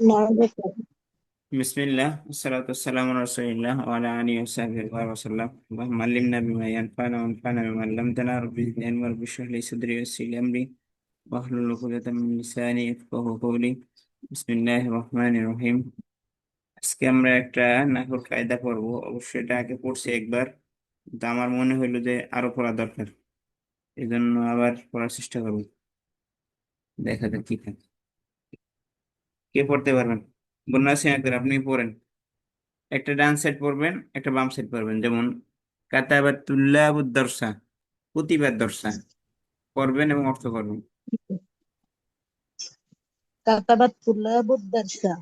نعم. বিসমিল্লাহ والصلاة والسلام على رسول الله وعلى آله وصحبه وسلم اللهم علمنا بما ينفعنا وانفعنا بما علمتنا رب زدني علما رب اشرح لي صدري ويسر لي أمري واحلل عقدة من لساني يفقهوا قولي بسم الله الرحمن الرحيم। আজকে আমরা একটা নাহর কায়দা পড়বো, অবশ্যই এটা আগে পড়ছি একবার, কিন্তু আমার মনে হইলো যে আরো পড়া দরকার, এই জন্য আবার পড়ার চেষ্টা করবো। দেখা যাক কি থাকে। কে পড়তে পারবেন? বন্যা সিং আক্তার, আপনি পড়েন। একটা ডান সাইড পড়বেন, একটা বাম সাইড পড়বেন। যেমন কাতাবাতুল্লাহুদ দরসা, প্রতিবাদ দরসা পড়বেন এবং অর্থ করবেন। কাতাবাত তুল্লাবুদ দারসা।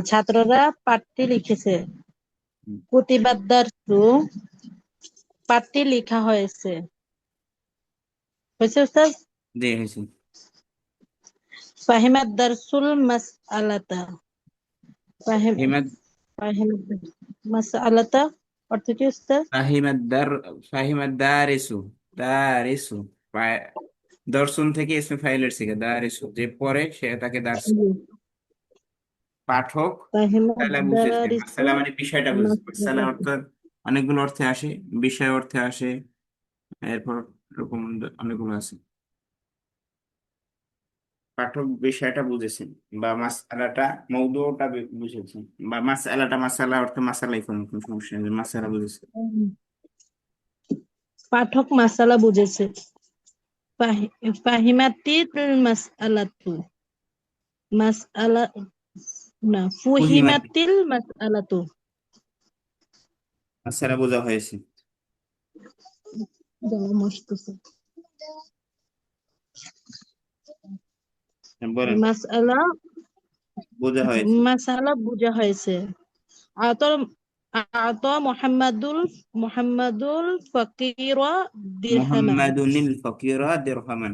ছাত্ররা পাঠটি লিখেছে। হুম, প্রতিবাদ দারসু, পাঠটি লেখা হয়েছে। হয়েছে উস্তাদ? জি হয়েছে। ফাহিমাদ দারসুল মাসআলাতা। ফাহিম ফাহিমাদ ফাহিমাদ মাসআলাতা অর্থ কি উস্তাদ? ফাহিমাদ্দার ফাহিমাদ্দারিসু, দারিসু, দর্শন থেকে ইসমে ফাইলের শিখে দারিসু, যে পড়ে সে তাকে দার্স। জি। পাঠক ফাহিমাদ মাসালা বুঝেছে, দারিসু মাসালা মানে বিষয়টা বুঝেছে। মাসালা অর্থ মাসআলাতা। অনেকগুলো অর্থে আসে, বিষয় অর্থে আসে, এরপর এরকম অনেকগুলো আছে। পাঠক বিষয়টা বুঝেছেন বা মাসআলাটা মওদুটা বুঝেছেন, বা মাসআলাটা মাসালা অর্থে মাসালাই কোনো সমস্যা নেই, মাসালা বুঝেছেন। পাঠক মাসালা বুঝেছে। ফাহিমাতিল মাসআলাতু। মাসআলা না, ফহিমাতি, ফুহিমাতিল মাসআলাতু। মাসালা বোঝা হয়েছে। হ্যাঁ, বলেন। মাসআলা বোঝা হয়েছে। মাসালা বোঝা হয়েছে। আত আত মুহাম্মাদুল ফাকিরা দিরহামান। মুহাম্মাদুনিল ফকিরা দিরহামান।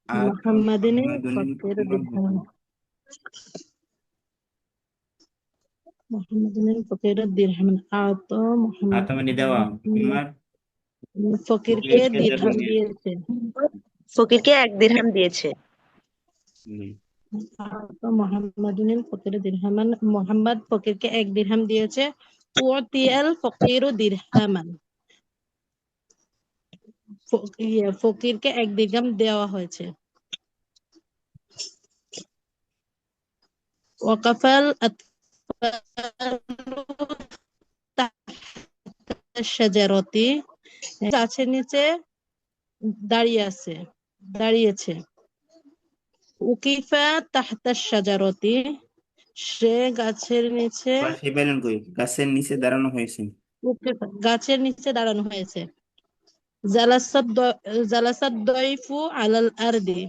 আতা মুহাম্মাদিন মুহাম্মাদুনিল ফাকির ফকিরা দিরহামান। দিরহামান। মুহাম্মাদিন ফাকির দিরহামান। আত আতা মানে দেওয়া, মুহাম্মদ ফকিরকে ফকিরকে দিরহাম দিরহাম দিয়েছে। দিয়েছে। ফকিরকে 1 দিরহাম দিয়েছে। জি। আত মুহাম্মাদিন ফকির দিরহামান। মুহাম্মদ ফকিরকে 1 দিরহাম দিয়েছে। উতিয়াল ফকিরু দিরহামান। ফকিরকে 1 দিরহাম দেওয়া হয়েছে। ওয়াকাফাল আতফালু তাহতা শাজারাতি। গাছের নিচে দাঁড়িয়েছে। উকিফা তাহতা শাজারাতি, সে গাছের নিচে। বা সেই বেলুন কই গাছের নিচে দাঁড়ানো হয়েছে। উকিফা গাছের নিচে দাঁড়ানো হয়েছে। জালাসাদ দয়ফু আলাল আরদি।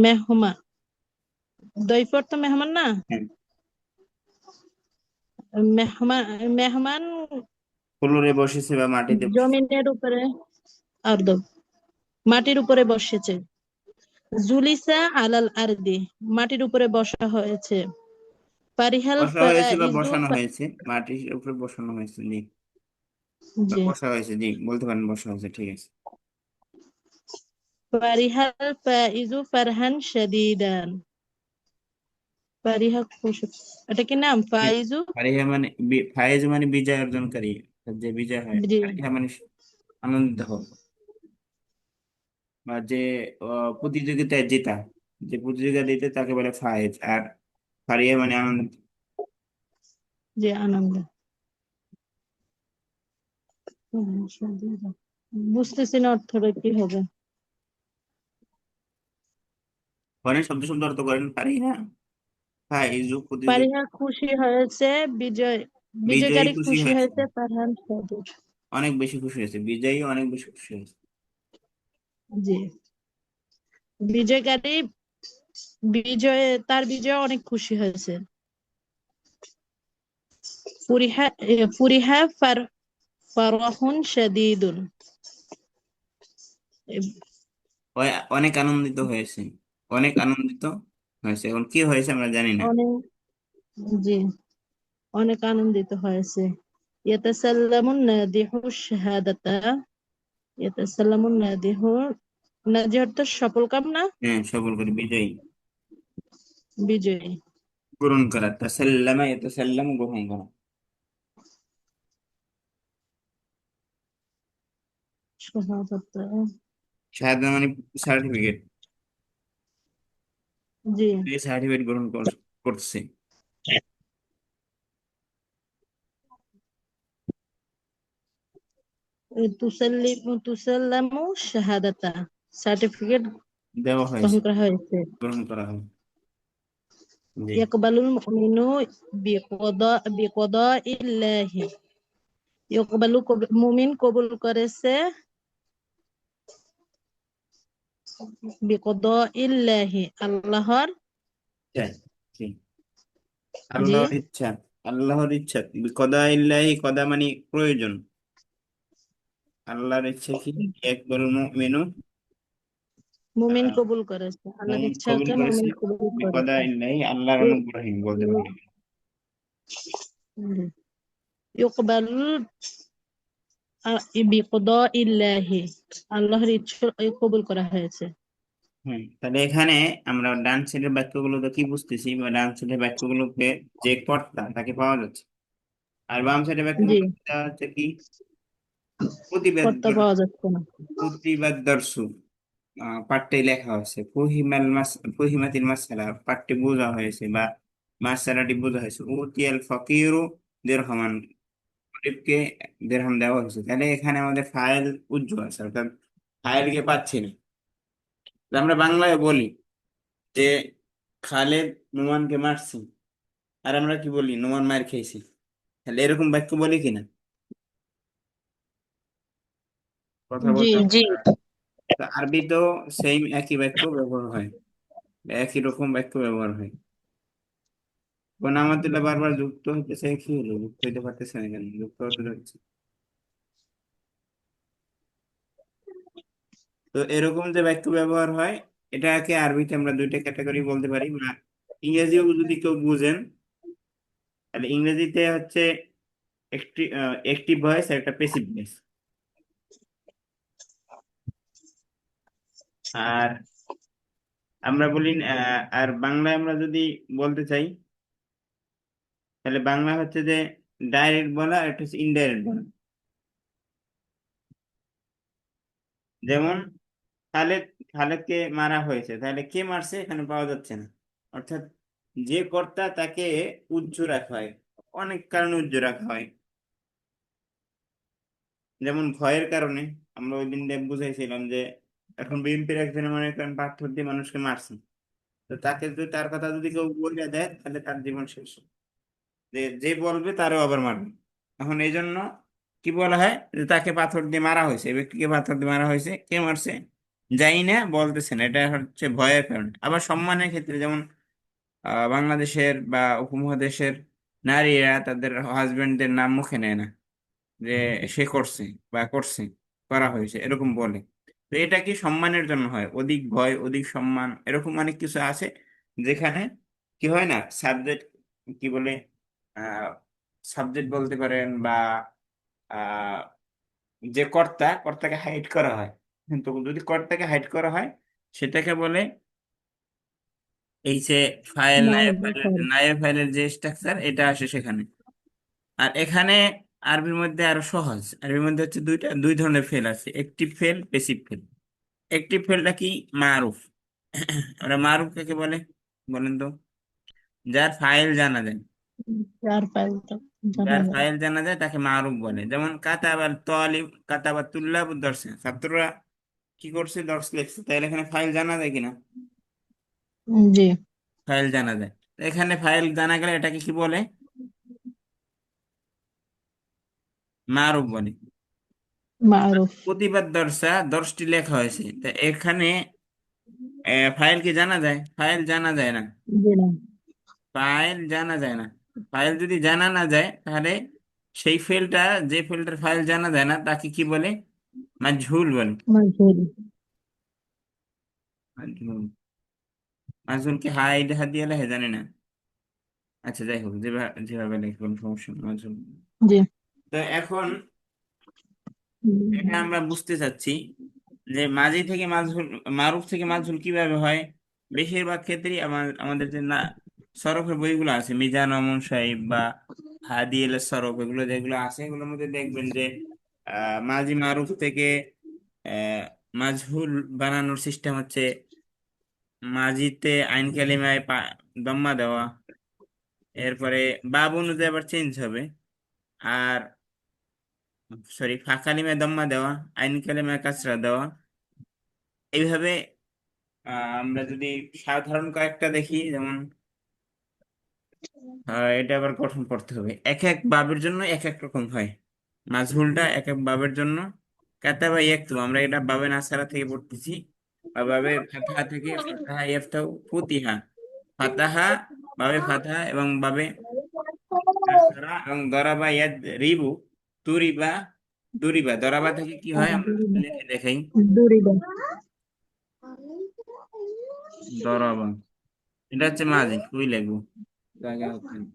মেহমান, দয়ফ অর্থ মেহমান না? হ্যাঁ, মেহমান, মেহমান ফ্লোরে বসেছে বা মাটিতে বসেছে। জমিনের উপরে, আর্দ মাটির উপরে বসেছে। জুলিসা আলাল আরদি, মাটির উপরে বসা হয়েছে। ফারিহাল বসা হয়েছে বা ফাইজু, বসানো হয়েছে, মাটির উপরে বসানো হয়েছে, জি। বা জি। বসা হয়েছে, জি বলতে পারেন, বসা হয়েছে, ঠিক আছে। ফারিহাল ফাইজু ফারহান শাদীদান। ফারিহা খুশি, এটা কি নাম ফাইজু? ফারিহা মানে ফায়েজ মানে বিজয় অর্জনকারী, যে বিজয় হয়। জি। ফারিহা মানে আনন্দিত হওয়া, বা যে প্রতিযোগিতায় জেতা, যে প্রতিযোগিতা দিতে তাকে বলে ফায়েজ। আর ফারিহা মানে আনন্দিত। জি, আনন্দ। শাদীদান। বুঝতেছি না অর্থটা কি হবে। করেন, শব্দ শব্দ অর্থ করেন। ফারিহা ফায়েজু প্রতিযোগী, ফারিহা খুশি হয়েছে। বিজয়, বিজয়ী বিজয়কারী খুশি খুশি হয়েছে, হয়েছে। ফারহান শাদীদ। অনেক বেশি খুশি হয়েছে, বিজয়ী অনেক বেশি খুশি হয়েছে। জি। বিজয়কারী তার বিজয়ে অনেক খুশি হয়েছে। ফুরিহা ফুরিহা ফারহুন শাদীদুন। অনেক আনন্দিত হয়েছে, অনেক আনন্দিত হয়েছে। এখন কি হয়েছে আমরা জানি না। অনেক, জি, অনেক আনন্দিত হয়েছে। ইয়াতাসাল্লামুন নাদিহু শাহাদাতা। ইয়াতাসাল্লামুন নাদিহু, নাদিহ অর্থ সফল কামনা। হ্যাঁ, সফল করে বিজয়ী। বিজয়ী। গ্রহণ করা, তাসাল্লামা ইয়াতাসাল্লামু গ্রহণ করা। শাহাদাতা। শাহাদা মানে সার্টিফিকেট, জি। সার্টিফিকেট গ্রহণ করছে। তুসাল্লামু শাহাদাতা, সার্টিফিকেট দেওয়া গ্রহণ হয়েছে, করা হয়েছে। গ্রহণ করা হয়। জি। ইয়াকবালুল মুমিনু বিকদাইল্লাহি, মুমিন কবুল করেছে বিকদাইল্লাহি, আল্লাহর। চাই। জি। জি। আল্লাহর ইচ্ছা, আল্লাহর ইচ্ছা। কদা ইল্লাহি, কদা মানে প্রয়োজন, আল্লাহর ইচ্ছা কি একবার মুমিনু, মুমিন কবুল করেছে, আল্লাহর মুমিন কবুল ইচ্ছাকে করেছে, মুমিন কবুল কদা করেছে। ইল্লাহি আল্লাহর অনুগ্রহী বলতে পারি। ইউকবালুল বিকদাইল্লাহি, আল্লাহর ইচ্ছা কবুল করা হয়েছে। তাহলে এখানে আমরা ডান সাইডের বাক্যগুলো তো কি বুঝতেছি, বা ডান সাইডের বাক্যগুলোকে যে কর্তা তাকে পাওয়া যাচ্ছে, আর বাম সাইডের জি। বাক্যগুলো দেওয়া হচ্ছে কি প্রতিবাদ, কর্তা পাওয়া যাচ্ছে না। প্রতিবাদ দর্শক। পাঠ্যে লেখা হয়েছে ফহিমাতিল মাসালা, পাঠ্যে বোঝা হয়েছে বা মাসালাটি বোঝা হয়েছে। উতিয়াল ফকিরু দিরহামান, গরিবকে দিরহাম দেওয়া হয়েছে। তাহলে এখানে আমাদের ফাইল উজ্জ্বল আছে, অর্থাৎ ফাইলকে পাচ্ছি না। তো আমরা বাংলায় বলি যে খালেদ নোমানকে মারছি, আর আমরা কি বলি নোমান মার খেয়েছি। তাহলে এরকম বাক্য বলি কিনা, কথা জি। বলতে হবে। জি। তো আরবিতেও সেম একই বাক্য ব্যবহার হয়, একই রকম বাক্য ব্যবহার হয়। আমাদের বারবার যুক্ত হতে চাই, কি হলো যুক্ত হইতে পারতেছে না কেন, যুক্ত হতে যাচ্ছে। তো এরকম যে বাক্য ব্যবহার হয়, এটাকে আরবিতে আমরা দুইটা ক্যাটাগরি বলতে পারি, বা ইংরেজিও যদি কেউ বুঝেন, তাহলে ইংরেজিতে হচ্ছে একটি অ্যাক্টিভ ভয়েস আর একটা প্যাসিভ ভয়েস। আর আমরা বলি আর বাংলায় আমরা যদি বলতে চাই, তাহলে বাংলা হচ্ছে যে ডাইরেক্ট বলা আর একটা হচ্ছে ইনডাইরেক্ট বলা। যেমন খালেদ, খালেদকে মারা হয়েছে, তাহলে কে মারছে এখানে পাওয়া যাচ্ছে না, অর্থাৎ যে কর্তা তাকে উজ্জ রাখা হয়, অনেক কারণে উজ্জ রাখা হয়। যেমন ভয়ের কারণে, আমরা ওই দিন বুঝাইছিলাম যে এখন বিএনপির একজনের মনে করেন পাথর দিয়ে মানুষকে মারছে, তো তাকে যদি, তার কথা যদি কেউ বলে দেয় তাহলে তার জীবন শেষ। যে যে বলবে তারও আবার মারবে। এখন এই জন্য কি বলা হয়, যে তাকে পাথর দিয়ে মারা হয়েছে, এই ব্যক্তিকে পাথর দিয়ে মারা হয়েছে, কে মারছে জানি না, বলতেছেন, এটা হচ্ছে ভয়ের কারণে। আবার সম্মানের ক্ষেত্রে, যেমন বাংলাদেশের বা উপমহাদেশের নারীরা তাদের হাজবেন্ডদের নাম মুখে নেয় না, যে সে করছে বা করছে, করা হয়েছে, এরকম বলে। তো এটা কি সম্মানের জন্য হয়, অধিক ভয় অধিক সম্মান, এরকম অনেক কিছু আছে যেখানে কি হয় না, সাবজেক্ট কি বলে, সাবজেক্ট বলতে পারেন, বা আহ, যে কর্তা, কর্তাকে হাইড করা হয়। কিন্তু যদি কর্তাকে হাইড করা হয়, সেটাকে বলে এই যে ফাইল, নায়েব ফাইলের, নায়েব ফাইলের যে স্ট্রাকচার এটা আসে সেখানে। আর এখানে আরবির মধ্যে আরো সহজ, আরবির মধ্যে হচ্ছে দুই ধরনের ফেল আছে, active fail, passive fail. Active ফেলটা কি, মারুফ। ওরা মারুফ কাকে বলে বলেন তো, যার ফাইল জানা যায়, চার পাঁচটা জানা যার যায়। ফাইল জানা যায় তাকে মারুফ বলে। যেমন কাতাবাল তলিব, কাতাবা তুল্লাব দর্শে, ছাত্ররা কি করছে, দর্শ লিখছে, তাহলে এখানে ফাইল জানা যায় কিনা, জি। ফাইল জানা যায়। তো এখানে ফাইল জানা গেলে এটাকে কি বলে, মারুফ বলে। মারুফ। প্রতিবাদ দর্শা, দর্শটি লেখা হয়েছে, তা এখানে ফাইল কি জানা যায়, ফাইল জানা যায় না, জি না। ফাইল জানা যায় না। ফাইল যদি জানা না যায়, তাহলে সেই ফেলটা, যে ফেলটার ফাইল জানা যায় না তাকে কি বলে, মাজহুল বলে। মাজহুল। মাজহুল, মাজহুলকে হাইড হাদিয়া লেখে জানি না, আচ্ছা যাই হোক, যেভাবে যেভাবে লেখে কোনো সমস্যা নেই, মাজহুল। জি। তো এখন এটা আমরা বুঝতে চাচ্ছি যে মাঝি থেকে মাজহুল, মারুফ থেকে মাজহুল কিভাবে হয়। বেশিরভাগ ক্ষেত্রেই আমাদের যে না সরফের বইগুলো আছে, মিজান অমন সাহেব বা হাদিয়েল সরফ, এগুলো যেগুলো আছে এগুলোর মধ্যে দেখবেন যে মাঝি মারুফ থেকে আহ মাজহুল বানানোর সিস্টেম হচ্ছে মাজিতে আইন কালিমায় দম্মা দেওয়া, এরপরে বাব অনুযায়ী আবার চেঞ্জ হবে, আর সরি ফা কালিমায় দম্মা দেওয়া, আইন কালিমায় কাসরা দেওয়া। এইভাবে আমরা যদি সাধারণ কয়েকটা দেখি, যেমন এটা আবার গঠন করতে হবে, এক এক বাবের জন্য এক এক রকম হয়। মাজহুলটা এক এক বাবের জন্য কাতাবা ইয়াকতুব, আমরা এটা বাবে নাসারা থেকে পড়তেছি, বা বাবে ফাতাহা থেকে, ফাতাহা ইয়াফতাহু ফুতিহা, ফাতাহা, বাবে ফাতাহা এবং বাবে নাসারা, এবং দরাবা ইয়াদরিবু, তুরিবা, দুরিবা। দরাবা থেকে কি হয় আমরা লিখে দেখাই, দুরিবা। দরাবা, এটা হচ্ছে মাঝি, কুই লাগবো জায়গা হচ্ছে না।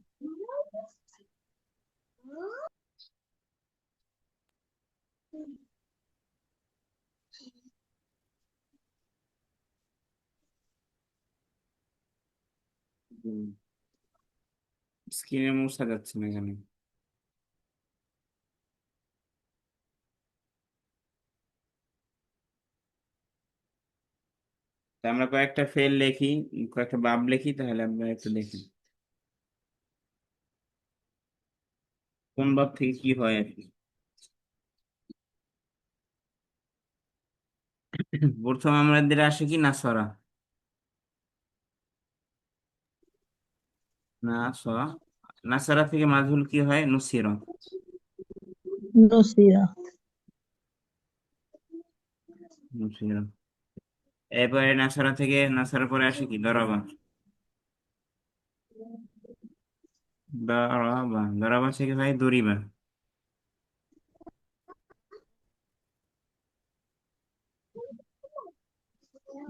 স্ক্রিনে মোছা যাচ্ছে না এখানে। তা আমরা কয়েকটা ফেল লিখি, কয়েকটা বাব লিখি, তাহলে আমরা একটু দেখি কোন বাব থেকে কি হয় আর কি। প্রথম আমাদের আসে কি নাসরা, নাসরা, নাসরা থেকে মাজহুল কি হয়, নুসিরা, নসিরা। নুসিরা। এরপরে নাসরা থেকে, নাসরা পরে আসে কি, দরাবা, দরাবা, দরাবা থেকে হয় দরিবা,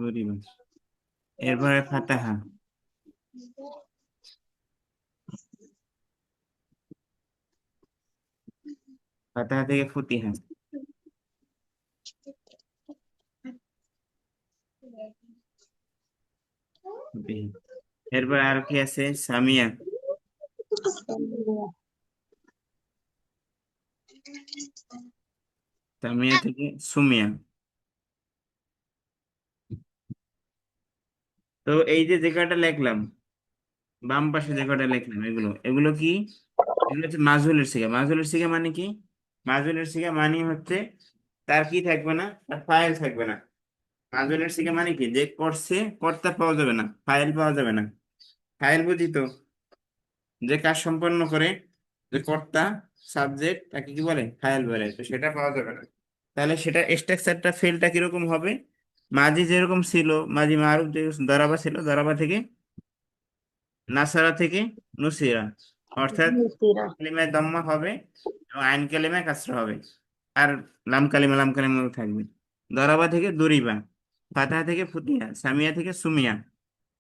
দরিবা। এরপরে ফাতাহা, ফাতাহা থেকে ফুতিহা। ফুতিহা। এরপর আর কি আছে, সামিয়া, সামিয়া থেকে সুমিয়া। তো এই যে কয়টা লিখলাম, বাম পাশে যে কয়টা লিখলাম, এগুলো এগুলো কি, এগুলো হচ্ছে মাজহুলের সিগা। মাজহুলের সিগা মানে কি, মাজহুলের সিগা মানে হচ্ছে তার কি থাকবে না, তার ফাইল থাকবে না। মাজহুলের সিগা মানে কি, যে করছে কর্তা পাওয়া যাবে না, ফাইল পাওয়া যাবে না। ফাইল বুঝি তো, যে কাজ সম্পন্ন করে, যে কর্তা, সাবজেক্ট, তাকে কি বলে, ফাইল বলে, তো সেটা পাওয়া যাবে না। তাহলে সেটা স্ট্রাকচারটা ফেলটা কিরকম হবে, মাঝি যেরকম ছিল, মাঝি মারুফ যে দরাবা ছিল, দরাবা থেকে নাসারা থেকে নুসিরা, অর্থাৎ নসিরা। কালিমায় দম্মা হবে এবং আইন কালিমায় কাসরা হবে, আর লাম কালিমা থাকবে। দরাবা থেকে দরিবা, ফাতাহা থেকে ফুতিহা, সামিয়া থেকে সুমিয়া।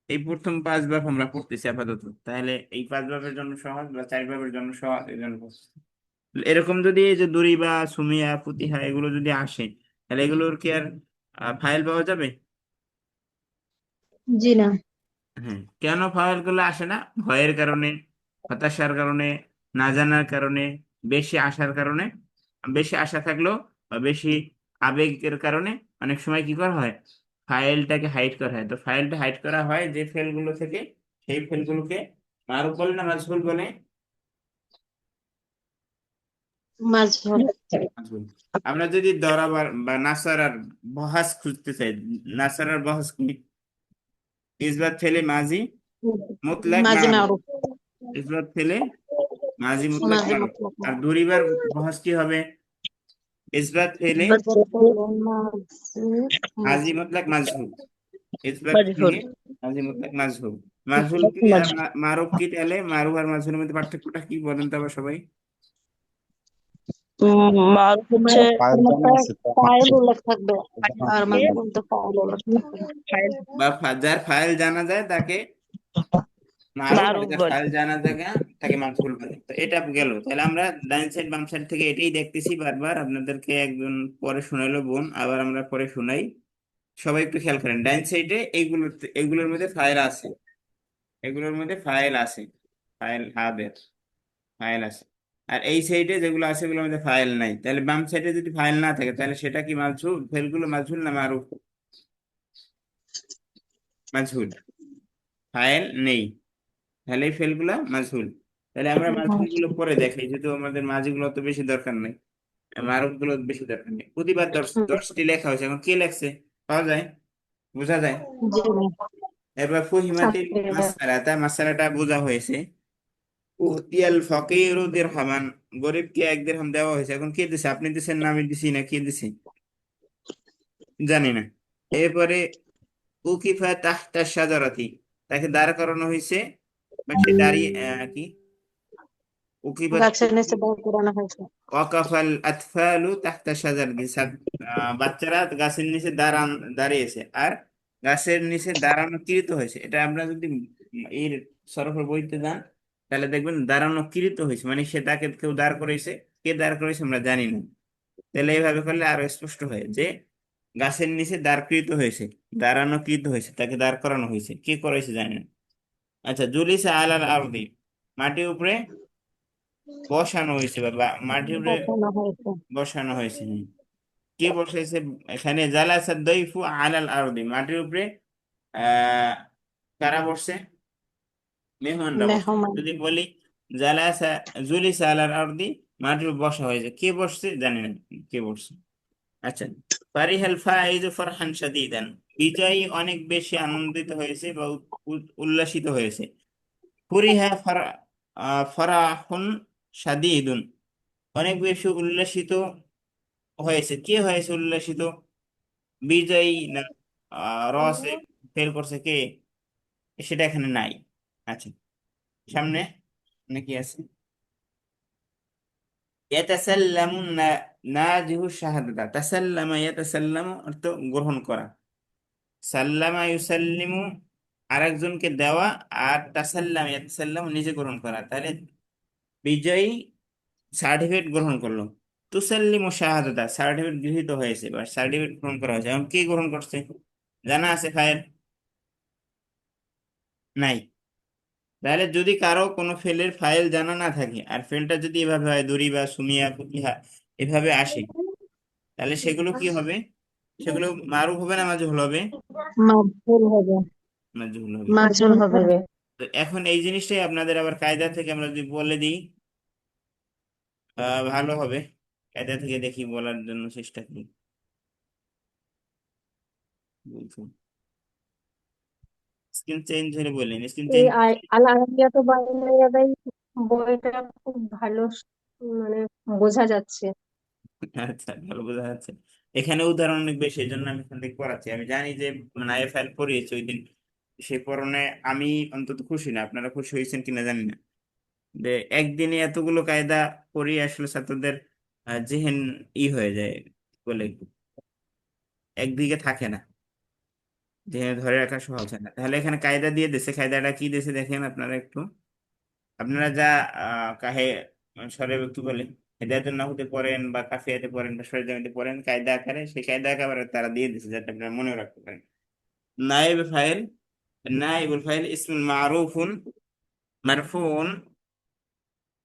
এই প্রথম পাঁচ ভাব আমরা পড়তেছি আপাতত, তাহলে এই পাঁচ ভাবের জন্য সহজ, বা চার ভাবের জন্য সহজ, এই জন্য পড়তেছি। এরকম যদি এই যে দরিবা, সুমিয়া, ফুতিহা এগুলো যদি আসে, তাহলে এগুলোর কি আর ফাইল পাওয়া যাবে? জি না। হ্যাঁ, কেন ফাইল গুলো আসে না? ভয়ের কারণে, হতাশার কারণে, না জানার কারণে, বেশি আশার কারণে। বেশি আশা থাকলেও বা বেশি আবেগের কারণে অনেক সময় কি করা হয়, ফাইলটাকে হাইড করা হয়। তো ফাইলটা হাইড করা হয় যে ফেলগুলো থেকে, সেই ফেলগুলোকে মারুফ বলে না মাজহুল বলে? মাজহুল। মাজহুল। আমরা যদি দরাবার বা নাসারার বহাস খুঁজতে চাই, নাসারার বহাস কি, ইসবাত ফেলে মাজি মুতলাক মাঝে মারুফ, মারুফ। ইসবাত ফেলে মাজি মুতলাক মাঝে মারুফ। মুতলাক আর মারুফ। দুরিবার বহাস কি হবে, ইসবাত ফেলে মাজি মুতলাক মাজহুল, ইসবাত মাজহুল। ফেলে মাজি মুতলাক মাজহুল। মাজহুল কি আর মারুফ কি, তাহলে মারুফ আর মাজহুলের মধ্যে পার্থক্যটা কি বলেন তো আবার সবাই? মারুফ হচ্ছে ফাইল জানা আছে তো ফাইল উল্লেখ থাকবে, যখন আর কে মাজহুল তো ফাইল উল্লেখ থাকবে না। ফাইল বা যার ফাইল জানা যায় তাকে মারুফ, আর মারুফ যার বলে। ফাইল জানা যায় না তাকে মাজহুল বলে। তো এটা গেল, তাহলে আমরা ডাইন সাইড বাম সাইড থেকে এটাই দেখতেছি বারবার। আপনাদেরকে একজন পরে শোনাইলো বোন, আবার আমরা পরে শোনাই। সবাই একটু খেয়াল করেন, ডাইন সাইডে এগুলোর মধ্যে ফাইল আছে, এগুলোর মধ্যে ফাইল আছে, ফাইল হাবের ফাইল আছে। আর এই সাইডে যেগুলো আছে এগুলোর মধ্যে ফাইল নাই। তাহলে বাম সাইডে যদি ফাইল না থাকে তাহলে সেটা কি মাজহুল? ফেলগুলো মাজহুল না মারুফ? মাজহুল। ফাইল নেই, তাহলে এই ফেলগুলো মাজহুল। তাহলে আমরা মাজহুল গুলো পরে দেখাই, যেহেতু আমাদের মাঝিগুলো তো বেশি দরকার নেই, মারুফ গুলো বেশি দরকার নেই। প্রতিবার 10টি লেখা হয়েছে, এখন কে লেখছে পাওয়া যায়, বোঝা যায়। জি এরপর ফুহিমাতিল মাসআলাতা, মাসআলাটা বোঝা হয়েছে। উতিয়াল ফকিরু দিরহামান, গরিবকে 1 দিরহাম দেওয়া হয়েছে। এখন কে দিছে? আপনি দিছেন না আমি দিছি না কে দিছে? জানি না। এরপরে উকিফা তাহতা শাজারাতি, তাকে দাঁড় করানো হয়েছে বা সে দাঁড়িয়ে কি উকিফা, গাছের নিচে দাঁড় করানো হয়েছে। ওয়াকাফাল আতফালু তাহতা শাজারাতি, বাচ্চারা গাছের নিচে দাঁড়িয়েছে আর গাছের নিচে দাঁড়ানো কৃত হয়েছে। এটা আমরা যদি এর সরফের বইতে যান তাহলে দেখবেন দাঁড়ানো কৃত হয়েছে, মানে সে তাকে কেউ দাঁড় করেছে, কে দাঁড় করেছে আমরা জানি না। তাহলে এইভাবে করলে আরো স্পষ্ট হয় যে গাছের নিচে দাঁড়কৃত হয়েছে, দাঁড়ানো কৃত হয়েছে, তাকে দাঁড় করানো হয়েছে, কে করেছে জানি না। আচ্ছা, জুলিসা আলাল আরদি, মাটির উপরে বসানো হয়েছে বা মাটির উপরে বসানো হয়েছে। বসানো হয়েছে। কে বসাইছে? এখানে জালাসা দইফু আলাল আরদি, মাটির উপরে আহ কারা বসছে? মেহমানরা বসছে। মেহমান। যদি বলি জালাসা জুলিসা আলাল আরদি, মাটির উপর বসা হয়েছে, কে বসছে জানি না কে বসছে। আচ্ছা, ফারিহাল ফাইজু ফারহান শাদীদান, বিজয়ী অনেক বেশি আনন্দিত হয়েছে বা উল্লাসিত হয়েছে। ফুরিহা ফারাহুন শাদীদুন, অনেক বেশি উল্লাসিত হয়েছে। কে হয়েছে উল্লাসিত? বিজয়ী না রসে ফেল করছে কে? সেটা এখানে নাই। আচ্ছা, সামনে নাকি আছে? ইয়াতাসাল্লামু নাজিহু শাহাদাতা, তাসাল্লামা ইয়াতাসাল্লামু অর্থ গ্রহণ করা, সাল্লামা ইউসাল্লিমু আরেকজনকে দেওয়া, আর তাসাল্লাম ইয়াতাসাল্লামু নিজে গ্রহণ করা। তাহলে বিজয়ী সার্টিফিকেট গ্রহণ করলো, তুসাল্লিমু শাহাদাতা সার্টিফিকেট গৃহীত হয়েছে বা সার্টিফিকেট গ্রহণ করা হয়েছে। এখন কে গ্রহণ করছে জানা আছে? ফাইল নাই। তাহলে যদি কারো কোনো ফেলের ফাইল জানা না থাকে আর ফেলটা যদি এভাবে হয় দড়ি বা সুমিয়া ফুতিহা এভাবে আসে, তাহলে সেগুলো কি হবে? সেগুলো মারুফ হবে না মাজহুল হবে? মাজহুল হবে। মাজহুল হবে। মাজহুল হবে। তো এখন এই জিনিসটাই আপনাদের আবার কায়দা থেকে আমরা যদি বলে দিই ভালো হবে। কায়দা থেকে দেখি বলার জন্য চেষ্টা করি। স্ক্রিন চেঞ্জ হলে বললেন, স্ক্রিন এই চেঞ্জ। আল আরাবিয়াতু বাইনা ইয়াদাই বইটা খুব ভালো, মানে বোঝা যাচ্ছে। আচ্ছা, ভালো বোঝা যাচ্ছে। এখানে উদাহরণ অনেক বেশি, এই জন্য আমি এখান থেকে পড়াচ্ছি। আমি জানি যে নাইফ ফাইল পড়িয়েছি ওই দিন, সেই পড়নে আমি অন্তত খুশি না, আপনারা খুশি হয়েছেন কিনা জানি না। যে একদিনে এতগুলো কায়দা পড়িয়ে আসলে ছাত্রদের জেহেন হয়ে যায়, বলে একদিকে থাকে না, জেহেনে ধরে রাখা সহজ হয় না। তাহলে এখানে কায়দা দিয়ে দিছে, কায়দাটা কি দিয়েছে দেখেন আপনারা একটু। আপনারা যা কাহে সরে একটু বলে হেদায়েতুন নাহতে পড়েন বা কাফিয়াতে পড়েন বা সরে জামিতে পড়েন কায়দা আকারে, সেই কায়দা আকারে তারা দিয়ে দিচ্ছে যাতে আপনারা মনে রাখতে পারেন। নায়েব ফাইল, নায়েবুল ফাইল ইসমুল মারুফুন মারফুন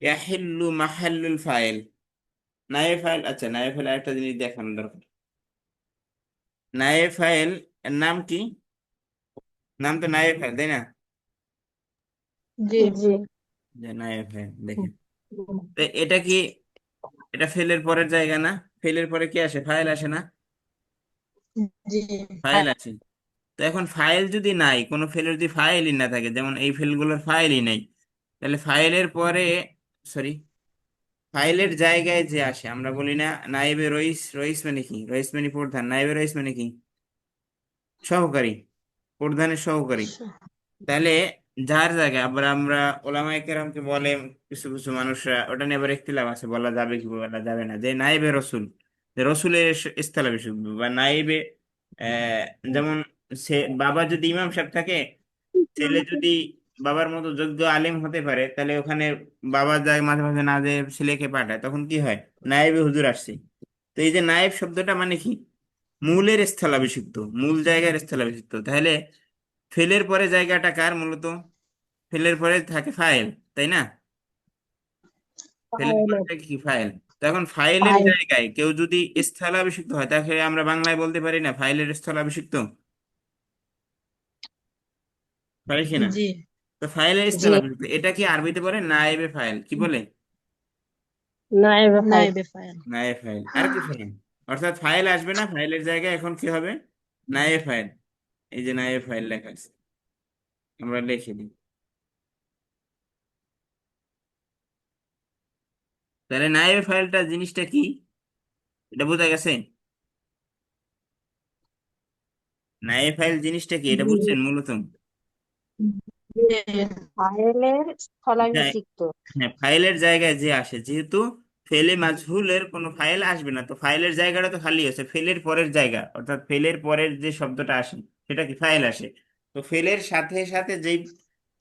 ইয়াহিল্লু মাহাল্লুল ফাইল। নায়েব ফাইল, আচ্ছা নায়েব ফাইল আরেকটা জিনিস দেখানো দরকার। নায়েব ফাইল এর নাম কি? নাম তো নায়েব ফাইল, তাই না? জি। জি। যে নায়েব ফাইল দেখেন, তো এটা কি, এটা ফেলের পরের জায়গা না? ফেলের পরে কি আসে? ফাইল আসে না? জি। ফাইল আছে। তো এখন ফাইল যদি নাই, কোনো ফেলের যদি ফাইলই না থাকে, যেমন এই ফেলগুলোর ফাইলই নেই, তাহলে ফাইলের পরে, সরি, ফাইলের জায়গায় যে আসে আমরা বলি না নাইবে রইস, রইস মানে কি? রইস মানে প্রধান, নাইবে রইস মানে কি? সহকারী, প্রধানের সহকারী। তাহলে যার জায়গায় আবার আমরা ওলামায়ে কেরামকে বলে, কিছু কিছু মানুষরা ওটা নিয়ে আবার ইখতিলাফ আছে, বলা যাবে কি বলা যাবে না, যে নাইবে রসুল, যে রসুলের ইসতিলাফ বিষয় বা নাইবে আহ, যেমন সে বাবা যদি ইমাম সাহেব থাকে, ছেলে যদি বাবার মতো যোগ্য আলেম হতে পারে, তাহলে ওখানে বাবা যায় মাঝে মাঝে না যে ছেলেকে পাঠায়, তখন কি হয়? নায়েবে হুজুর আসছে। তো এই যে নায়েব শব্দটা মানে কি? মূলের স্থলাভিষিক্ত, মূল জায়গার স্থলাভিষিক্ত। তাহলে ফেলের পরে জায়গাটা কার মূলত? ফেলের পরে থাকে ফাইল, তাই না? ফেলের পরে ফাইলের থাকে কি? ফাইল। তো এখন ফাইলের ফাইল জায়গায় কেউ যদি স্থলাভিষিক্ত হয়, তাকে আমরা বাংলায় বলতে পারি না ফাইলের স্থলাভিষিক্ত, পারি কি না? জি তো ফাইলের জি, স্থলাভিষিক্ত এটা কি আরবিতে বলে নায়েবে ফাইল, কি বলে? নাইবে ফাইল। নাইবে ফাইল নায়েব ফাইল আর কিছু না। অর্থাৎ ফাইল আসবে না, ফাইলের জায়গায় এখন কি হবে? নায়েব ফাইল। এই যে নায়েব ফাইল লেখা আছে, আমরা লিখে দিই। তাহলে নায়েব ফাইলটা জিনিসটা কি, এটা বোঝা গেছে? নায়েব ফাইল জিনিসটা কি এটা জি বুঝছেন মূলত? জি ফাইলের জায়- স্থলাভিষিক্ত। হ্যাঁ, ফাইলের জায়গায় যে আসে, যেহেতু ফেলে মাজহুলের কোনো ফাইল আসবে না, তো ফাইলের জায়গাটা তো খালি আছে, ফেলের পরের জায়গা, অর্থাৎ ফেলের পরের যে শব্দটা আসে সেটা কি ফাইল আসে। তো ফেলের সাথে সাথে যেই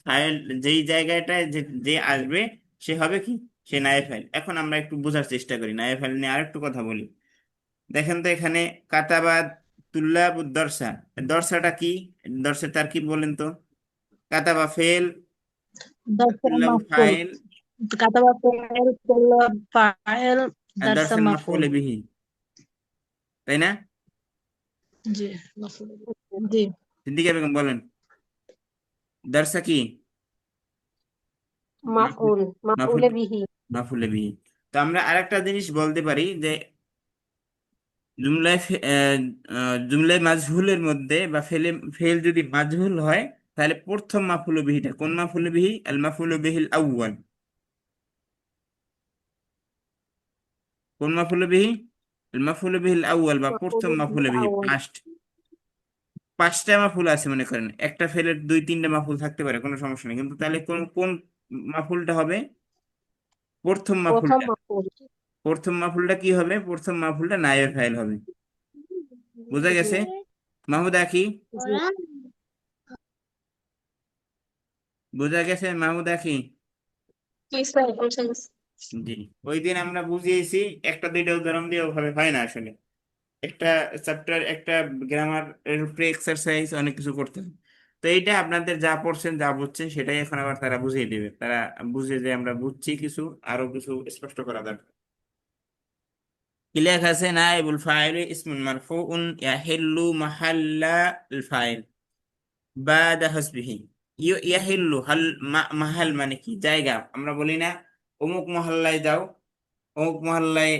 ফাইল, যেই জায়গাটায় যে যে আসবে সে হবে কি? সে নায়েব ফাইল। এখন আমরা একটু বোঝার চেষ্টা করি নায়েব ফাইল নিয়ে আরেকটু কথা বলি। দেখেন তো এখানে কাতাবাদ তুল্লাব দর্শা, দর্শাটা কি? দর্শা তার কি বলেন তো? কাতাবা ফেল, درس তুল্লাব مفعول ফাইল, كتب فاعل طلاب فاعل আর درس দর্শন مفعول মাফুলে বিহি, তাই না? জি مفعول জি সিদ্দিকা বেগম বলেন, দর্শা কি? মাফুল, মাফউল, মাফুল, মাফউলে বিহি। মাফুলে বিহি। তো আমরা আরেকটা জিনিস বলতে পারি যে জুমলায় জুমলায় মাজহুলের মধ্যে বা ফেলে, ফেল যদি মাজহুল হয়, তাহলে প্রথম মাফুলে বিহিটা কোন মাফুলে বিহি? আল মাফুলে বিহিল আউয়াল। কোন মাফুলে বিহি? আল মাফুলে বিহিল আউয়াল বা প্রথম মাফউলে বিহি মাফুলে বিহি, আউয়াল। ফার্স্ট। পাঁচটা মাফুল আছে মনে করেন, একটা ফেলের দুই তিনটা মাফুল থাকতে পারে, কোনো সমস্যা নেই, কিন্তু তাহলে কোন কোন মাফুলটা হবে? প্রথম প্রথম মাফুলটা। মাফউল। প্রথম মাফুলটা কি হবে? প্রথম মাফুলটা নায়েবে ফাইল হবে। বুঝা জি গেছে? মাহমুদ আখি, জি বুঝা গেছে মাহমুদ আখি? জি স্যার বলছেন। জি। ওই দিন আমরা বুঝিয়েছি, একটা দুইটা উদাহরণ দিয়ে ওভাবে হয় না আসলে। একটা চ্যাপ্টার, একটা গ্রামার এর উপরে এক্সারসাইজ অনেক কিছু করতে হয়। তো এইটা আপনাদের যা পড়ছেন যা বুঝছেন সেটাই এখন আবার তারা বুঝিয়ে দেবে, তারা বুঝে যে আমরা বুঝছি কিছু, আরো কিছু স্পষ্ট করা দরকার। কি লেখা আছে? নাইবুল ফাইল ইসমুন মারফুউন ইয়াহিল্লু মাহাল্লা আল ফাইল বাদা হাসবিহি। ইয়াহিল্লু হাল, মাহাল মানে কি? জায়গা। আমরা বলি না অমুক মহল্লায় যাও, অমুক মহল্লায়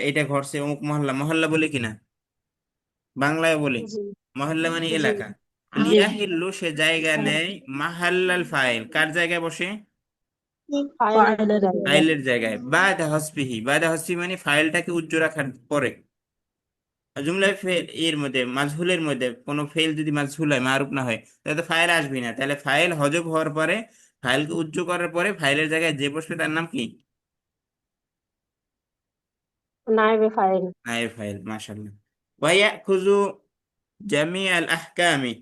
এটা ঘটছে, অমুক মহল্লা, মহল্লা বলে কিনা? বাংলায় বলি জি মহল্লা মানে জি এলাকা। জি লিয়াহিল্লু সে জায়গা নেয় মাহাল্লাল ফাইল, কার জায়গায় বসে? ফাইলের ফাইলের জায়গায়। জায়গায় ফাইলের জায়গায়। বাদা হসবিহি, বাদা হসবি মানে ফাইলটাকে উজ্জ্ব রাখার পরে। জুমলায় ফেল এর মধ্যে, মাজহুলের মধ্যে কোনো ফেল যদি মাজহুল হয়, মারুফ না হয়, তাহলে তো ফাইল আসবে না। তাহলে ফাইল হজব হওয়ার পরে, ফাইলকে উজ্জ্ব করার পরে ফাইলের জায়গায় যে বসবে তার নাম কি? নাইবে ফাইল। নায়েব ফাইল। মাশাআল্লাহ। ওয়াইয়াখুযু জামিআল আহকামি,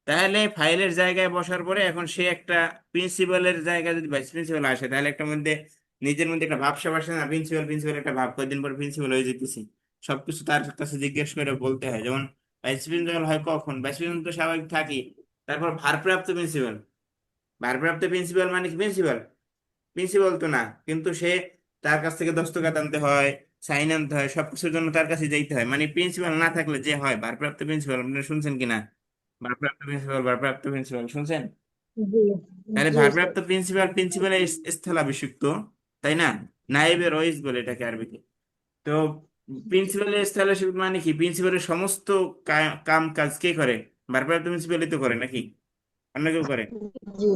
তাহলে ফাইলের জায়গায় বসার পরে এখন সে একটা প্রিন্সিপালের জায়গায় যদি ভাইস প্রিন্সিপাল আসে, তাহলে একটা মধ্যে নিজের মধ্যে একটা ভাবসাব আসে না? প্রিন্সিপাল প্রিন্সিপাল একটা ভাব, কয়েকদিন পর প্রিন্সিপাল হয়ে যেতেছি, সবকিছু তার কাছে জিজ্ঞেস করে বলতে হয়। যেমন ভাইস প্রিন্সিপাল হয় কখন? ভাইস প্রিন্সিপাল তো স্বাভাবিক থাকি, তারপর ভারপ্রাপ্ত প্রিন্সিপাল। ভারপ্রাপ্ত প্রিন্সিপাল মানে কি প্রিন্সিপাল? প্রিন্সিপাল তো না, কিন্তু সে, তার কাছ থেকে দস্তখত আনতে হয়, সাইন আনতে হয়, সবকিছুর জন্য তার কাছে যাইতে হয়। মানে প্রিন্সিপাল না থাকলে যে হয় ভারপ্রাপ্ত প্রিন্সিপাল। আপনারা শুনছেন কিনা? ভারপ্রাপ্ত প্রিন্সিপাল, ভারপ্রাপ্ত প্রিন্সিপাল শুনছেন? জি তাহলে জি স্যার ভারপ্রাপ্ত প্রিন্সিপাল, প্রিন্সিপালের স্থলাভিষিক্ত, তাই না? নায়েবে রইস বলে এটাকে আরবিতে। তো প্রিন্সিপালের স্থলাভিষিক্ত মানে কি? প্রিন্সিপালের সমস্ত কাম কাজ কে করে? ভারপ্রাপ্ত প্রিন্সিপালই তো করে, নাকি অন্য কেউ করে? জি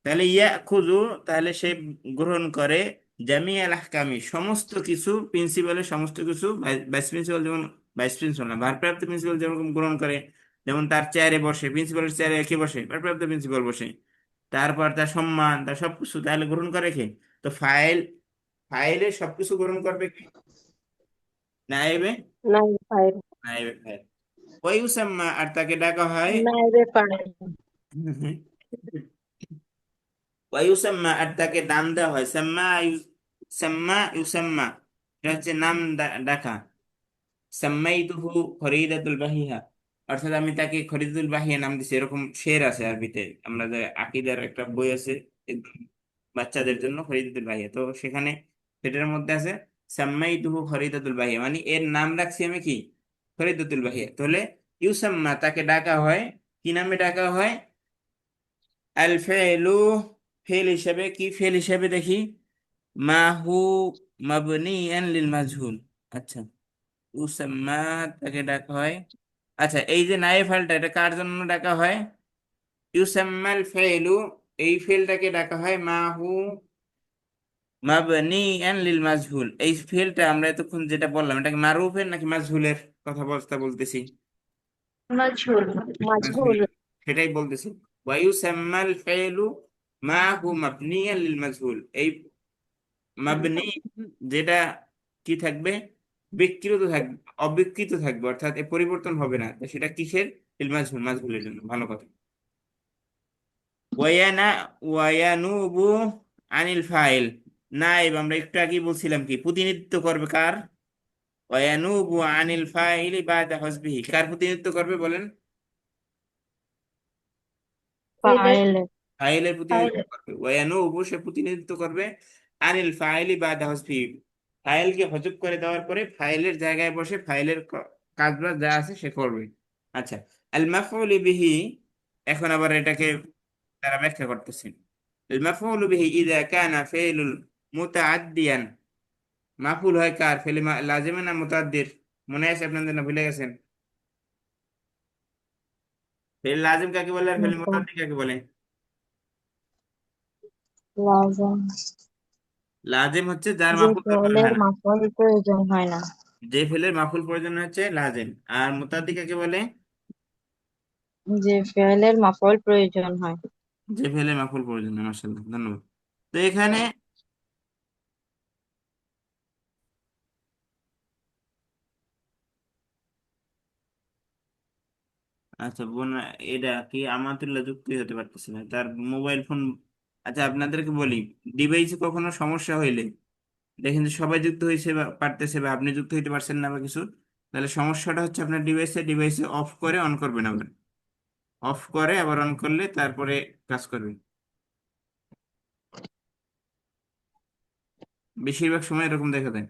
তাহলে ইয়া খুজু, তাহলে সে গ্রহণ করে জামিআল আহকামি, সমস্ত কিছু, প্রিন্সিপালের সমস্ত কিছু। ভাইস প্রিন্সিপাল যেমন, ভাইস প্রিন্সিপাল না, ভারপ্রাপ্ত প্রিন্সিপাল যেরকম গ্রহণ করে, যেমন তার চেয়ারে বসে, প্রিন্সিপালের চেয়ারে কে বসে? ভারপ্রাপ্ত প্রিন্সিপাল বসে। তারপর তার সম্মান, তার সবকিছু তাহলে গ্রহণ করে কে? তো ফাইল, ফাইলে সবকিছু গ্রহণ করবে কে? নায়েবে, নাইবে ফাইল। নায়েবে ফাইল। ওই উসাম্মা, আর তাকে ডাকা হয় নাইবে ফাইল ওয়ায়ুসাম্মা, আর তাকে নাম দেওয়া হয় সাম্মা, সাম্মা ইউসাম্মা, এটা হচ্ছে নাম ডাকা। সাম্মাইতুহু খরিদাতুল বাহিয়া, অর্থাৎ আমি তাকে খরিদাতুল বাহিয়া নাম দিছি। এরকম শের আছে আরবিতে, আমরা যে আকীদার একটা বই আছে এ বাচ্চাদের জন্য, খরিদাতুল বাহিয়া, তো সেখানে সেটার মধ্যে আছে সাম্মাইতুহু খরিদাতুল বাহিয়া, মানে এর নাম রাখছি আমি কি, খরিদাতুল বাহিয়া। তাহলে ইউসাম্মা তাকে ডাকা হয়, কি নামে ডাকা হয়? আল ফেলু, ফেল হিসেবে। কি ফেল হিসেবে দেখি? মাহু মাবনিয়ান লিল মাজহুল। আচ্ছা, ইউসাম্মা তাকে ডাকা হয়। আচ্ছা, এই যে নায়েব ফাইলটা, এটা কার জন্য ডাকা হয়? ইউসাম্মাল ফেলু, এই ফেলটাকে ডাকা হয় মাহু মাবনিয়ান লিল মাজহুল। এই ফেলটা আমরা এতক্ষণ যেটা বললাম, এটা কি মারুফের নাকি মাজহুলের কথা বলতেছি? মাজহুল। মাজহুল। মাজহুলের, সেটাই বলতেছি। ওয়ায়ুসাম্মাল ফেলু মাহু মাবনিয়ান লিল মাজহুল, এই মাবনি যেটা কি থাকবে, বিকৃত থাকবে, অবিকৃত থাকবে, অর্থাৎ এ পরিবর্তন হবে না, তো সেটা কিসের? লিল মাজহুল, মাজহুলের জন্য। ভালো কথা। ওয়ায়ানা ওয়ায়ানুবু আনিল ফাইল, নাইব আমরা একটু আগে বলছিলাম কি প্রতিনিধিত্ব করবে কার? ওয়ায়ানুবু আনিল ফাইলি বাদা হসবিহি, কার প্রতিনিধিত্ব করবে বলেন? ফাইলের। ফাইল। ফাইলের ফাইল। প্রতিনিধিত্ব করবে। ওয়ায়ানুবু, সে প্রতিনিধিত্ব করবে আনিল ফাইলি বাদা হসবিহি, ফাইলকে হজব করে দেওয়ার পরে ফাইলের জায়গায় বসে ফাইলের কাজবাজ যা আছে সে করবে। আচ্ছা, আল মাফউলি বিহি, এখন আবার এটাকে তারা ব্যাখ্যা করতেছেন। আল মাফউলু বিহি ইযা কানা ফি'লুল মুতাআদ্দিয়ান, মাফউল হয় কার? ফেলে লাজিমে না মুতাআদ্দির? মনে আছে আপনাদের না ভুলে গেছেন? ফেলে লাজিম কাকে বলে আর ফেলে মুতাআদ্দি কাকে বলে? লাজম। লাজিম হচ্ছে যার যে মাফুল দরকার ফেলের হয় না, মাফুল প্রয়োজন হয় না। যে ফেলের মাফুল প্রয়োজন হচ্ছে লাজিম। আর মুতাআদ্দি কাকে বলে? যে ফেলের মাফুল প্রয়োজন হয়। যে ফেলের মাফুল প্রয়োজন হয়। মাশাআল্লাহ, ধন্যবাদ। তো এখানে আচ্ছা বোন, এটা কি আমাতুল্লাহ যুক্তই হতে পারতেছে না, তার মোবাইল ফোন। আচ্ছা, আপনাদেরকে বলি, ডিভাইসে কখনো সমস্যা হইলে দেখেন যে সবাই যুক্ত হয়েছে বা পারতেছে, বা আপনি যুক্ত হইতে পারছেন না বা কিছু, তাহলে সমস্যাটা হচ্ছে আপনার ডিভাইসে অফ করে অন করবেন, আবার অফ করে আবার অন করলে তারপরে কাজ করবে। বেশিরভাগ সময় এরকম দেখা যায়।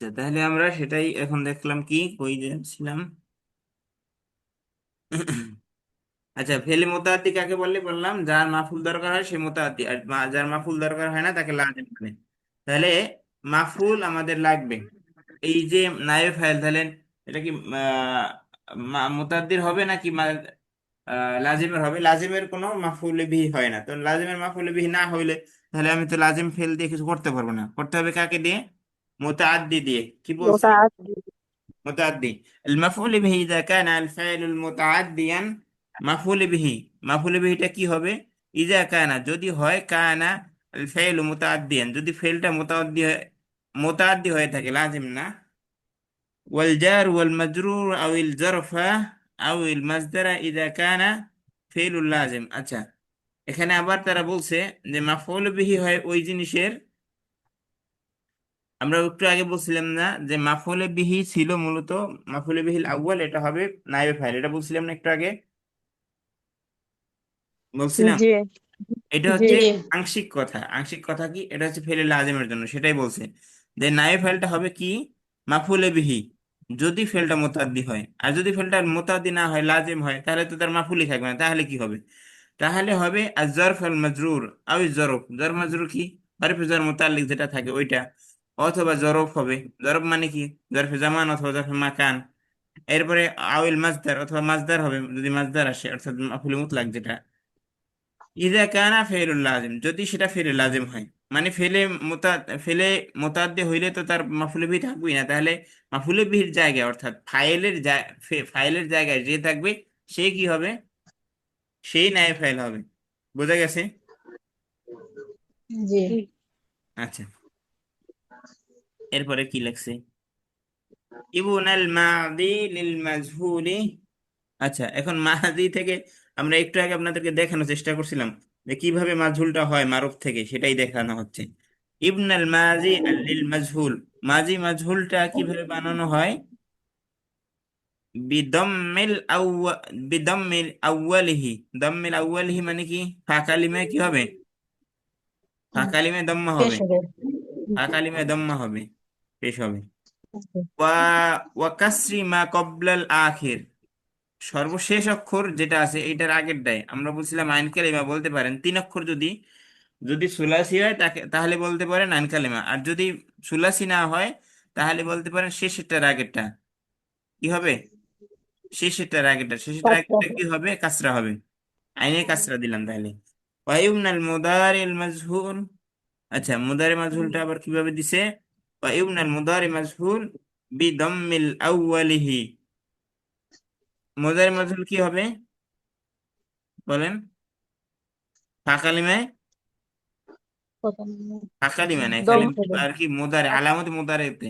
আচ্ছা, তাহলে আমরা সেটাই এখন দেখলাম, কি কই যাচ্ছিলাম। আচ্ছা, ফেলে মোতাআদ্দি কাকে বললে বললাম? যার মাফুল দরকার হয় সে মোতাআদ্দি, আর যার মাফুল দরকার হয় না তাকে লাজিম বলে। তাহলে মাফুল আমাদের লাগবে। এই যে নায়েব ফাইল, তাহলে এটা কি মোতাদ্দির হবে নাকি লাজিমের হবে? লাজিমের কোনো মাফুল বিহি হয় না, তো লাজিমের মাফুল বিহি না হইলে তাহলে আমি তো লাজিম ফেল দিয়ে কিছু করতে পারবো না, করতে হবে কাকে দিয়ে? মুতাআদ্দি দিয়ে। কি বলছি? মুতাআদ্দি। متعدي. المفعول به إذا كان الفعل المتعديا مفعول به، مفعول به টা কি হবে? إذا كان, যদি হয়, كان الفعل متعديا, যদি ফেলটা মুতাআদ্দি হয়ে থাকে, লাজিম না। والجار والمجرور أو الظرف أو المصدر إذا كان فعل لازم। আচ্ছা, এখানে আবার তারা বলছে যে মাফউল বিহি হয় ওই জিনিসের, আমরা একটু আগে বলছিলাম না যে মাফুলে বিহি ছিল মূলত, মাফুলে বিহিল আউয়াল এটা হবে নায়েবে ফাইল, এটা বলছিলাম না একটু আগে, বলছিলাম। জি। এটা জি। হচ্ছে জি। আংশিক কথা। আংশিক কথা কি? এটা হচ্ছে ফেলে লাজিমের জন্য, সেটাই বলছে যে নায়েবে ফাইলটা হবে কি, মাফুলে বিহি, যদি ফেলটা মোতাদ্দি হয়। আর যদি ফেলটা মোতাদ্দি না হয়, লাজিম হয়, তাহলে তো তার মাফুলি থাকবে না। তাহলে কি হবে? তাহলে হবে আজ-জরফ আল মাজরুর আও জরফ। জরফ মাজরুর কি? হরফে জার মুতাল্লিক যেটা থাকে ওইটা, অথবা জরফ হবে। জরফ মানে কি? জরফে জামান অথবা জরফে মাকান। এরপরে আউল মাজদার, অথবা মাজদার হবে যদি মাজদার আসে, অর্থাৎ মাফুল মুতলাক যেটা। ইযা কানা ফেলুল লাজিম, যদি সেটা ফেলুল লাজিম হয়। মানে ফেলে মোতাদ্দি হইলে তো তার মাফুলে বিহি থাকবেই না, তাহলে মাফুলে বিহির জায়গায় অর্থাৎ ফাইলের জায়গায় যে থাকবে সে কি হবে, সেই নায়েব ফাইল হবে। বোঝা গেছে? জি। আচ্ছা, এরপরে কি লাগছে? ইবনাল মাদি লিল মাজহুলি। আচ্ছা, এখন মাদি থেকে আমরা একটু আগে আপনাদেরকে দেখানোর চেষ্টা করছিলাম যে কিভাবে মাজহুলটা হয় মারুফ থেকে, সেটাই দেখানো হচ্ছে। ইবনাল মাজি লিল মাজহুল, মাজি মাজহুলটা কিভাবে বানানো হয়? বিদম্মিল আউয়া বিদম্মিল আউয়ালিহি। দম্মিল আউয়ালিহি মানে কি? ফা কালিমায় কি হবে? ফা কালিমায় দম্মা পেশ হবে। হবে। ফা কালিমায় দম্মা হবে, পেশ হবে। জি। ওয়া ওয়া কাসরি মা কবলাল আখির, সর্বশেষ অক্ষর যেটা আছে এটার আগেরটাই আমরা বলছিলাম আইন কালিমা বলতে পারেন। 3 অক্ষর যদি যদি সুলাসি হয় তাহলে বলতে পারেন আইন কালিমা, আর যদি সুলাসি না হয় তাহলে বলতে পারেন শেষেরটার আগেরটা কি হবে? শেষেরটার আচ্ছা। আগেরটা কি হবে? কাসরা হবে। আইনে কাসরা দিলাম তাহলে। ওয়াইউনাল মুদারিল মাজহুল। আচ্ছা, মুদারি মাজহুলটা আবার কিভাবে দিছে? ওয়াইউনাল মুদারি মাজহুল বিদম্মিল আউয়ালিহি। মুদারি মাজহুল কি হবে বলেন? ফা কালিমায়, কথা নেই। ফাঁকালি মানে দম খালি হবে। আর কি মোদারে, আলামতে মোদারেতে,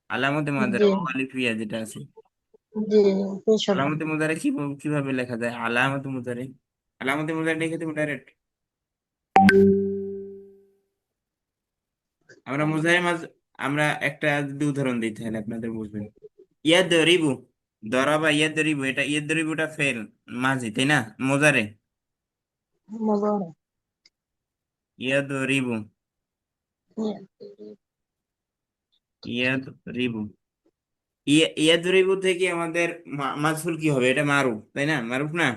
আলামতে মোদারে জি। আলিফিয়া যেটা আছে, জি, পেশ হবে। আলামতে মোদারে কিভাবে লেখা যায়? আলামতে মোদারে, আলামতে মোদারে লিখে দেবো ডাইরেক্ট। আমরা মোজারে মাঝ আমরা একটা যদি উদাহরণ দিই তাহলে আপনাদের বুঝবেন। ইয়াদ রিবু, দরাবা ইয়াদ রিবু, এটা ইয়াদ রিবুটা ফেল মাঝি তাই না? মোজারে মোবারক। ইয়াদ রিবু, ইয়াদ রিবু, ইয়াদ রিবু থেকে আমাদের মাজহুল কি হবে? এটা মারুফ তাই না? মারুফ না?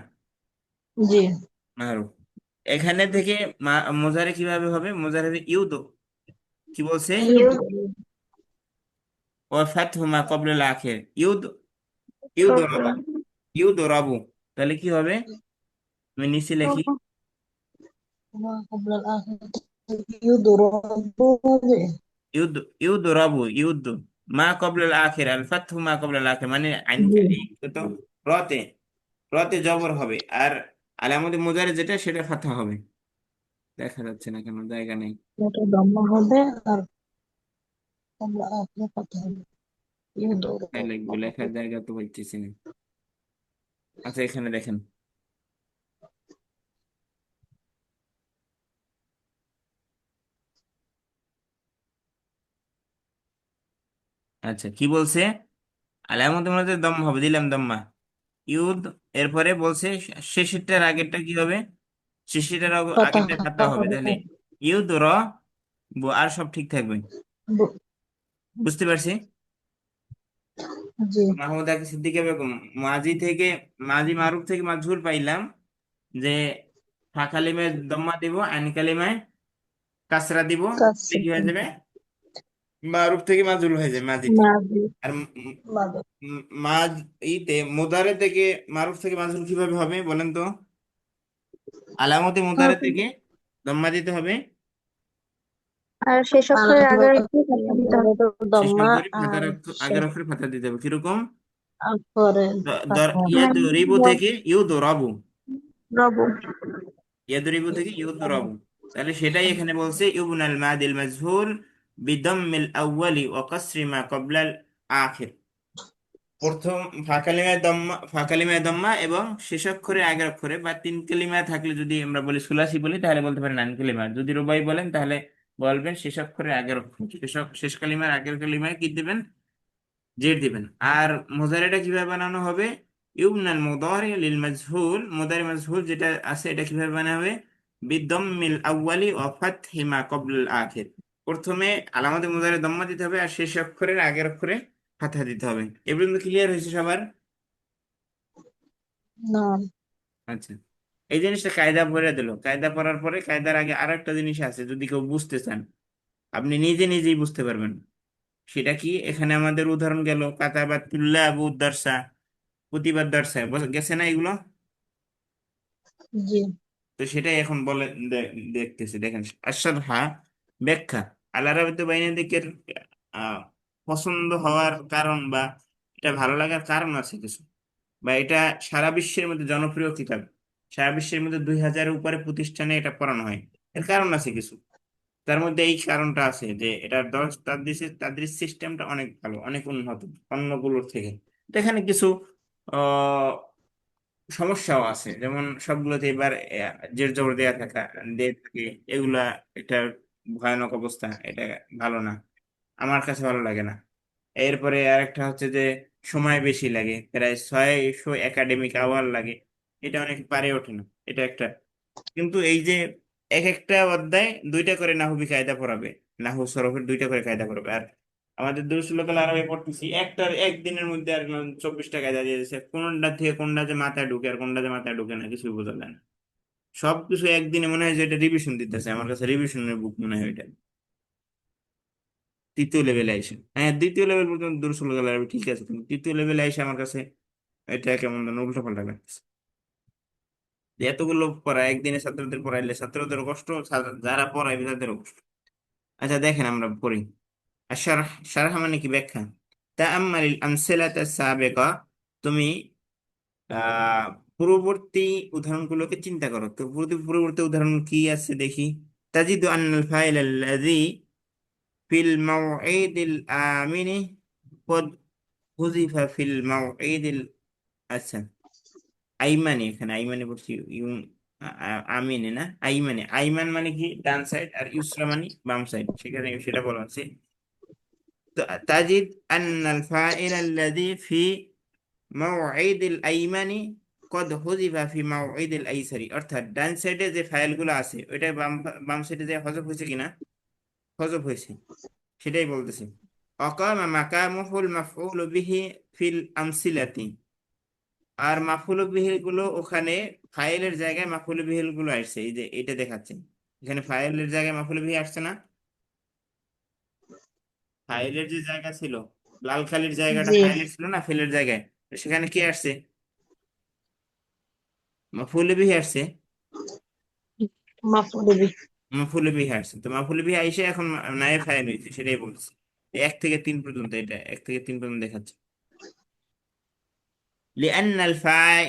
জি। মারুফ। এখানে থেকে মোজারে কিভাবে হবে? মোজারে হবে ইউদো, কি বলছে? ইউদ। ও ফাতহু মা ক্বাবলাল আখির, ইউদ রাবা, ইউদ রাবু। তাহলে কি হবে? আমি নিচে লিখি মা কবলাল আখির ইউদরাবু হবে। ইউদ, ইউদ রাবু, ইউদ মা ক্বাবলাল আখির, আল ফাতহু মা ক্বাবলাল আখির মানে আইন জি। তো রতে, রতে জবর হবে, আর আলামতে মোজারে যেটা সেটা ফাতহা হবে। দেখা যাচ্ছে না কেন? জায়গা নেই। এটা দম্মা হবে আর কবলা আখির কথা হবে। তাই লিখবো, ইউদরাবু। লেখার জায়গা তো বলতেছি না। আচ্ছা, এখানে দেখেন। আচ্ছা, কি বলছে? আলামতের মধ্যে দম হবে, দিলাম দম্মা ইউদ। এরপরে বলছে শেষেরটার আগেরটা কি হবে? শেষেরটার কথা আগেরটা ফাতা হবে, হবে। তাহলে ইউদ র আর সব ঠিক থাকবে। ব- বুঝতে পারছি। জি। মাহমুদ আকি সিদ্দিকা বেগম, মাজি থেকে, মাজি মারুফ থেকে মাজহুর পাইলাম যে ফা কালিমায় দম্মা দিব, আইন কালিমায় কাসরা দিব, তাহলে কাছে। কি হয়ে যাবে? মারুফ থেকে মাজহুর হয়ে যায় মাজিতে। মাদি। আর মাদি। মাজ ইতে মুদারে থেকে মারুফ থেকে মাজহুর কিভাবে হবে বলেন তো? আলামতে মুদারে থেকে দম্মা দিতে হবে, আর শেষ অক্ষরের আগে একটু কাটা দিতে হবে। শেষ দম্মা অক্ষরে আর ফাতার আগের অক্ষরে ফাতা দিতে হবে। কিরকম? পরে কথা হবে। ইয়াদ রিবু থেকে ইউদ রাবু, রব। ইয়াদ রিবু থেকে ইউদ রাবু, তাহলে সেটাই এখানে বলছে ইবনাল মাদিল মাজহুর বিদম্মিল আউয়ালি ওয়া কাসরি মা ক্বাবলাল আখির। প্রথম ফা কালিমায় দম্মা এবং শেষ অক্ষরে আগের অক্ষরে, বা 3 কালিমায় থাকলে যদি আমরা বলি সুলাসি বলি তাহলে বলতে পারেন 9 কালিমা, যদি রুবাই বলেন তাহলে বলবেন শেষ অক্ষরে আগের অক্ষর, শেষ কালিমার আগের কালিমায় কি দিবেন? জের দিবেন। আর মুজারিটা কিভাবে বানানো হবে? ইউবনাল মুদারি লিল মাজহুল, মুদারি মাজহুল যেটা আছে এটা কিভাবে বানানো হবে? বিদম্মিল আউয়ালি ওয়া ফাতহি মা ক্বাবলাল আখির। প্রথমে আলামতে মুজারে দম্মা দিতে হবে আর শেষ অক্ষরের আগের অক্ষরে ফাতহা দিতে হবে। এ পর্যন্ত ক্লিয়ার হয়েছে সবার? না। আচ্ছা, এই জিনিসটা কায়দা পড়ে দিল। কায়দা পড়ার পরে কায়দার আগে আর একটা জিনিস আছে, যদি কেউ বুঝতে চান আপনি নিজে নিজেই বুঝতে পারবেন। সেটা কি? এখানে আমাদের উদাহরণ গেল কাতাবাতুল্লাহ আবু দারসা, প্রতিবাদ দারসা, গেছে না এগুলো? জি। তো সেটাই এখন বলে দেখতেছি, দেখেন আশাদ হা ব্যাখ্যা। আল আরাবিয়্যু বাইনা দিকের আহ, পছন্দ হওয়ার কারণ বা এটা ভালো লাগার কারণ আছে কিছু, বা এটা সারা বিশ্বের মধ্যে জনপ্রিয় কিতাব। সারা বিশ্বের মধ্যে 2000-এর উপরে প্রতিষ্ঠানে এটা পড়ানো হয়। এর কারণ আছে কিছু। তার মধ্যে এই কারণটা আছে যে এটার তাদরিস সিস্টেমটা অনেক ভালো, অনেক উন্নত অন্যগুলোর থেকে। তো এখানে কিছু আহ সমস্যাও আছে, যেমন সবগুলোতে এবার জের জবর দেয়া দিয়ে থাকে এগুলা। এটা ভয়ানক অবস্থা, এটা ভালো না, আমার কাছে ভালো লাগে না। এরপরে আরেকটা হচ্ছে যে সময় বেশি লাগে, প্রায় 600 একাডেমিক আওয়ার লাগে, এটা অনেক পারে ওঠে না, এটা একটা। কিন্তু এই যে এক একটা অধ্যায় দুইটা করে নাহুবি কায়দা পড়াবে, নাহু সরফের দুইটা করে কায়দা পড়াবে। আর আমাদের দুরুসুল লোকাল আরবি পড়তেছি একদিনের মধ্যে আর 24টা কায়দা দিয়ে দিচ্ছে, কোনটা থেকে কোনটা যে মাথায় ঢুকে আর কোনটা যে মাথায় ঢুকে না কিছুই বোঝা যায় না। সবকিছু একদিনে মনে হয় যে এটা রিভিশন দিতেছে, আমার কাছে রিভিশনের বুক মনে হয় এটা। তৃতীয় লেভেলে আইসে, হ্যাঁ দ্বিতীয় লেভেল পর্যন্ত দুরুসুল লোকাল আরবি ঠিক আছে, কিন্তু তৃতীয় লেভেলে আইসে আমার কাছে এটা কেমন যেন উল্টো পাল্টা লাগতেছে। যে এতগুলো পড়া একদিনে ছাত্রদের পড়াইলে ছাত্রদের কষ্ট, যারা পড়াইবে তাদেরও কষ্ট। আচ্ছা দেখেন আমরা পড়ি। আশারহ, শারহ মানে কি ব্যাখ্যা। তাআম্মালিল আমসিলাতা সাবিকা, তুমি আহ পূর্ববর্তী উদাহরণগুলোকে চিন্তা করো। তো পূর্ববর্তী উদাহরণ কি আছে দেখি। তাজিদু আন্নাল ফাইল আল্লাযী ফিল মাওঈদিল আমিনি কদ হুযিফা ফিল মাওঈদিল, আচ্ছা আইমানি, এখানে আইমানি বলছি আমিনে না আইমানে। আইমান মানে কি ডান সাইড, আর ইউসরা মানে বাম সাইড, সেখানে সেটা বলা আছে। তাজিদ আন্নাল ফাইল আল্লাযী ফি মাওঈদিল আইমানি কদ হুযিফা ফি মাওঈদিল আইসারি, অর্থাৎ ডান সাইডে যে ফাইলগুলো আছে ওইটা বাম বাম সাইডে যে হযফ হয়েছে কিনা, হযফ হয়েছে, সেটাই বলতেছে। অকামা মাকামুহুল মাফউলু বিহি ফিল আমসিলাতি, আর মাফউল বিহিল গুলো ওখানে ফাইলের জায়গায় মাফউল বিহিল গুলো আসছে, এই যে এটা দেখাচ্ছে এখানে ফাইলের জায়গায় মাফউল বিহি আসছে না। ফাইলের যে জায়গা ছিল, লাল কালির জায়গাটা জি, ফাইলের ছিল না, ফিলের জায়গায়, তো সেখানে কি আসছে, মাফউল বিহি আসছে। মাফউল বিহি। মাফুল বিহি আসছে, তো মাফুল বিহি আইসে এখন নায়েব ফাইল হয়েছে, সেটাই বলছে। 1 থেকে 3 পর্যন্ত, এটা 1 থেকে 3 পর্যন্ত দেখাচ্ছে। লিআন্ন আল ফাই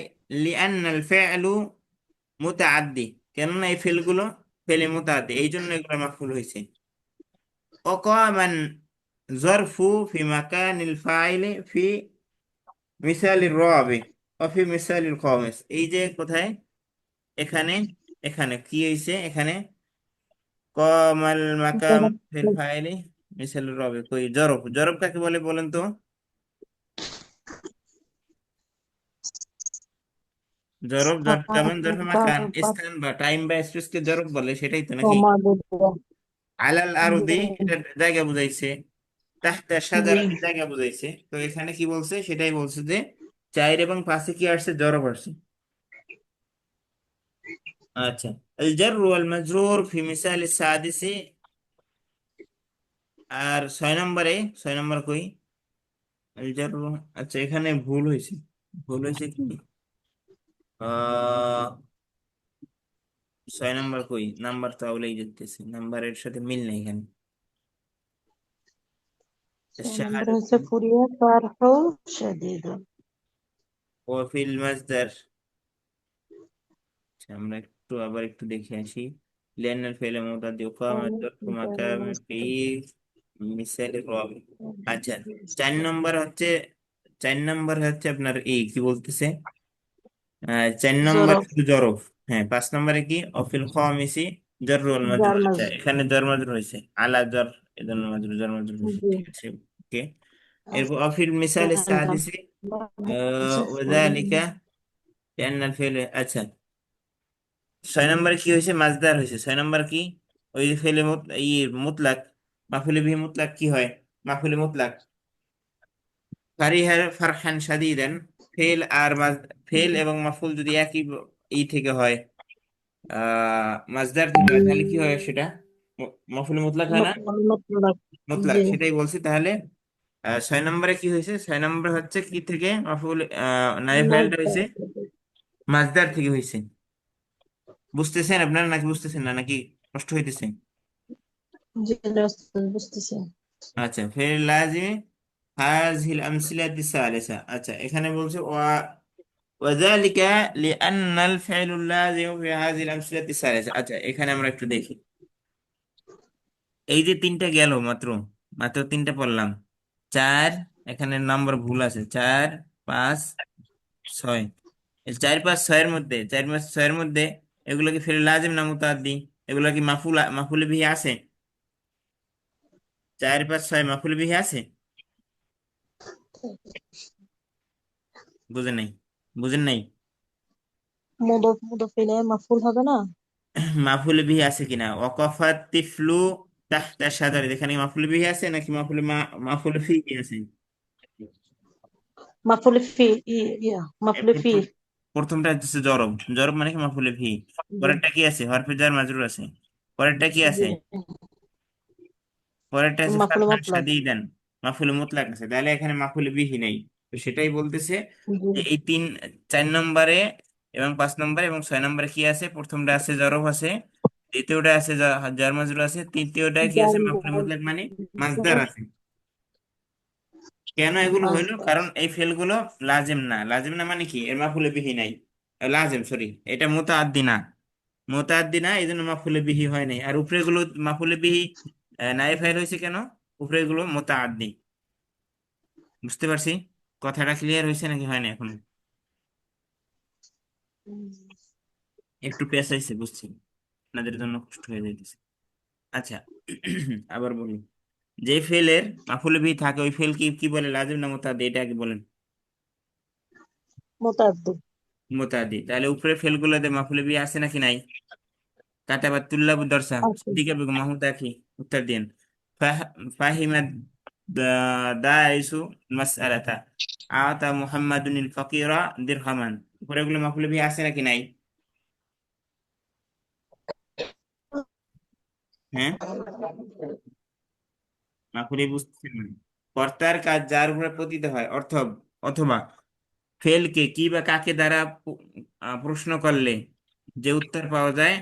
লিআন্ন আল ফি'লু মুতাআদ্দি, কেননা এই ফেলগুলো ফেলে মুতাআদ্দি, এই জন্য এগুলো মাফুল হয়েছে। ওকামান জরফু ফি মাকানিল ফাইলি ফি মিসালির রাবি ও ফি মিসালিল খামিস, এই যে কোথায়, এখানে, এখানে কি হয়েছে, এখানে কমাল মাকাম ফিল ফাইলি মিসালির রাবি, কই জরফ, জরফ কাকে বলে বলেন তো। জরফ যেমন জরফ মাকান, স্থান বা টাইম বা স্পেসকে জরফ বলে, সেটাই তো নাকি। আলাল আরদি, এটা জায়গা বুঝাইছে। তাহতা জি, সাজারাতে জায়গা বুঝাইছে। তো এখানে কি বলছে, সেটাই বলছে যে 4 এবং 5-এ কি আসছে, জরফ আসছে। আচ্ছা, আল জার ওয়াল মাজরুর ফি মিসাল সাদিসি, আর 6 নম্বরে, 6 নম্বর কই, আল জার, আচ্ছা এখানে ভুল হয়েছে। ভুল হয়েছে কি, আহ 6 নম্বর কই, নাম্বার তো আউলেই যেতেছে, নাম্বারের সাথে মিল নেই এখানে। নম্বর শাহাদাত হচ্ছে ফুরিয়া ফারহু শাদীদ। ও ফিল মাজদার। আচ্ছা, আমরা আবার একটু দেখে আসি। লিআন্নাল ফাইল মুতাআদ্দি ওয়াকামা যরফু মাকাম ফি মিসাল রাবি। আচ্ছা, 4 নম্বর হচ্ছে, 4 নম্বর হচ্ছে আপনার এই কি বলতেছে, 4 নম্বর জরফ, শুধু জরফ। হ্যাঁ, 5 নম্বরে কি অফিল খামিসি জররুল মাজরুর। জার আচ্ছা মাজরুর। এখানে জর মাজরুর হয়েছে, আলা জর, এজন্য মাজরুর, জর মাজরুর হয়েছে, জি, ঠিক আছে। ওকে। আর এরপর অফিল মিসাল 4 সাদিসি নম্বর হচ্ছে ওয়াযালিকা লিআন্নাল ফাইল, আচ্ছা 6 নম্বরে কি হয়েছে, মাজদার হয়েছে। 6 নম্বর কি, ওই যে ফেলে মুতলাক, মাফুলে বিহি মুতলাক কি হয়, মাফুলে মুতলাক ফারিহার ফারহান শাদীদান, ফেল আর ফেল এবং মাফুল যদি একই ই থেকে হয়, মাজদার থেকে হয়, তাহলে কি হয় সেটা, মাফুলে মুতলাক হয় না, মুতলাক। মুতলাক, জি, সেটাই বলছি। তাহলে 6 নম্বরে কি হয়েছে, 6 নম্বর হচ্ছে কি থেকে মাফুল, নায়েব ফাইলটা হয়েছে মাজদার থেকে হয়েছে। বুঝতেছেন আপনারা নাকি বুঝতেছেন না, নাকি কষ্ট হইতেছে। জি ওস্তাদ বুঝতেছি। আচ্ছা, ফের লাজিম হাযিহিল আমসিলাতি সালিসা। আচ্ছা, এখানে বলছে ওয়াযালিকা লিআন্নাল ফি'লুল লাযিম ফি হাযিহিল আমসিলাতি সালিসা। আচ্ছা, এখানে আমরা একটু দেখি। এই যে তিনটা গেল, মাত্র মাত্র তিনটা পড়লাম। চার, এখানে নাম্বার ভুল আছে, 4, 5, 6। এই 4, 5, 6-এর মধ্যে, 4, 5, 6-এর মধ্যে এগুলো কি ফের লাজিম না মুতাআদ্দি? এগুলো কি মাফুল বিহি আছে? 4, 5, 6 মাফুল বিহি আছে? বুঝেন নাই? বুঝেন নাই? মুদফ মুদফ ইলাইহি মাফউল হবে না? মাফুল বিহি আছে কিনা? ওয়াকাফাত তিফলু তাহতা শাজার, এখানে মাফুল বিহি আছে নাকি মাফুল ফি আছে? মাফউল ফি মাফউল ফি। প্রথম প্রথমটা হচ্ছে জরব। জরব মানে কি মাফুল ফি। জি পরেরটা কি আছে? হরফে জার মাজরুর আছে। পরেরটা কি জি আছে? পরেরটা আছে মাফউল ফাতহান মুতলাক। শাদীদান, মাফুল মুতলাক আছে। তাহলে এখানে মাফুল বিহি নেই। তো সেটাই বলতেছে জি যে এই 4 নম্বরে এবং 5 নম্বরে এবং 6 নম্বরে কি আছে? প্রথমটা আছে জরব আছে, দ্বিতীয়টা আছে জার মাজরুর আছে, তৃতীয়টা কি আছে? জাল মাফুল মুতলাক মানে মাসদার আছে। কেন এগুলো হইলো? মাসদার। কারণ এই ফেলগুলো লাজিম না। লাজিম না মানে কি? এর মাফুলে বিহি নাই। লাজিম, সরি, এটা মুতাআদ্দি না। মুতাআদ্দি না, এই জন্য মাফুলে বিহি হয় নাই। আর উপরে গুলো মাফুলে বিহি নায়েব ফাইল হয়েছে কেন? উপরে গুলো মুতাআদ্দি। বুঝতে পারছি? কথাটা ক্লিয়ার হয়েছে নাকি হয় না এখন? একটু পেঁচাইছে, বুঝছি, আপনাদের জন্য কষ্ট হয়ে যাইতেছে। আচ্ছা, আবার বলি, যে ফেলের মাফুলে বিহি থাকে ওই ফেল কি কি বলে? লাজিম না মুতাআদ্দি? এটা আগে বলেন। মুতাআদ্দি। মুতাআদ্দি। তাহলে উপরে ফেলগুলোতে মাফুলে বিহি আছে নাকি নাই? কাতাবাত তুল্লাবুদ দরসা, আছে। সিদ্দিকা বেগম, মাহমুদ আখি, উত্তর দিন। ফাহিমাত দাইসু মাসআলাতা, আতা মুহাম্মাদুনিল ফাকিরা দিরহামান। উপরে এগুলো মাফুলে বিহি আছে নাকি নাই? হ্যাঁ, মাফুলে বুঝতেছেন না? কর্তার কাজ যার উপরে পতিত হয়, অথবা ফেলকে কি বা কাকে দ্বারা প্রশ্ন করলে যে উত্তর পাওয়া যায়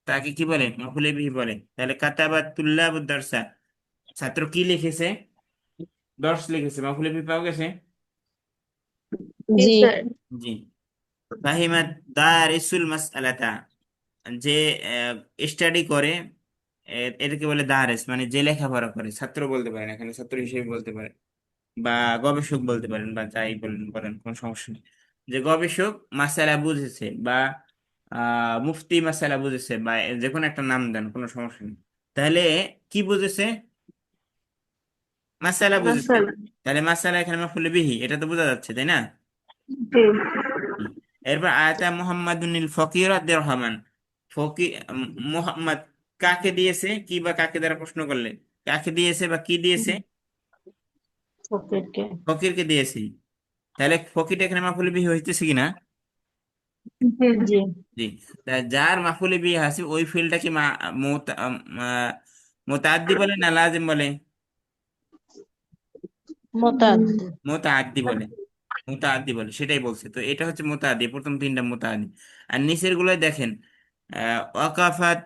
তাকে কি বলে? মাফুলে বিহি বলে। তাহলে কাতাবাত তুল্লাবুদ দরসা, ছাত্র কি লিখেছে? দর্শ লিখেছে। মাফুলে বিহি পাওয়া গেছে? জি জি স্যার। জি। ফাহিমাত দারিসুল মাসআলাতা, যে স্টাডি করে, এটাকে বলে দারেস, মানে যে লেখাপড়া করে। ছাত্র বলতে পারেন, এখানে ছাত্র হিসেবে বলতে পারেন, বা গবেষক বলতে পারেন, বা যাই বলেন বলেন, কোনো সমস্যা নেই। যে গবেষক মাসালা বুঝেছে, বা মুফতি মাসালা বুঝেছে, বা যে কোনো একটা নাম দেন, কোনো সমস্যা নেই। তাহলে কি বুঝেছে? মাসালা বুঝেছে। মাশাআল্লাহ। তাহলে মাসালা এখানে মাফুলে বিহি, এটা তো বোঝা যাচ্ছে, তাই না? জি হুম। এরপর আয়াতা মুহাম্মাদুনিল ফকির রহমান, ফকির মুহাম্মদ কাকে দিয়েছে? কি বা কাকে দ্বারা প্রশ্ন করলে কাকে দিয়েছে বা কি দিয়েছে? ফকিরকে। ফকিরকে দিয়েছে। তাহলে ফকির এখানে মাফুলে বিহি হইতেছে কিনা? জি জি জি। তা যার মাফুলে বিহি আছে ওই ফিল্ডটা কি মুতাআদ্দি বলে না লাজিম বলে? মুতাআদ্দি। মুতাআদ্দি বলে। মুতাআদ্দি বলে, সেটাই বলছে। তো এটা হচ্ছে মুতাআদ্দি, প্রথম তিনটা মুতাআদ্দি। আর নিচের গুলোয় দেখেন, ওয়াকাফাত,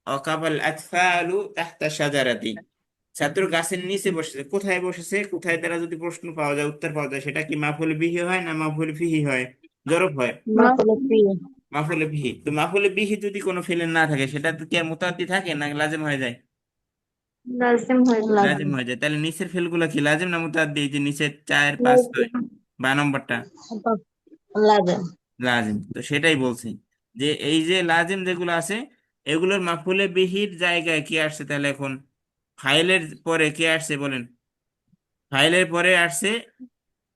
ওয়াকাফাল আতফালু তাহতা শাজারাতি, ছাত্র গাছের নিচে বসেছে। কোথায় বসেছে? কোথায় দ্বারা যদি প্রশ্ন পাওয়া যায়, উত্তর পাওয়া যায়, সেটা কি মাফুল বিহি হয় না মাফুল ফিহি হয়? জরব হয়। মাফউল ফি। মাফুল বিহি। তো মাফুল বিহি যদি কোনো ফেলের না থাকে, সেটা তো কি আর মুতাআদ্দি থাকে না লাজিম হয়ে যায়? লাজিম হয়ে যায়। লাজিম লাজিম। হয়ে যায়। তাহলে নিচের ফেলগুলো কি লাজিম না মুতাআদ্দি? এই যে নিচের 4, 5, 6 বা নম্বরটা লাজিম। লাজিম। তো সেটাই বলছি যে এই যে লাজিম যেগুলো আছে, এগুলোর মাফুলে বিহির জায়গায় কি আসছে? তাহলে এখন ফাইলের পরে কি আসছে বলেন? ফাইলের পরে আসছে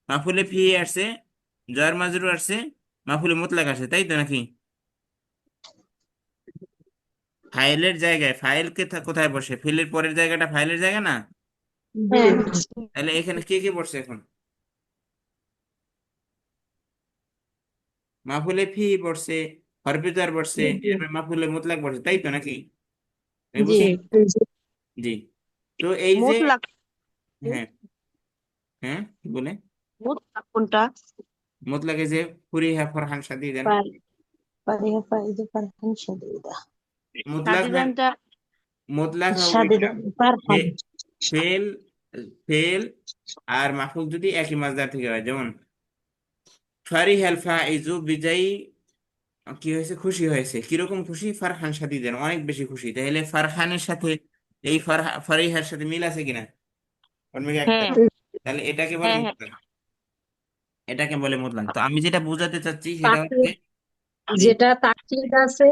মাফুলে ফি, আসছে জার মাজরুর, আসছে মাফুলে মুতলাক, আসছে, তাই তো নাকি? ফাইলের জায়গায়, ফাইল কে কোথায় বসে? ফিলের পরের জায়গাটা ফাইলের জায়গা না? জি হ্যাঁ তাহলে এখানে কে কে বসছে এখন? মাফুলে ফি বসছে, হরফে জার বসছে, জি এরপর মাফুলে মুতলাক বসছে, তাই তো নাকি? এই জি। বুঝছেন? জি জি। তো এই যে, মুতলাক। হ্যাঁ, হ্যাঁ, কি বলে? মুতলাক কোনটা? মুতলাকে যে ফুরিহা ফরহান শাদীদান, ফারিহা ফাইজা ফারহান শাদীদা। মুতলাক শাদিদানটা মুতলাক হবে শাদিদ ওইটা ফারহান ফেল ফেল আর মাফুল যদি একই মাসদার থেকে হয়, যেমন ফারিহাল ফাইজু, বিজয়ী কি হয়েছে, খুশি হয়েছে। কিরকম খুশি? ফারহান শাদীদান, অনেক বেশি খুশি। তাহলে ফারহানের সাথে এই ফারিহার সাথে মিল আছে কিনা? অন্য একটা। হ্যাঁ তাহলে এটাকে বলে হ্যাঁ হ্যাঁ মুতলাক, এটাকে বলে মুতলাক। তো আমি যেটা বোঝাতে চাচ্ছি সেটা তাকিদ, হচ্ছে জি, যেটা তাকিদ আছে,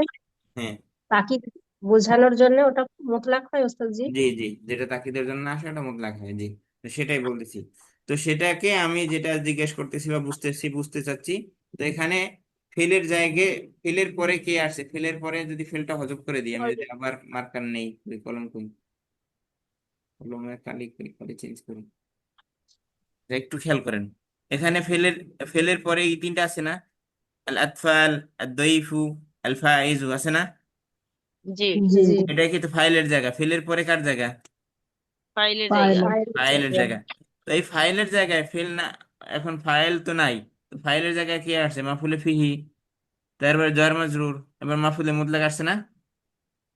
হ্যাঁ, তাকিদ বোঝানোর জন্য ওটা মুতলাক হয় ওস্তাদ জি। জি জি, যেটা তাকিদের জন্য আসে ওটা মুতলাক হয়, জি। তো সেটাই বলতেছি। তো সেটাকে আমি যেটা জিজ্ঞেস করতেছি বা বুঝতে চাচ্ছি, তো এখানে ফেলের জায়গায়, ফেলের পরে কে আসে, ফেলের পরে যদি ফেলটা হজব করে দিই, আমি যদি আবার মার্কার নেই, ওই কলম করি, কলমের কালি করি, কালি চেঞ্জ করি, তো একটু খেয়াল করেন। এখানে ফেলের ফেলের পরে এই তিনটা আছে না, আল আতফাল, আদ দইফু, আল ফাইজু আছে না? জি জি জি, এটা কিন্তু ফাইলের জায়গা, ফেলের পরে কার জায়গা? ফাইলের জায়গা। পাইলাম ফাইল ফাইলের জায়গা। জায়গা। তো এই ফাইলের জায়গায় ফেল না, এখন ফাইল তো নাই, তো ফাইলের জায়গায় কি আসছে? মাফুলে ফিহি, তারপরে জর মাজরুর, এবার মাফুলে মুতলাক আসছে না?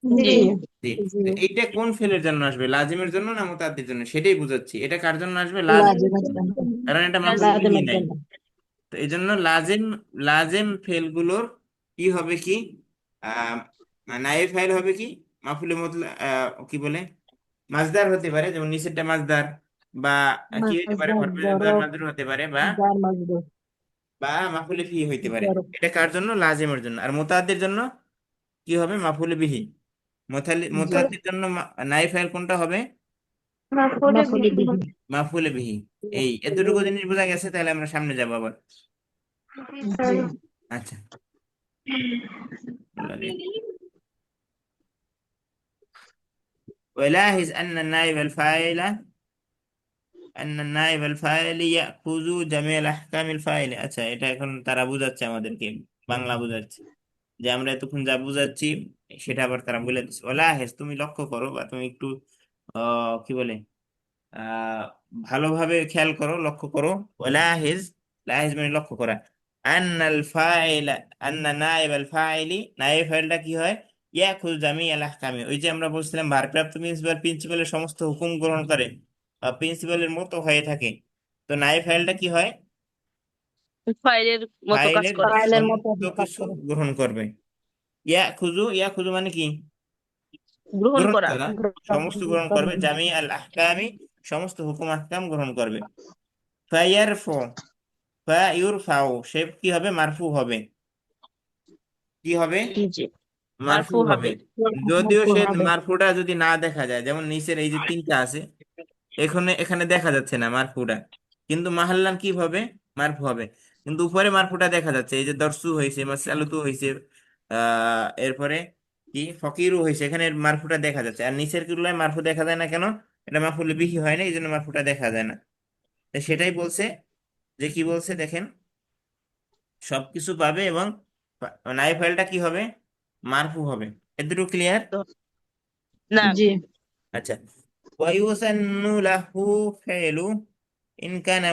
জি জি জি। জি, তো এইটা কোন ফেলের জন্য আসবে, লাজিমের জন্য না মুতাদ্দির জন্য, সেটাই বুঝাচ্ছি। এটা কার জন্য আসবে? লাজিম, লাজিমের জন্য কারণ এটা মাফুলে লাজিম। বিহি লাজিমের নাই। জন্য তো এই জন্য লাজিম, লাজিম ফেলগুলোর কি হবে কি, আহ নায়েব ফাইল হবে কি, মাফুলে মুতলা কি বলে, মাজদার হতে পারে, যেমন নিচেরটা মাজদার, বা কি হতে পারে, মাসদার হরফে জার জরব মাজরুর হতে পারে, বা জার মাজরুর বা মাফুলে ফি হইতে পারে। জরব এটা কার জন্য? লাজিমের জন্য। আর মুতাদ্দির জন্য কি হবে? মাফুলে বিহি। জি মুতাদ্দির জন্য নায়েব ফাইল কোনটা হবে? মাফুলে মাফুলি বিহি। বিহি মাফুলে বিহি। এই এতটুকু জিনিস বোঝা গেছে, তাহলে আমরা সামনে যাবো আবার। জি আচ্ছা, আল্লাহ রে। ولاحظ أن النائب الفاعل يأخذ جميع الأحكام الفاعل। আচ্ছা, এটা এখন তারা বুঝাচ্ছে আমাদেরকে, বাংলা বুঝাচ্ছে, যে আমরা এতক্ষণ যা বুঝাচ্ছি সেটা আবার তারা বলে দিচ্ছে। ওলাহেজ, তুমি লক্ষ্য করো, বা তুমি একটু কি বলে, আহ ভালোভাবে খেয়াল করো, লক্ষ্য করো। ওলাহেজ, লাহেজ মানে লক্ষ্য করা। আন্নাল ফাইল, আন্না নায়েব আল ফাইলি, নায়েব ফাইলটা কি হয়? ইয়াখুজ জামি আল আহকামি, ওই যে আমরা বলছিলাম ভারপ্রাপ্ত প্রিন্সিপাল প্রিন্সিপালের সমস্ত হুকুম গ্রহণ করে বা প্রিন্সিপালের মতো হয়ে থাকে। তো নায়েব ফাইলটা কি হয়? ফাইলের মতো কাজ ফাইলের করে। ফাইলের মতো সমস্ত কাজ কিছু করে গ্রহণ করবে। ইয়া খুজু মানে কি? গ্রহণ গ্রহণ করা। করা, গ্রহণ সমস্ত গ্রহণ করবে। করবে জামি আল আহকামি, সমস্ত হুকুম আহকাম গ্রহণ করবে। ফায়ারফু, ফায়ুরফাউ, সে কি হবে? মারফু হবে। কি হবে? জি, মারফু মারফু হবে। হবে। যদিও সে হবে মারফুটা যদি না দেখা যায়, যেমন নিচের এই যে তিনটা আছে, এখানে এখানে দেখা যাচ্ছে না মারফুটা, কিন্তু মাহাল্লান কি হবে? মারফু হবে। কিন্তু উপরে মারফুটা দেখা যাচ্ছে, এই যে দরসু হয়েছে, মাসালুতু হয়েছে, এরপরে কি ফকিরু হয়েছে, এখানে মারফুটা দেখা যাচ্ছে। আর নিচের গুলোয় মারফু দেখা যায় না কেন? এটা মারফুল বিহি হয় না, এই জন্য মারফুটা দেখা যায় না। তো সেটাই বলছে, যে কি বলছে দেখেন, সবকিছু পাবে, এবং নাই ফাইলটা কি হবে? মারফু হবে। এতটুকু ক্লিয়ার? তো না, জি আচ্ছা, ওয়ায়ুসান্নু লাহু ফেলু ইন কানা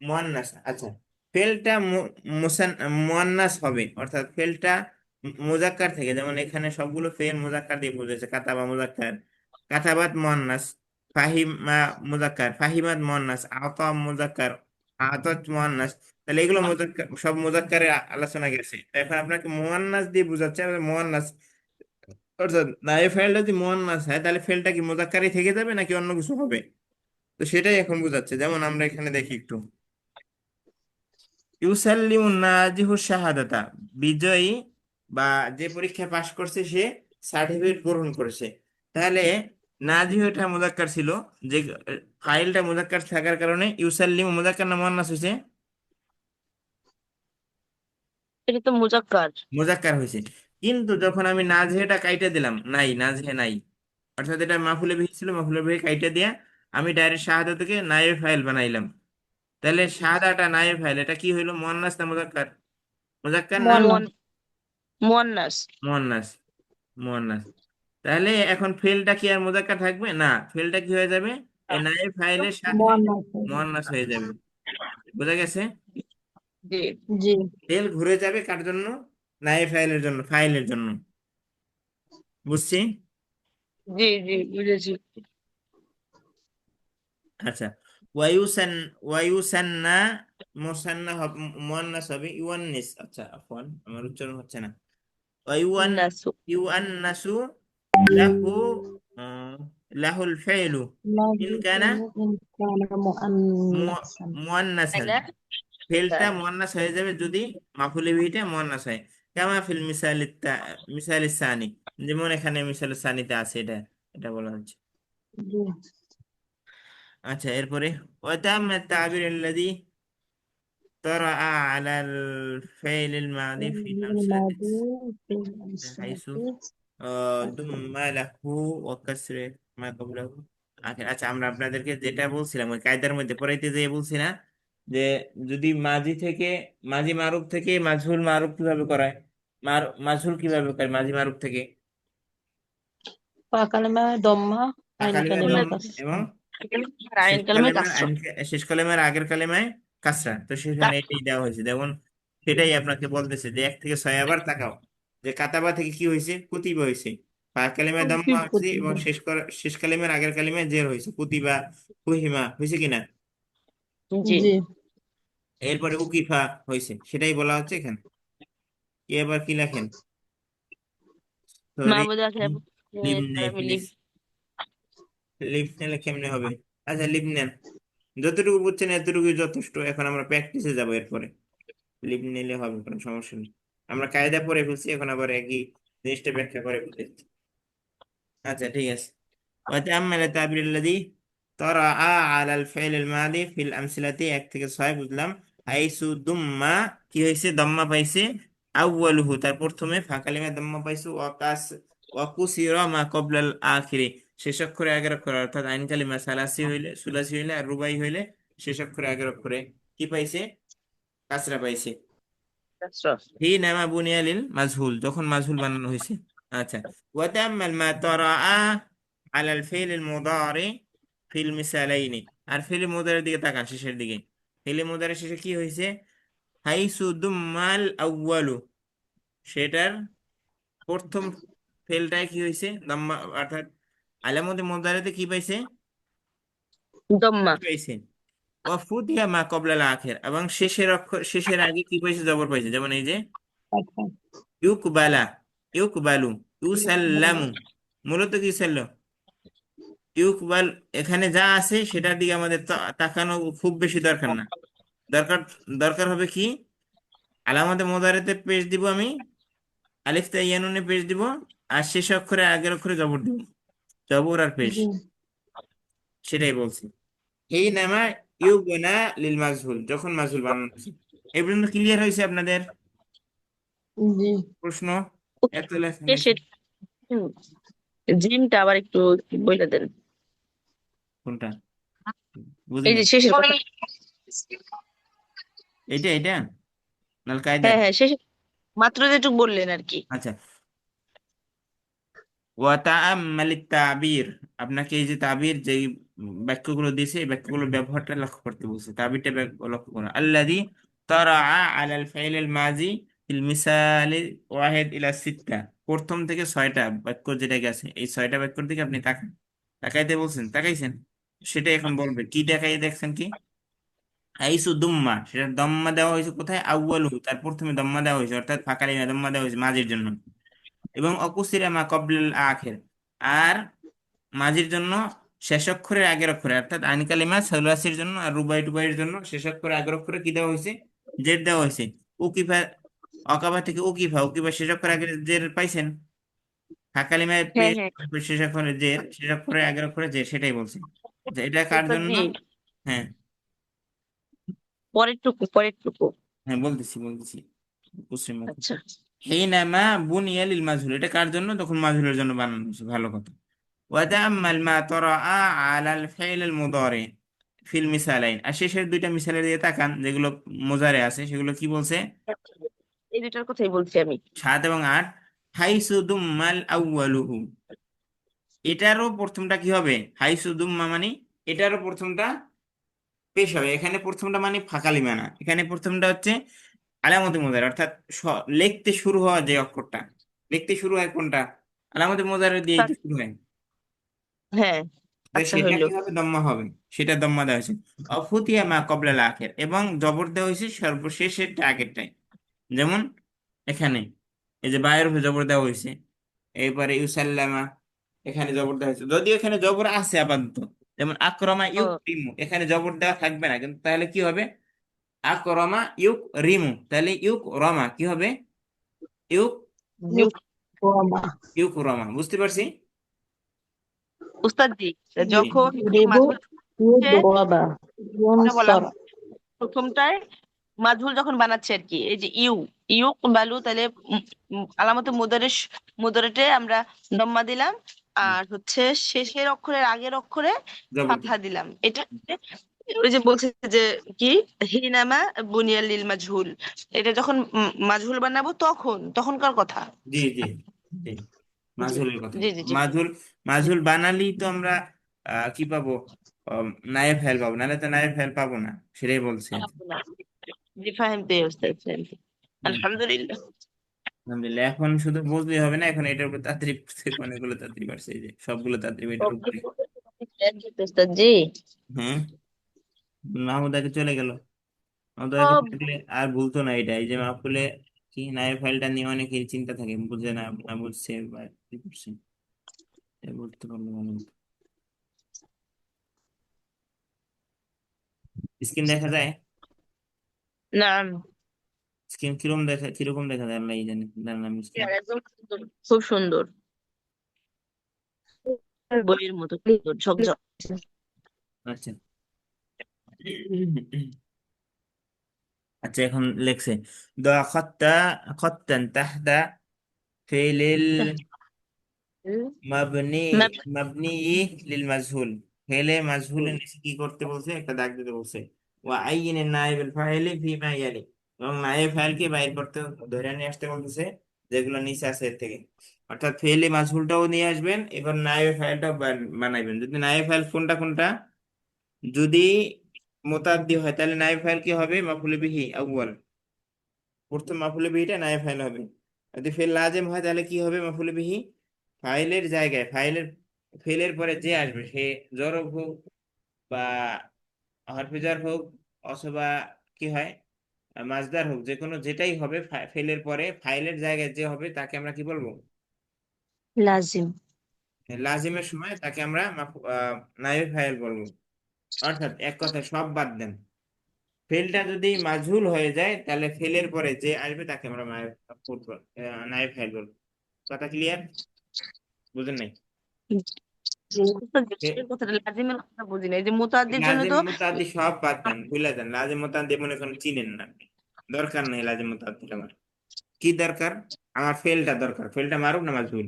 মুয়ান্নাস। আচ্ছা, ফেলটা মুয়ান্নাস হবে, অর্থাৎ ফেলটা মুজাক্কার থেকে, যেমন এখানে সবগুলো ফেল মুজাক্কার দিয়ে বুঝেছে। কাতাবা মুজাক্কার, কাতাবাত মুয়ান্নাস, ফাহিমা মুজাক্কার, ফাহিমাত মুয়ান্নাস, আতা মুজাক্কার, আতাত মুয়ান্নাস। তাহলে এগুলো মুজাক্কার, সব মুজাক্কারে আলোচনা গেছে। তো এখন আপনাকে মুয়ান্নাস দিয়ে বুঝাচ্ছে, মুয়ান্নাস অর্থাৎ নায়েব ফাইল যদি মুয়ান্নাস হয়, তাহলে ফেলটা কি মুজাক্কারই থেকে যাবে নাকি অন্য কিছু হবে? তো সেটাই এখন বুঝাচ্ছে। যেমন আমরা এখানে দেখি একটু, ইউসাল্লিমুন নাজিহু শাহাদাতা, বিজয়ী বা যে পরীক্ষা পাশ করছে সে সার্টিফিকেট গ্রহণ করেছে। তাহলে নাজিহু এটা মুজাক্কার ছিল, যে ফাইলটা মুজাক্কার থাকার কারণে ইউসাল্লিমু মুজাক্কার না মুয়ান্নাস হয়েছে? এটা তো মুজাক্কার। মুজাক্কার হয়েছে। কিন্তু যখন আমি নাজহেটা কাইটা দিলাম, নাই নাজহে নাই, অর্থাৎ এটা মাফুলে বিহি ছিল, মাফুলে বিহি কাইটা দিয়া আমি ডাইরেক্ট শাহাদাতকে নায়েব ফাইল বানাইলাম। তাহলে শাহাদাটা নায়েব ফাইল, এটা কি হইলো? মুয়ান্নাস না মুজাক্কার? মুজাক্কার না মুয়ান্নাস মুয়ান্নাস। মুয়ান্নাস? মুয়ান্নাস। তাহলে এখন ফেলটা কি আর মুজাক্কার থাকবে না, ফেলটা কি হয়ে যাবে? এই নায়েব ফাইলের সাথে মুয়ান্নাস মুয়ান্নাস হয়ে যাবে। বোঝা গেছে? জি জি ফেল ঘুরে যাবে কার জন্য? নায়েব ফাইলের জন্য, ফাইলের জন্য। বুঝছি? জি জি বুঝেছি। আচ্ছা, ওয়ায়ুসান ওয়ায়ুসান্না মুসান্না মুয়ান্নাস হবে ইউয়ান্নিস। আচ্ছা আফওয়ান, আমার উচ্চারণ হচ্ছে না। ওয়ায়ুয়ান নাসু। ইউআন্নাসু লাহু আহ, লাহুল ফাইলু لا ইন কানা يؤمن إن كان مؤنثا তাই মুয়ান্নাসান। না? ফেলটা হ্যাঁ। মুয়ান্নাস হয়ে যাবে যদি মাফুলি বিহিটা মুয়ান্নাস হয়। কামা ফিল মিসালিস সানি, যেমন এখানে মিসালিস সানিতে আছে, এটা এটা বলা হচ্ছে। جي আচ্ছা, এরপরে ওয়াতাম তাবির আল্লাযী طرأ على الفعل الماضي في الأمثلة الماضي في الأمثلة حيث ضم له وكسر ما قبله আচ্ছা আচ্ছা, আমরা আপনাদেরকে যেটা বলছিলাম ওই কায়দার মধ্যে পড়াইতে যেয়ে বলছি না, যে যদি মাঝি থেকে মাঝি মারুফ থেকে মাজহুল মারুফ কিভাবে করায়, মাজহুল কিভাবে করে মাঝি মারুফ থেকে? فكلمة ضمة عين কালিমা كلمة দম কালেমা كسر এবং আইন শেষ কালেমে কালেমার কাসর। শেষ কালেমার আগের কালেমায় কাসরা, তো সেখানে এটাই দেওয়া হয়েছে। যেমন সেটাই আপনাকে বলতেছে যে 1 থেকে 6 আবার তাকাও, যে কাতাবা থেকে কি হয়েছে, কুতিবা হয়েছে। বা কালেমায় দাম্মা হয়েছে এবং শেষ কালেমার আগের কালেমায় জের হয়েছে, কুতিবা ফুহিমা হয়েছে কিনা। জি। جي এরপরে উকিফা হয়েছে, সেটাই বলা হচ্ছে এখানে। এবার কি লেখেন? সরি, মাহমুদ আখরাম লিভ নেই আমি লিভ। প্লিজ। লিভ নিলে কেমনে হবে? আচ্ছা, লিভ নেন, যতটুকু বুঝছেন এতটুকুই যথেষ্ট। এখন আমরা প্র্যাকটিসে যাবো। এরপরে লিভ নিলে হবে, কোনো সমস্যা নেই। আমরা কায়দা পড়ে ফেলছি, এখন আবার একই জিনিসটা ব্যাখ্যা করে ফেলছি। আচ্ছা ঠিক আছে। وتأمل التعبير الذي طرأ على الفعل الماضي في الأمثلة 1 থেকে 6 বুঝলাম। হাইসু দুম্মা, কি হয়েছে, দম্মা পাইছে। আউয়ালুহু, তার প্রথমে ফাঁকালিমা দম্মা পাইছে। ওয়াকুসিরা মা কবলাল আখিরি, শেষ অক্ষরে আগের অক্ষরে, অর্থাৎ আইন কালিমা সালাসি হইলে, সুলাসি হইলে আর রুবাই হইলে শেষ অক্ষরে আগের অক্ষরে কি পাইছে, কাসরা পাইছে। কাসর। হি নামা বুনিয়ালিল মাজহুল, যখন মাজহুল বানানো হয়েছে। আচ্ছা, ওয়াতাম্মাল মা তারা আলাল ফিল মুদারি ফিল মিসালাইনি। আর ফিল মুদারির দিকে তাকান, শেষের দিকে। ফিল মুদারির শেষে কি হয়েছে, হাইসু দুম্মাল আউয়ালু, সেটার প্রথম ফেলটায় কি হয়েছে, দাম্মা, অর্থাৎ আলামতে মুদারিতে কি পাইছে, দম্মা। কি পাইছে। ওয়াফুতিহা মা কবলাল আখির, এবং শেষের অক্ষর, শেষের আগে কি পাইছে, জবর পাইছে। যেমন এই যে فتحة ইউকবালা, ইউকবালু, ইউসাল্লামু, মূলত কি ছিল, ইউকবাল। এখানে যা আছে সেটার দিকে আমাদের তাকানো খুব বেশি দরকার না। দরকার দরকার হবে কি, আলামতে মোদারেতে পেশ দিব আমি, আলিফ তা ইয়ানুনে পেশ দিব, আর শেষ অক্ষরে আগের অক্ষরে জবর দিব, জবর আর পেশ, جي সেটাই বলছি। এই নামা ইউবনা লিল মাজহুল, যখন মাজহুল বানানো হয়েছে। এই পর্যন্ত ক্লিয়ার হয়েছে আপনাদের? جي প্রশ্ন? এত লেখা শেষে জিমটা আবার একটু বলে দেন। কোনটা এই বুঝিনি? যে শেষের কথা। এইটা এইটা নাল কায়দার। হ্যাঁ হ্যাঁ, শেষে মাত্র যেটুকু বললেন আর কি। আচ্ছা, ওয়াতাআম্মালিত তাবির, আপনাকে এই যে তাবির যে বাক্যগুলো দিয়েছে এই বাক্যগুলোর ব্যবহারটা লক্ষ্য করতে বলছে। তাবিরটা লক্ষ্য করুন। আল্লাযী তারাআ আলাল ফাইলিল মাযি ফিল মিসালি ওয়াহিদ ইলা সিত্তা, প্রথম থেকে 6টা বাক্য যেটা গেছে এই 6টা বাক্যের দিকে আপনি তাকান। তাকাইতে বলছেন, তাকাইছেন, সেটা এখন বলবে কি দেখাই, দেখছেন কি, আইসু দুম্মা, সেটা দম্মা দেওয়া হয়েছে কোথায়, আউয়ালু, তার প্রথমে দম্মা দেওয়া হয়েছে, অর্থাৎ ফাঁকালিমা দম্মা দেওয়া হয়েছে মাঝির জন্য। এবং অকুসিরা মা কবলিল আখির, আর মাঝির জন্য শেষ অক্ষরের আগের অক্ষরে, অর্থাৎ আইন কালিমা সালাসির জন্য আর রুবাই টুবাইয়ের জন্য শেষ অক্ষরের আগের অক্ষরে কি দেওয়া হয়েছে, জের দেওয়া হয়েছে। উকিফা, অকাবা থেকে উকিফা, উকিফা শেষ অক্ষরে আগের জের পাইছেন। ফাঁকালিমায় হ্যাঁ হ্যাঁ। শেষ অক্ষরে জের, শেষ অক্ষরের আগের অক্ষরে জের, সেটাই বলছে। আচ্ছা, এটা কার জন্য? জি, হ্যাঁ পরেরটুকু। হ্যাঁ, বলতেছি বলতেছি, মুসলিম। আচ্ছা। হিনামা বুনিয়া লিল মাজহুল, এটা কার জন্য, তখন মাজহুলের জন্য বানানো হয়েছে। ভালো কথা। ওয়াতাআম্মাল মা তারাআ আলাল ফাইলিল মুদারি ফিল মিসালাইন, আর শেষের 2টা মিসালের দিকে তাকান যেগুলো মুজারে আছে, সেগুলো কি বলছে, এই দুটার কথাই বলছি আমি। 7 এবং 8। হাইসু দুম্মাল আউয়ালুহু, এটারও প্রথমটা কি হবে, হাইসু দুম্মা মানে এটারও প্রথমটা পেশ হবে। এখানে প্রথমটা মানে ফাঁকালিমা না, এখানে প্রথমটা হচ্ছে আলামতে মুজারে, অর্থাৎ লিখতে শুরু হওয়া যে অক্ষরটা, লিখতে শুরু হয় কোনটা, আলামতে মুজারে দিয়ে তো শুরু হয়। হ্যাঁ, তো আচ্ছা সেটা হইলো। কি হবে, দম্মা হবে, সেটা দম্মা দেওয়া হয়েছে। অফুতিয়া মা কবলাল আখের, এবং জবর দেওয়া হয়েছে সর্বশেষের আগেরটাই। যেমন এখানে এই যে বায়ের উপরে জবর দেওয়া হয়েছে, এরপরে ইউসাল্লামা, এখানে জবর দেওয়া হয়েছে, যদিও এখানে জবর আছে আপাতত। যেমন আকরমা ইউক ও রিমু, এখানে জবর দেওয়া থাকবে না, কিন্তু তাহলে কি হবে, আকরমা ইউক রিমু, তাহলে ইউক রমা কি হবে, ইউক ইউ- Roma. ইউক রমা, বুঝতে পারছি? উস্তাদ জি, জি। যখন Ribu মাঝুল হচ্ছে, Yudraba. আমরা বললাম Yunsar. প্রথমটায় মাঝুল যখন বানাচ্ছে আর কি, এই যে ইউ বালু, তাহলে আলামত মুদারেটে আমরা দম্মা দিলাম, আর হচ্ছে শেষের অক্ষরের আগের অক্ষরে জবর ফাতহা দিলাম। এটা হচ্ছে ওই যে বলছে যে কি, হিনামা বুনিয়াল লিল মাজহুল, এটা যখন মাজহুল বানাবো তখনকার কথা। জি জি জি, জি মাঝুলের কথা। জি জি জি। মাঝুল, মাঝুল বানালি তো আমরা কি পাবো, নায়েব ফাইল পাবো, নাহলে তো নায়েব ফাইল পাবো না, সেটাই বলছি আর কি। জি ফাহিমতে ওস্তাদ, ফাহিমতে। হুম। আলহামদুলিল্লাহ। আলহামদুলিল্লাহ, এখন শুধু বুঝলেই হবে না, এখন এটার উপর তাড়াতাড়ি অনেকগুলো তাড়াতাড়ি পারছে, এই যে সবগুলো তাড়াতাড়ি এটার উপরে। ওস্তাদ জি। হ্যাঁ, মাহমুদাকে চলে গেল, মাহমুদাকে সব থাকলে আর ভুলতো না এটা, এই যে মাহফুলে কি নায়েব ফাইলটা নিয়ে অনেকের চিন্তা থাকে, বুঝে না, না বুঝছে বা কি করছে, এটা বুঝতে পারলো ভালো হতো। স্ক্রিন দেখা যায়, না, স্ক্রিন কিরকম দেখা, কিরকম দেখা যায় আল্লাহ জানে, জানেন আমি স্ক্রিন। একদম সুন্দর, খুব সুন্দর, বইয়ের মতো সুন্দর ঝকঝক। আচ্ছা। আচ্ছা, এখন লেখছে দা খত্তা, খত্তান তাহতা ফেলিল মাবনি, ম্যাম, মাবনি লিল মাজহুল, ফেলে মাজহুলের নিচে কি করতে বলছে, একটা দাগ দিতে বলছে। ওয়া আইয়িন নায়েবুল ফাইলি ফিমা ইয়ালি, এবং নায়েব ফাইলকে বাইর করতে, ধরে নিয়ে আসতে বলতেছে যেগুলো নিচে আছে এর থেকে। অর্থাৎ ফেলে মাজহুলটাও নিয়ে আসবেন, এবার নায়েব ফাইলটাও বানাইবেন। যদি নায়েব ফাইল কোনটা কোনটা, যদি মুতাদ্দি হয় তাহলে নায়েব ফাইল কি হবে, মাফুল বিহি আউয়াল, প্রথম মাফুল বিহিটা নায়েব ফাইল হবে। যদি ফেল লাজেম হয় তাহলে কি হবে, মাফুল বিহি ফাইলের জায়গায়, ফেলের পরে যে আসবে সে জরব হোক বা হরফে jar হোক, অথবা কি হয় মাজদার হোক, যে কোনো যেটাই হবে, ফেলের পরে ফাইলের জায়গায় যে হবে তাকে আমরা কি বলবো, লাজিম। লাজিমের সময় তাকে আমরা নায়েব ফাইল বলবো। অর্থাৎ এক কথায় সব বাদ দেন, ফেলটা যদি মাজহুল হয়ে যায় তাহলে ফেলের পরে যে আসবে তাকে আমরা নায়েব ফাইল বলবো। কথা ক্লিয়ার, বুঝেন নাই? উস্তাদ, ফে- কথাটা লাজিমের কথা বুঝি না, এই যে মুতাদ্দির জন্য লাজিম তো মুতাদ্দি সব বাদ দেন, ভুলে যান, লাজিম মুতাদ্দি মনে করেন চিনেন না আপনি। দরকার নেই লাজিম মুতাদ্দি আমার, কি দরকার, আমার ফেলটা দরকার, ফেলটা মারুক না মাজহুল।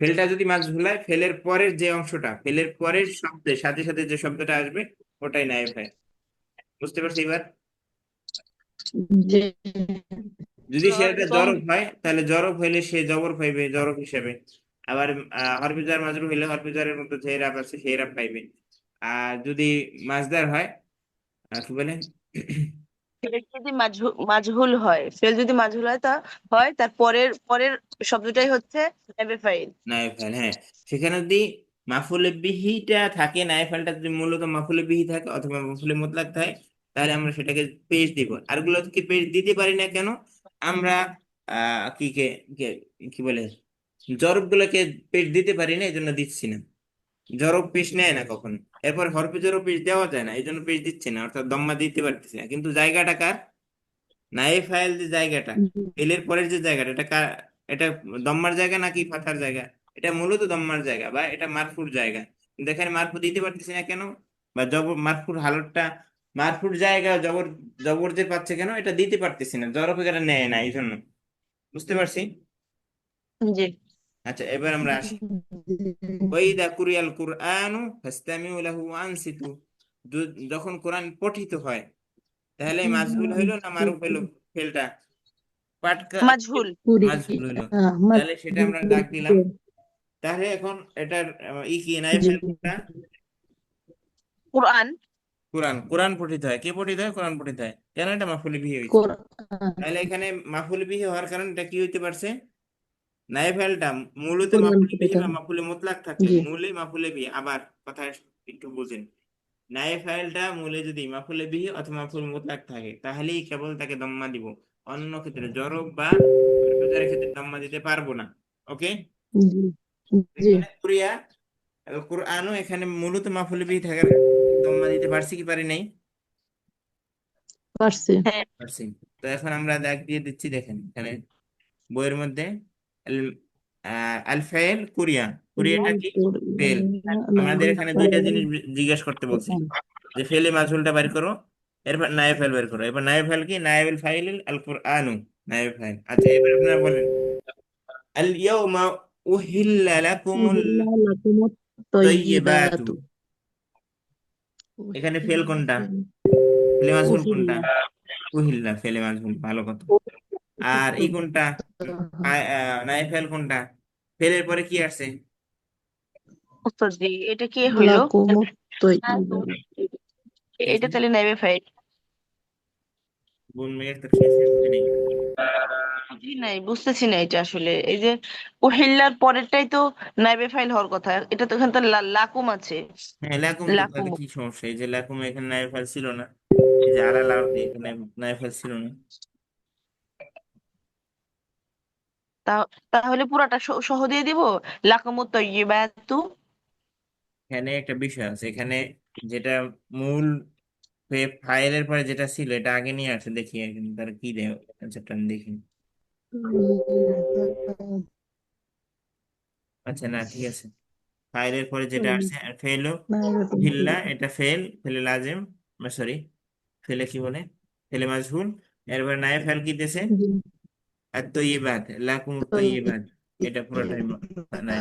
ফেলটা যদি মাজহুল হয়, ফেলের পরের যে অংশটা, ফেলের পরের শব্দের সাথে সাথে যে শব্দটা আসবে ওটাই নায়েব হয়। বুঝতে পারছি এবার? যদি সেটা কম। জরব হয় তাহলে জরব হইলে সে জবর পাইবে জরব হিসেবে। আবার হরফে jar মাজরুর হইলে হরফে জারের মধ্যে যে রাব আছে সেই রাব পাইবে। আর যদি মাজদার হয়, কি বলে, ফেল যদি মাজহুল হয়, ফেল যদি মাজহুল হয়, তার পরের পরের শব্দটাই হচ্ছে নাইবে ফাইল। নায়েব ফাইল, হ্যাঁ। সেখানে যদি মাফুলে বিহিটা থাকে, নায়েব ফাইলটা যদি মূলত মাফুলে বিহি থাকে অথবা মাফুলে মুতলাক থাকে, তাহলে আমরা সেটাকে পেজ দিব। আরগুলো কি পেজ দিতে পারি না কেন, আমরা কি কে কে- কি বলে, জরব গুলোকে পেজ দিতে পারি না, এই জন্য দিচ্ছি না। জরব পেশ নেয় না কখনো, এরপর হরফে জরব পেশ দেওয়া যায় না, এই জন্য পেশ দিচ্ছে না, অর্থাৎ দম্মা দিতে পারতেছি না। কিন্তু জায়গাটা কার, নায়েব ফাইল যে জায়গাটা, ফেলের পরের যে জায়গাটা, এটা কার, এটা দম্মার জায়গা নাকি ফাথার জায়গা? এটা মূলত দম্মার জায়গা বা এটা মারফুর জায়গা, কিন্তু এখানে মারফু দিতে পারতেছি না কেন, বা জবর মারফুর হালতটা, মারফুর জায়গা জবর, জবর যে পাচ্ছে কেন, এটা দিতে পারতেছি না, জরব এটা নেয় না, এই জন্য। বুঝতে পারছি? জি। আচ্ছা, এবার আমরা আসি। ওয়াইদা কুরিয়াল কুরআনু ফাসতামিউ লাহু ওয়া আনসিতু, যখন কোরআন পঠিত হয়, তাহলে মাজহুল হইলো না মারুফ হইলো, ফেলটা পাঠ মাজহুল। মাজহুল হইলো, তাহলে সেটা আমরা দাগ দিলাম। তাহলে এখন এটার কি নাইব ফাইল কোনটা, কোরআন। কোরআন। কোরআন পঠিত হয়, কে পঠিত হয়, কোরআন পঠিত হয়, কেন এটা মাফুল বিহি হয়েছে। Quran. তাহলে এখানে মাফুল বিহি হওয়ার কারণে এটা কি হইতে পারছে, নায়েব ফাইলটা মূলত পরিমাণ মাফুলে বিহি পেতে বা হবে। মাফুলে মুতলাক থাকে, জি মূলে মাফুলে বিহি। আবার কথা একটু বুঝেন, নায়েব ফাইলটা মূলে যদি মাফুলে বিহি অথবা মাফুল মুতলাক থাকে তাহলেই কেবল তাকে দম্মা দিব, অন্য ক্ষেত্রে জরব বা বেজারের ক্ষেত্রে দম্মা দিতে পারবো না। ওকে, জি জি এখানে কুরিয়া কোরআনও এখানে মূলত মাফুলে বিহি থাকার কারণে দম্মা দিতে পারছি কি পারি নাই? পারছি। হ্যাঁ, পারছি। তো এখন আমরা দাগ দিয়ে দিচ্ছি, দেখেন এখানে বইয়ের মধ্যে আল ফাইল কুরিয়া, কুরিয়াটা কি? ফেল। আমাদের এখানে দুইটা জিনিস জিজ্ঞেস করতে বলছে, যে ফেলে মাজহুলটা বের করো, এরপর নায়েব ফাইল বের করো। এরপর নায়েব ফাইল কি? নায়েবুল ফাইল আল কুরআনু, নায়েব ফাইল। আচ্ছা, এবার আপনারা বলেন আল ইয়াউমা উহিল্লা লাকুমুল লাকুমুত তাইয়্যিবাতু, তয়্যিবাতু। এখানে ফেল কোনটা? ফেলে মাজহুল কোনটা? উহিল্লা, ফেলে মাজহুল, ভালো কথা। আর ই কোনটা? নায়েব ফাইল কোনটা? ফেলের পরে কি আসছে? উস্তাদ জি, এটা কি হইলো? লাকুমুত তয়্যিবাতু। কি এটা আছে? তাহলে নাইবে ফাইল। বোন মেয়ের তাফসীর শেষ হয় নাই। জি নাই, বুঝতেছি না এটা আসলে। এই যে উহিল্লার পরেরটাই তো নাইবে ফাইল হওয়ার কথা, এটা তো এখানে তো লাকুম আছে। হ্যাঁ, লাকুম, তো লাকুম। তাহলে কি সমস্যা? এই যে লাকুম এখানে নায়েব ফাইল ছিল না, এই যে আলাল আরদি এখানে নায়েব ফাইল ছিল না। তাহলে পুরাটা সহ দিয়ে দিব, লাকুমুত তয়্যিবাতু। এখানে একটা বিষয় আছে, এখানে যেটা মূল ফাইলের পরে যেটা ছিল এটা আগে নিয়ে আসে, দেখি এখন তার কি দেয় অ্যান্সারটা আমি দেখি। আচ্ছা, না ঠিক আছে, ফাইলের পরে যেটা আসছে ফেল উহিল্লা, এটা ফেল, ফেলে লাজিম, সরি, ফেলে কি বলে, ফেলে মাজহুল। এরপর নায়েব ফাইল কি দিতেছে? আর তৈয়বাত, লাকুম তৈয়বাত, এটা পুরোটাই নাই।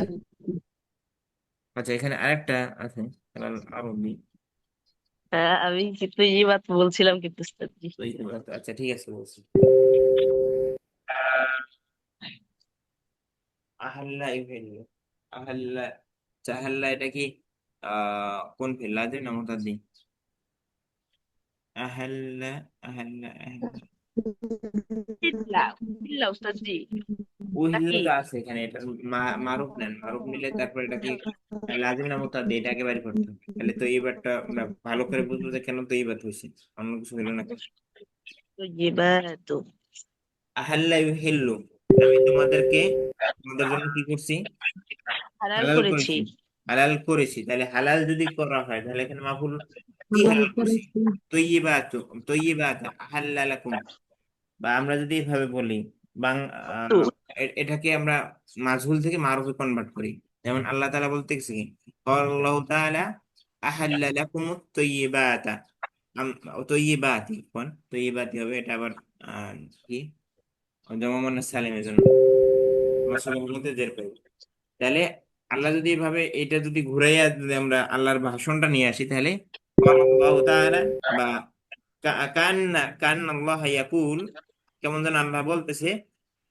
আচ্ছা, এখানে আরেকটা আছে, আল আরবি হ্যাঁ, আমি কিন্তু এই বাত বলছিলাম কিন্তু উস্তাদ জি। তৈয়বাত। আচ্ছা ঠিক আছে, বলছি। আহাল্লা ইউহিল্লু, আহাল্লা, চাহাল্লা, এটা কি কোন ফেল, লাজিম না মুতাদ্দি? আহাল্লা, আহাল্লা, আহাল্লা, উহিল্লা, উহিল্লা উস্তাদ জি, উহিল্লা নাকি? তো আছে এখানে, এটা মারুফ নেন, মারুফ নিলে তারপর এটা কি লাজিম না মুতাদ্দি, এটা একেবারে করতে হবে। তাহলে তো এইবারটা আমরা ভালো করে বুঝবো যে কেন তো এইবার হয়েছে, অন্য কিছু হলো না। তয়্যিবাতু। আহাল্লা ইউহিল্লু, আমি তোমাদের জন্য কি করছি? হালাল হালাল করেছি। করেছি, হালাল করেছি। তাহলে হালাল যদি করা হয় তাহলে এখানে মাফুল কি হালাল হালাল করছি? করেছি। তৈয়িবাত, তৈয়িবাত আহাল্লা লাকুম। বা আমরা যদি এভাবে বলি, বাং তু। এটাকে আমরা মাজহুল থেকে মারুফে কনভার্ট করি। যেমন আল্লাহ তাআলা বলতেছে কি, আল্লাহ তাআলা আহাল্লা লাকুমুত তৈয়িবাতা, তৈয়িবাতি, কোন তৈয়িবাতি হবে এটা আবার কি জমা মুয়ান্নাস সালিমের জন্য মাসুলের মধ্যে জের পাই। তাহলে আল্লাহ যদি এভাবে এটা যদি ঘুরাইয়া যদি আমরা আল্লাহর ভাষণটা নিয়ে আসি, তাহলে আল্লাহ তাআলা বা কান্না কান্না আল্লাহ ইয়াকুল, কেমন যেন আল্লাহ বলতেছে,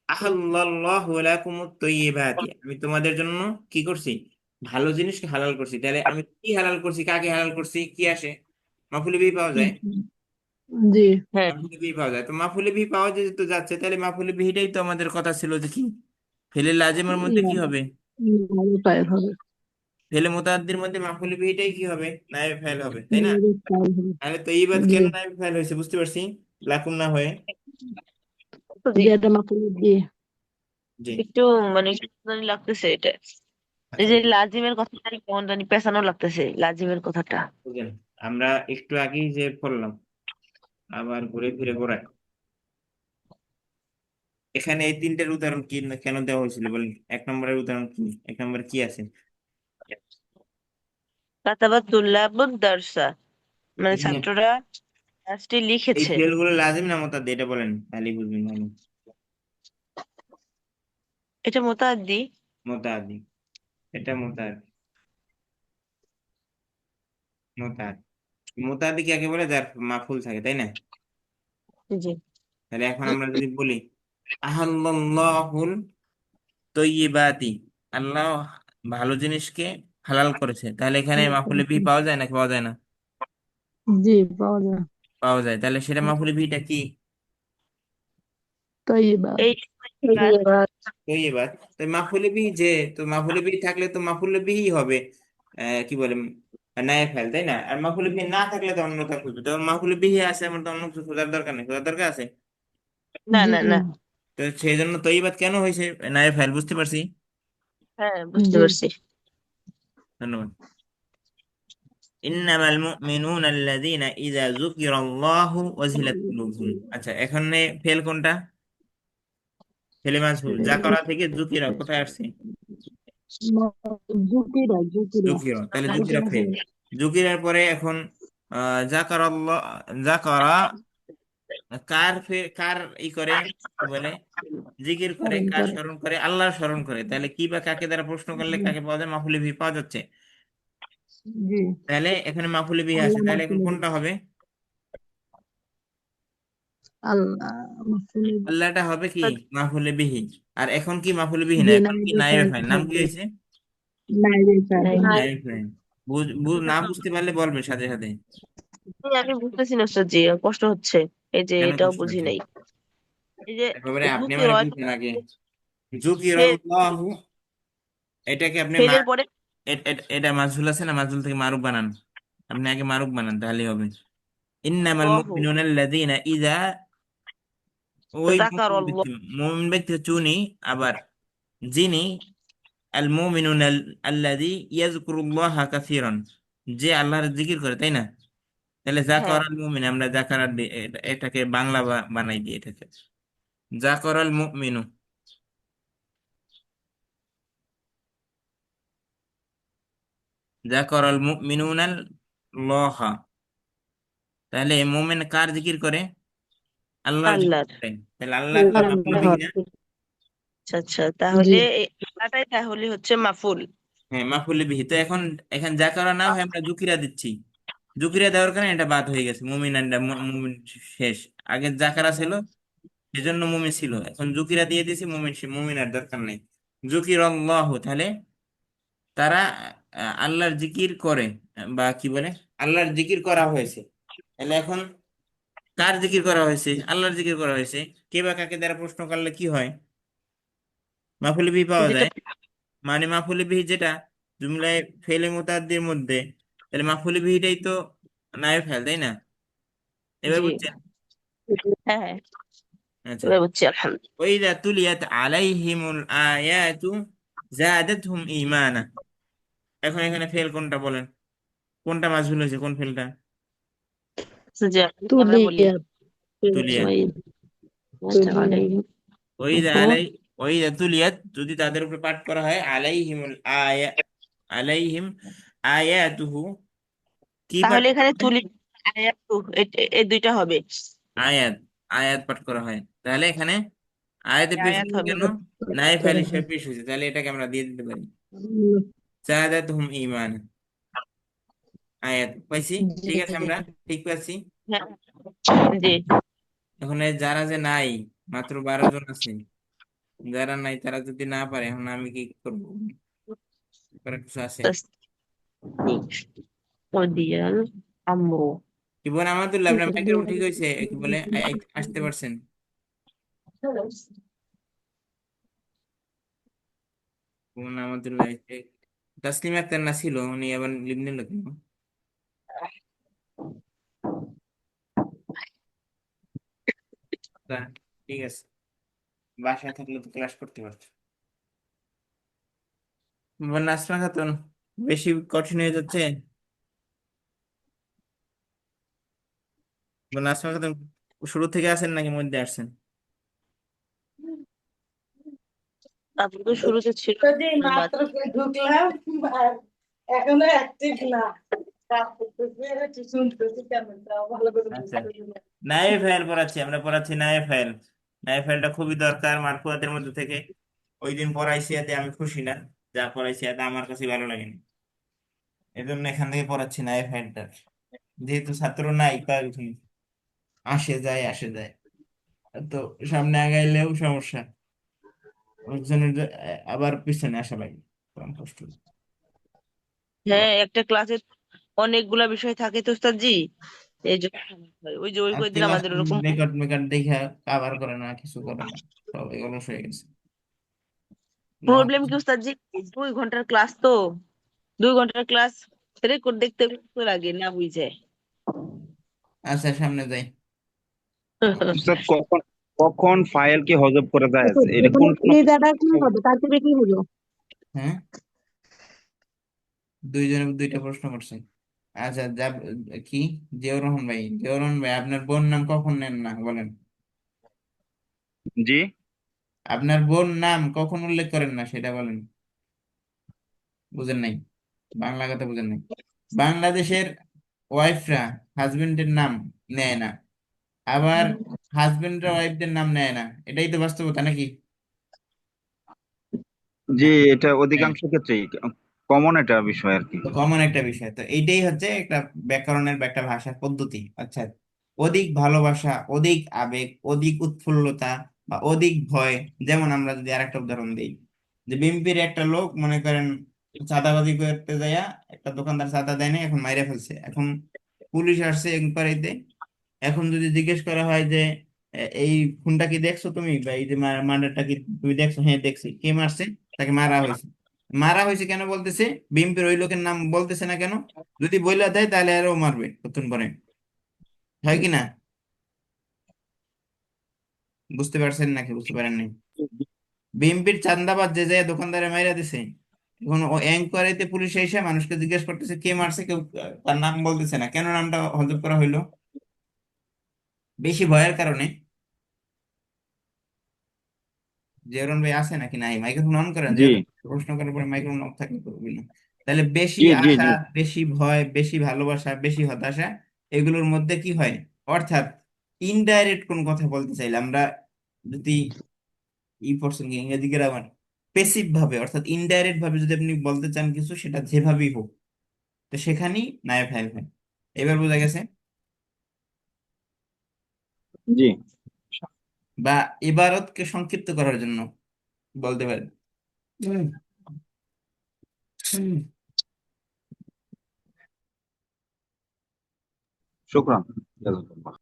আহাল্লাল্লাহু লাকুমুত তাইয়্যিবাতি, আমি তোমাদের জন্য কি করছি? ভালো জিনিসকে হালাল করছি। তাহলে আমি কি হালাল করছি, কাকে হালাল করছি, কি আসে? মাফুলি বিহি পাওয়া যায়, জি হ্যাঁ, মাফুলি বিহি পাওয়া যায়। তো মাফুলি বিহি পাওয়া যেহেতু যাচ্ছে, তাহলে মাফুলি বিহিটাই তো আমাদের কথা ছিল যে কি ফেলে লাজিমের মধ্যে কি হবে? ভালো ফাইল হবে। ফেলে মুতাআদ্দির মধ্যে মাফুল বিহিটাই কি হবে? নায়েব ফাইল হবে, তাই না? নাইবে ফাইল হবে। তাহলে তৈয়িবাত জি কেন নায়েব ফাইল হয়েছে বুঝতে পারছি, লাকুম না হয়ে। উস্তাদ জি, যেটা মাফুল জি জি, একটু মানে কেমন জানি লাগতেছে এটা। এই আচ্ছা যে লাজিমের কথাটা কেমন জানি পেছানো লাগতেছে, লাজিমের কথাটা। বুঝলেন, আমরা একটু আগেই যে পড়লাম, আবার ঘুরে ফিরে পড়ায়। এখানে এই তিনটের উদাহরণ কি কেন দেওয়া হয়েছিল বলেন? এক নম্বরের উদাহরণ কি, এক নম্বরে কি আছে? কাতাবাত তুল্লাবুদ দারসা, মানে এখানে ছাত্ররা ক্লাসটি এই লিখেছে। ফেল গুলো লাজিম না মুতাআদ্দি, এটা বলেন, তাহলে বুঝবেন ভালো। এটা মুতাআদ্দি। মুতাআদ্দি, এটা মুতাআদ্দি, মুতাআদ্দি। মুতাআদ্দি কাকে বলে? যার মাফুল থাকে, তাই না? জি। তাহলে এখন আমরা যদি বলি আহাল্লাল্লাহুল তৈয়িবাতি, আল্লাহ ভালো জিনিসকে হালাল করেছে, তাহলে এখানে মাফুলে বিহি পাওয়া যায় নাকি পাওয়া যায় না? জি পাওয়া যায়। পাওয়া যায়। তাহলে সেটা মাফুলে বিহিটা কি? طيبة এই এই এবার তো এবার তো মাফুলে বিহি তো মাফুলে বিহি থাকলে তো মাফুলে বিহি হবে কি বলে নায়ে ফেল, তাই না? আর মাফুলে বিহি না থাকলে তো অন্যটা খুঁজবে, তো মাফুলে বিহি আছে, আমার তো অন্য কিছু খোঁজার দরকার নেই, খোঁজার দরকার আছে। না জি না না, তো সেই জন্য তৈবাত কেন হয়েছে নায়ে ফেল, বুঝতে পারছি। হ্যাঁ বুঝতে জি পারছি। ধন্যবাদ। ইন্নামাল মুমিনুনা আল্লাযীনা ইযা যুকিরাল্লাহু ওয়াজিলাত কুলুবুহুম। আচ্ছা, এখানে ফেল কোনটা? ফেলে মাঝহুল, যা করা থেকে যুকিরা কোথায় আসছে? জুকিরা জুকিরা জুকিরা, তাহলে জুকিরা জুকিরা ফেল। জুকিরার পরে এখন জাকারাল্লাহ, জাকারা কার কার করে, কি বলে, জিকির করে, স্মরণ কার করে স্মরণ করে? আল্লাহর স্মরণ করে। তাহলে কি বা কাকে দ্বারা প্রশ্ন করলে জি কাকে পাওয়া যায়? মাফুলে ভি পাওয়া যাচ্ছে। জি তাহলে এখানে মাফুলে বিহি আছে, আল্লাহ তাহলে এখন মাফুল কোনটা হবে? আল্লাহ মাফুল আল্লাহটা হবে কি মাফুলে বিহি। আর এখন কি মাফুলে বিহি না, জি এখন কি নাইবে নাইবে ফাইল ফাইল, নাম কি থাকবে হয়েছে? নাইবে ফাইল নাই নাইবে ফাইল। না বুঝতে পারলে বলবে সাথে সাথে। আমি বুঝতেছি না স্যার জি, কষ্ট হচ্ছে, এই যে কেন এটাও কষ্ট বুঝি হচ্ছে? নাই। এই যে একেবারে আপনি আমার যুকিরত বুঝছেন আগে। ফেল, যুকিরাল্লাহু, এটাকে আপনি ফেলের পরে এটা মাজহুল আছে না, মাজহুল থেকে মারুফ বানান। আপনি আগে মারুফ বানান, তাহলেই হবে। ইন্নামাল আল্লাহু মুমিনুনা আল্লাযীনা ইযা, ওই মুমিন যাকারাল্লাহ, ব্যক্তি, মুমিন ব্যক্তি হচ্ছে উনি, আবার যিনি, আল মুমিনুন আল্লাযী ইয়াযকুরুল্লাহা কাসীরান, যে আল্লাহর জিকির করে, তাই না? তাহলে হ্যাঁ জাকারাল মুমিন, আমরা জাকারাল এটাকে বাংলা বানাই দিই এটাকে, জাকারাল মুমিনু, জাকারাল মুমিনুনাল লহা। তাহলে মুমিন কার জিকির করে? আল্লাহর জিকির আল্লাহর। করে। তাহলে আল্লাহ কি মাফুল বিহি আল্লাহর না? আচ্ছা আচ্ছা, জি তাহলে এই আল্লাহটাই তাহলে হচ্ছে মাফুল। হ্যাঁ, মাফুল বিহি। তো এখন এখানে জাকারা না হয় আমরা জুকিরা দিচ্ছি। জুকিরা দেওয়ার কারণে এটা বাদ হয়ে গেছে, মুমিন মুমিন শেষ। আগে জাকারা ছিল, সেজন্য মুমিন ছিল, এখন জুকিরা দিয়ে দিয়েছি, মুমিন মুমিন আর দরকার নেই। জুকির আল্লাহ, তাহলে তারা আল্লাহর জিকির করে, বা কি বলে, আল্লাহর জিকির করা হয়েছে। তাহলে এখন কার জিকির করা হয়েছে? আল্লাহর জিকির করা হয়েছে। কে বা কাকে দ্বারা প্রশ্ন করলে কি হয়? মাফুল বিহি পাওয়া যেটা যায়। মানে মাফুল বিহি যেটা জুমলায় ফেলে মুতাদ্দির মধ্যে, তাহলে মাফুল বিহিটাই তো নায়েব ফেল, তাই না? এবার জি, বুঝছেন? হ্যাঁ হ্যাঁ, আচ্ছা। এবার বুঝছি আলহামদুলিল্লাহ। ওয়াইদা তুলিয়াত আলাইহিমুল আয়াতু জাদাতহুম ঈমানা। এখন এখানে ফেল কোনটা বলেন? কোনটা মাজহুল হয়েছে, কোন ফেলটা? আচ্ছা, যে আমি আবার বলি। তুলিয়া তুলিয়াত। طيب তাহলে তুলিয়া ওয়াইদা আলাই, ওয়াইদা তুলিয়াত, যদি তাদের উপরে পাঠ করা হয়, আলাইহিমুল আয়া, আলাইহিম আয়াতুহু, কি পাঠ তাহলে করা এখানে হয়? তুলি আয়াতু, এই দুইটা হবে, আয়াত, আয়াত পাঠ করা হয়। তাহলে এখানে আয়াতে পেশ আয়াত হয়েছে হবে। কেন? নায়েব ফাইল হিসেবে পেশ হয়েছে, তাহলে এটাকে আমরা দিয়ে দিতে পারি জাদাতহুম ঈমানা। আয়াত পাইছি, ঠিক আছে, আমরা ঠিক পাচ্ছি। হ্যাঁ জি, এখন এই যারা যে নাই, মাত্র 12 জন আছে, যারা নাই তারা যদি না পারে, এখন আমি কি করবো? করার কিছু আছে? তাসদিক ওদিয়াল আমরু। কি বলে আমাদুল্লাহ, আপনার মাইক্রোফোন ঠিক হয়েছে? কি বলে আসতে পারছেন? কোন আমাদুল্লাহ তাসলিম আক্তার না ছিল, উনি আবার লিভ নিল কেন? তা, ঠিক আছে, বাসায় থাকলে তো ক্লাস করতে পারছো। নাজমা খাতুন, বেশি কঠিন হয়ে যাচ্ছে? নাজমা খাতুন, শুরু থেকে আসেন নাকি মধ্যে আসছেন? আপনি তো শুরুতে ছিল যদি বাদ। মাত্র ঢুকলাম আর এখনো অ্যাক্টিভ না, কাজ করতেছি, একটু শুনতেছি, কেমন তাও ভালো করে আচ্ছা, বুঝতেছি না। নায়ে ফাইল পড়াচ্ছি, আমরা পড়াচ্ছি নায়ে ফাইল। নায়ে ফাইলটা খুবই দরকার মারফুয়াতের মধ্যে থেকে। ওই দিন পড়াইছি, এতে আমি খুশি না, যা পড়াইছি এতে আমার কাছে ভালো লাগেনি। এই জন্য এখান থেকে পড়াচ্ছি নায়ে ফাইলটা, যেহেতু ছাত্র নাই কয়েকজন, আসে যায় আসে যায়, তো সামনে আগাইলেও সমস্যা, একজনের আবার পিছনে আসা লাগে, তখন কষ্ট হয়। হ্যাঁ, একটা ক্লাসে অনেকগুলা বিষয় থাকে তো উস্তাদ জি, এই জন্য সমস্যা হয়। ওই যে ওই আর কয়েকদিন ক্লাস আমাদের ওরকম রেকর্ড মেকর্ড দেখে কাভার করে না, কিছু করে না, সব এগুলো হয়ে গেছে। প্রবলেম কি উস্তাদ জি, 2 ঘন্টার ক্লাস তো, 2 ঘন্টার ক্লাস রেকর্ড দেখতে তো লাগে না বুঝে। আচ্ছা সামনে যাই। উস্তাদ কখন কখন ফাইল কি হজব করে যায় আচ্ছা, এটা কোন এখানে কোন এই দাদা কি হবে, তার থেকে কি হলো? হ্যাঁ, দুইজনে দুইটা প্রশ্ন করছে। আচ্ছা কি, জিয়াউর রহমান ভাই আপনার বোন নাম কখন নেন না বলেন? জি আপনার বোন নাম কখন উল্লেখ করেন না সেটা বলেন। বুঝেন নাই, বাংলা কথা বুঝেন নাই। বাংলাদেশের ওয়াইফরা হাজবেন্ডের নাম নেয় না, আবার হাজবেন্ডরা ওয়াইফদের নাম নেয় না, এটাই তো বাস্তবতা নাকি? জি, এটা হ্যাঁ, অধিকাংশ ক্ষেত্রেই কমন একটা বিষয় আর কি। তো কমন একটা বিষয়, তো এইটাই হচ্ছে একটা ব্যাকরণের বা একটা ভাষার পদ্ধতি। আচ্ছা, অধিক ভালোবাসা, অধিক আবেগ, অধিক উৎফুল্লতা বা অধিক ভয়। যেমন আমরা যদি আরেকটা উদাহরণ দিই, যে বিএনপির একটা লোক মনে করেন চাঁদাবাজি করতে যাইয়া, একটা দোকানদার চাঁদা দেয় না, এখন মাইরে ফেলছে, এখন পুলিশ আসছে ইনকোয়ারিতে। এখন যদি জিজ্ঞেস করা হয় যে এই খুনটা কি দেখছো তুমি, বা এই যে মার্ডারটা কি তুমি দেখছো? হ্যাঁ দেখছি। কে মারছে? তাকে মারা হয়েছে। মারা হয়েছে কেন বলতেছে? বিএনপির ওই লোকের নাম বলতেছে না কেন? যদি বইলা দেয় তাহলে আরো মারবে কতক্ষণ পরে, হয় কি না? বুঝতে পারছেন নাকি বুঝতে পারেন নাই? বিএনপির চান্দাবাজ যে যায় দোকানদারে মাইরা দিছে, এখন ও এনকোয়ারিতে পুলিশ এসে মানুষকে জিজ্ঞেস করতেছে কে মারছে, কেউ তার নাম বলতেছে না কেন? নামটা হজব করা হইলো বেশি ভয়ের কারণে। জেরন ভাই আছে নাকি নাই? মাইক্রোফোন অন করেন, জি যেহেতু প্রশ্ন করার পরে মাইক্রোফোন অফ থাকলে করবেন না। তাহলে বেশি জি জি আশা, জি বেশি ভয়, বেশি ভালোবাসা, বেশি হতাশা, এগুলোর মধ্যে কি হয়? অর্থাৎ ইনডাইরেক্ট কোন কথা বলতে চাইলে আমরা যদি পড়ছেন কি ইংরেজি গ্রামার, পেসিভ ভাবে অর্থাৎ ইনডাইরেক্ট ভাবে যদি আপনি বলতে চান কিছু, সেটা যেভাবেই হোক, তো সেখানেই নায়ক ফাইল হয়। এবার বোঝা গেছে? জি বা ইবারতকে সংক্ষিপ্ত করার জন্য বলতে পারেন। হুম, হুম। শুকরান জাযাকাল্লাহ।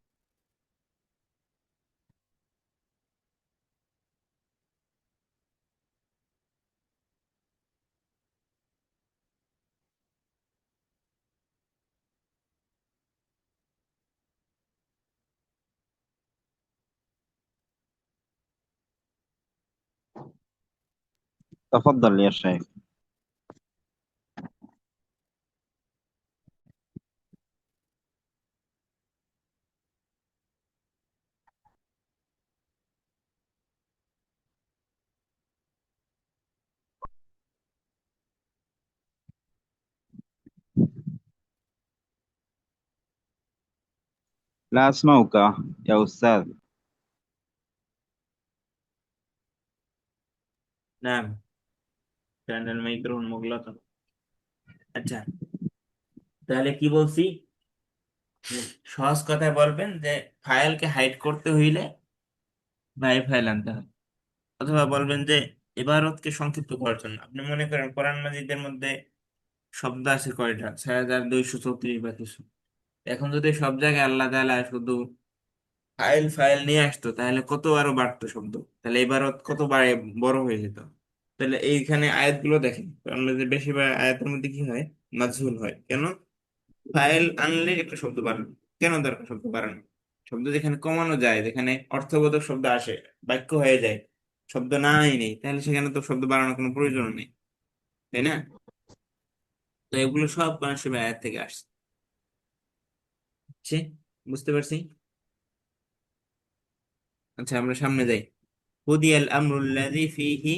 تفضل يا شيخ. لا أسمعك يا أستاذ. نعم، كان الميكروفون مغلقا। আচ্ছা, তাহলে কি বলছি? সহজ কথায় বলবেন যে ফাইলকে হাইড করতে হইলে ভাই ফাইল আনতে হবে, অথবা বলবেন যে ইবারতকে সংক্ষিপ্ত করার জন্য। আপনি মনে করেন কোরআন মাজিদের মধ্যে শব্দ আছে কয়টা? 6234 বা কিছু। এখন যদি সব জায়গায় আল্লাহ তাআলা শুধু ফাইল ফাইল নিয়ে আসতো, তাহলে কত আরো বাড়তো শব্দ, তাহলে ইবারত কত বাড়ে বড় হয়ে যেত। তাহলে এইখানে আয়াতগুলো দেখেন, কোরআন মাজিদের বেশিরভাগ আয়াতের মধ্যে কি হয়? মাজহুল হয় কেন? ফাইল আনলে একটা শব্দ বাড়ানো কেন দরকার? শব্দ বাড়ানো, শব্দ যেখানে কমানো যায়, যেখানে অর্থবোধক শব্দ আসে, বাক্য হয়ে যায়, শব্দ নাই নেই, তাহলে সেখানে তো শব্দ বাড়ানোর কোনো প্রয়োজন নেই, তাই না? তো এগুলো সব মানুষের আয়াত থেকে আসছে। বুঝছি? বুঝতে পারছি। আচ্ছা আমরা সামনে যাই। কুদিয়াল আমরুল্লাযী ফীহি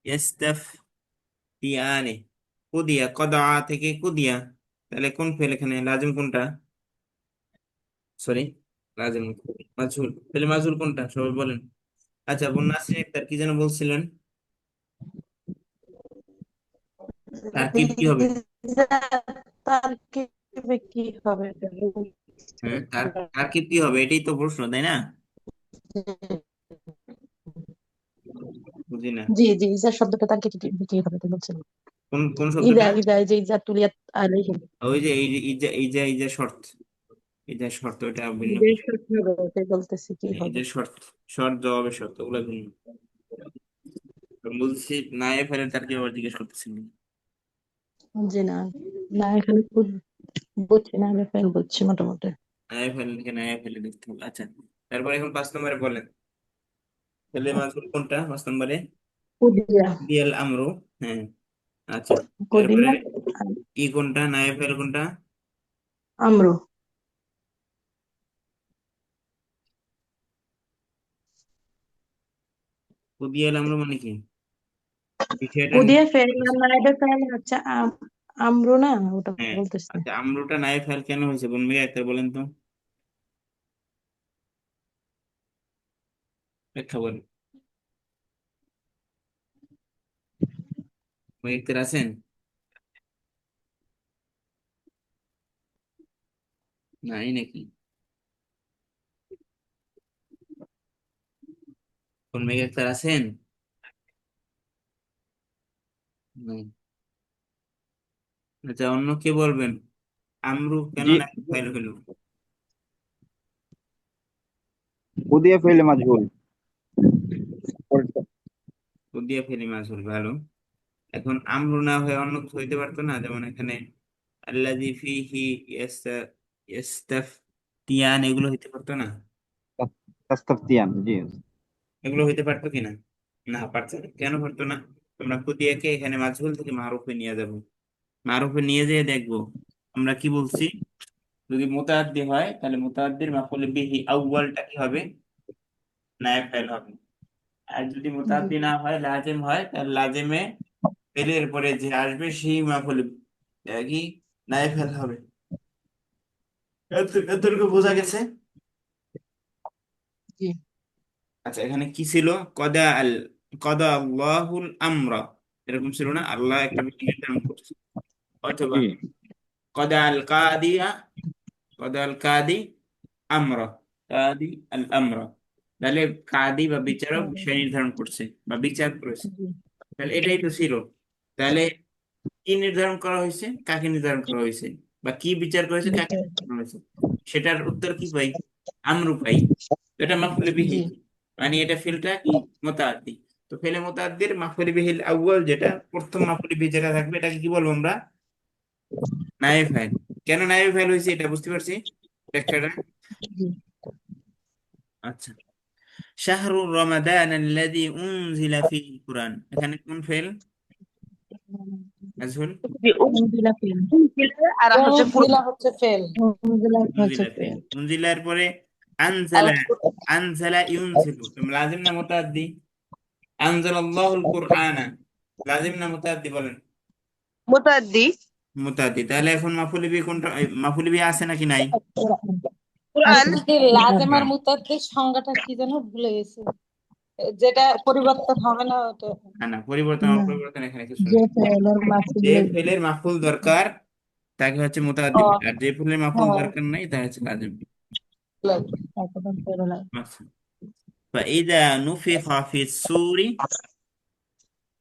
ইস্তাফতিয়ানে। কুদিয়া, কদআ থেকে কুদিয়া, তাহলে কোন ফেল এখানে? লাজিম কোনটা? সরি, লাজিম মাজহুল। তাহলে মাজহুল কোনটা সবাই বলেন। আচ্ছা, বোন নাসরিন আক্তার কি যেন বলছিলেন? তারকিব কি হবে? তারকিবে কি হবে? হ্যাঁ, তারকিব কি হবে, এটাই তো প্রশ্ন, তাই না? বুঝি না। জি জি, ইজা শব্দটা তারকিবে কি হবে তো বলছেন? কোন কোন ইদা শব্দটা? ইদা, এই যে ইজা তুলিয়াত আলাইহিম। ওই যে এই যে শর্ত, এই যে শর্ত এটা ভিন্ন যে বিষয়। শর্ত হবে ওটাই বলতেছি কি এই হবে। যে শর্ত, শর্ত জবাবের শর্ত ওগুলো ভিন্ন। বলছি নায়ে ফেলে তার কি আবার জিজ্ঞেস করতেছেন? জি না, না এখানে বুঝছি না, আমি ফেল বুঝছি মোটামুটি। নায়ে ফেলে লিখে নায়ে ফেলে দেখতে হবে। আচ্ছা, তারপরে এখন 5 নম্বরে বলেন, ফেলে মাজহুর কোনটা 5 নম্বরে? কুদিয়া, দিয়াল আমরু। হ্যাঁ, আচ্ছা। তারপরে কুদিয়া কি কোনটা, নায়ে ফেল কোনটা? আমরু। দিয়াল আমরু মানে কি বিষয়টা? কুদিয়া ফেল আর নাইবে ফেল হচ্ছে আমরু না, ওটা হ্যাঁ, বলতেছি। আচ্ছা, আমরুটা নায়ে ফেল কেন হয়েছে বোন ভাই একটা বলেন তো, ব্যাখ্যা বলেন। ভাই আছেন? নাই নাকি? কোন মেয়ে ডাক্তার আছেন? নাই। আচ্ছা, অন্য কে বলবেন, আমরু কেন জি, নাইবে ফেল হলো? কুদিয়া ফেলে মাজহুল। দিয়ে ফেলি মাসুল, ভালো। এখন আমরু না হয়ে অন্য কিছু হইতে পারতো না, যেমন এখানে আল্লাযী ফীহি ইস্তাফতিয়ান, এগুলো হইতে পারতো না? তাস্তাফতিয়ান, জি। এগুলো হইতে পারতো কিনা? না, পারতো না। কেন পারতো না? আমরা কুদিয়াকে এখানে মাজহুল থেকে মারুফে নিয়ে যাব। মারুফে নিয়ে যেয়ে দেখবো আমরা কি বলছি। যদি মুতাআদ্দি হয় তাহলে মুতাআদ্দির মাফউল বিহি আউয়ালটা কি হবে? নায়েব ফাইল হবে। আর যদি জি মুতাআদ্দি না হয়, লাজিম হয়, তাহলে লাজিমে ফেলের পরে যে আসবে সেই মাফুল কি নায়েব ফাইল হবে। এতটুকু বোঝা গেছে? জি আচ্ছা, এখানে কি ছিল? কদা আল্লাহুল আমরা, এরকম ছিল না, আল্লাহ একটা বিধি নির্ধারণ করছে। অথবা জি, কদা আল কাদিয়া, কদা আল কাদি আমরা, কাদি আল আমরা, তাহলে কাদি বা বিচারক বিষয় নির্ধারণ করছে বা বিচার করেছে। জি তাহলে এটাই তো ছিল। তাহলে কি নির্ধারণ করা হয়েছে, কাকে নির্ধারণ করা হয়েছে, বা কি বিচার করেছে, কাকে বিচার। নির্ধারণ করা হয়েছে, সেটার উত্তর কি পাই? আমরু পাই। এটা মাফুলে বিহি, জি মানে এটা ফিলটা কি মুতাআদ্দি। তো ফেলে মুতাআদ্দির মাফুলে বিহিল আউয়াল, যেটা প্রথম মাফুলে বিহি যেটা থাকবে, এটাকে কি বলবো আমরা? নায়েব ফাইল। কেন নায়েব ফাইল হয়েছে এটা বুঝতে পারছি ব্যাখ্যাটা। জি আচ্ছা, শাহরু রমাদান আল্লাযী উনজিলা ফীহিল কুরআন, এখানে কোন ফেল? মাজহুল। যে উনজিলা ফেল, আর হচ্ছে দিলা হচ্ছে ফেল। উনজিলা হচ্ছে উনজিলা ফেল, ফেল। উনজিলার পরে আনজালা, আনজালা ইউনজিলু, লাজিম না মুতাআদ্দি? আনজালাল্লাহুল কুরআনা, লাজিম না মুতাআদ্দি বলেন? মুতাদ্দি। মুতাআদ্দি। তাহলে এখন মাফুল বিহি কোনটা? মাফুল বিহি আছে নাকি নাই? কোরআন। আছে। কি লাজেম আর মুতাদ্দির সংজ্ঞাটা কি যেন ভুলে গেছি, যেটা পরিবর্তন হবে না ওটা। না না, পরিবর্তন না, অপরিবর্তন এখানে কিছু যে নেই। ফেলের মাফুল যে ফেলের মাফুল দরকার তাকে হচ্ছে মুতাআদ্দি ও, বলে, আর যে ফেলের মাফুল হ্যাঁ, দরকার নাই তা হচ্ছে লাজিম। তারপর ফেল হয়। আচ্ছা, فإذا نفخ في الصور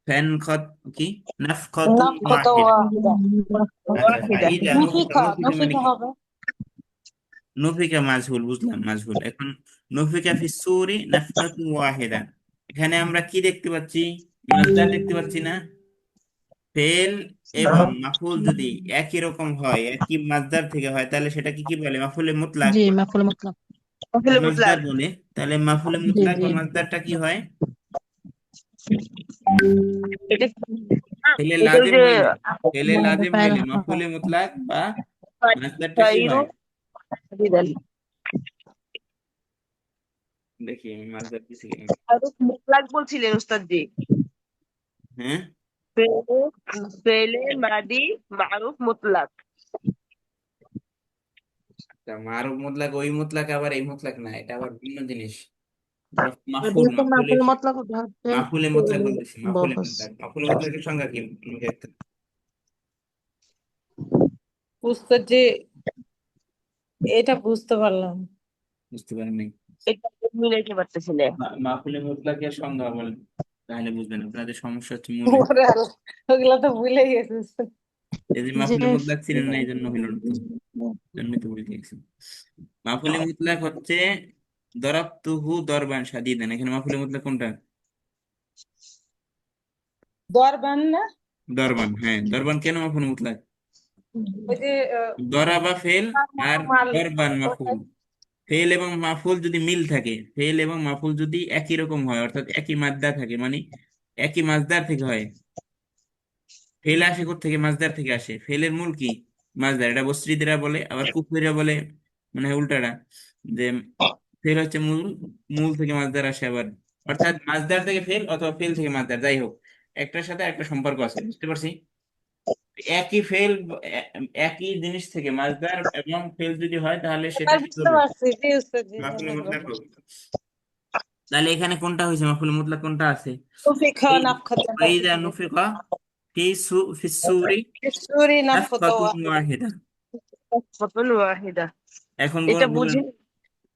فانخت কি নাফখাতুন নাফকত ওয়াহিদা। ওয়াহিদা। আচ্ছা, ওয়াহিদা। ফাইদা নুফিকা, নফিকা, নুফিকা মানে নফিকা কি? হবে। নুফিকা মাজহুল, বুঝলাম মাজহুল। এখন নুফিকা ফি সূরি নাফখাতুন ওয়াহিদা, এখানে আমরা কি দেখতে পাচ্ছি? মাজদার দেখতে পাচ্ছি না? ফেল এবং মাফুল যদি একই রকম হয়, একই মাজদার থেকে হয়, তাহলে সেটা কি কি বলে? মাফুলে মুতলাক, জি মাফুল মতলব। মাফুলে মাজদার মুতলাক। বলে। তাহলে মাফুলে জি মুতলাক জি বা মাজদারটা কি হয়? এটা ফেলে এটা ওই লাজিম যে হইলে, ফেলে নাইবে লাজিম ফেল হইলে হয়। মাফুলে মুতলাক বা মাজদারটা কি ফাইরু হয়? দিদাল। দেখি আমি মাজদার কিছু। ফারুক মুতলাক বলছিলেন উস্তাদ জি। হ্যাঁ, ফেলে ফেলে মাদি মারুফ মুতলাক। তা মারুফ মুতলাক ওই মুতলাক, আবার এই মুতলাক না, এটা আবার ভিন্ন জিনিস। মাফুল, যেহেতু মাফুল মতলব ওটা হচ্ছে মাফুলে মুতলাক ফেল বলতেছি, মাফুলে বহস। মুতলাক। মাফুলে মুতলাকের সংজ্ঞা কি? আমাকে উস্তাদ যে এটা বুঝতে পারলাম। বুঝতে পারেন নাই? এটা মিলাইতে পারতেছি না। মাফুলে মুতলাকের সংজ্ঞা বলেন, তাহলে বুঝবেন। আপনাদের সমস্যা হচ্ছে মূলে। ওরে আল্লাহ, ওগুলা তো ভুলে গেছি উস্তাদ। এই যে যে মাফুলে মুতলাক ছিলেন না, এই জন্য হইল না তো। জন্য তো বলে দিয়েছি। মাফুলে মুতলাক হচ্ছে দরাবতুহু দরবান শাদীদান। এখানে মাফুলে মুতলাক কোনটা? দরবান না? দরবান। হ্যাঁ, দরবান কেন মাফুলে মুতলাক? ওই যে দরাবা ফেল আর মাল দরবান মাফুল। ফেল এবং মাফুল যদি মিল থাকে, ফেল এবং মাফুল যদি একই রকম হয়, অর্থাৎ একই মাদ্দা থাকে, মানে একই মাজদার থেকে হয়। ফেল আসে থেকে মাজদার থেকে আসে। ফেলের মূল কি? মাজদার। এটা বসরিদরা বলে, আবার কুফরিরা বলে মানে উল্টাটা, যে ফেল হচ্ছে মূল, মূল থেকে মাজদার আসে আবার, অর্থাৎ মাজদার থেকে ফেল অথবা ফেল থেকে মাজদার, যাই হোক একটার সাথে একটা সম্পর্ক আছে, বুঝতে পারছি? একই ফেল, একই জিনিস থেকে মাজদার এবং ফেল যদি হয় তাহলে সেটা এবার কি বুঝতে হবে? পারছি, জি উস্তাদ, জি মাফুলে ধন্যবাদ। মুতলাক হবে। তাহলে এখানে কোনটা হয়েছে? মাফুলে মুতলাক কোনটা আছে? তৌফিক নাফখাতান ওয়াইদা নুফিকা ফি সূরি সুরি নাফখাতা নাফকাতুন ওয়াহিদা। ফতুল ওয়াহিদা। এখন এটা বলেন, বুঝি।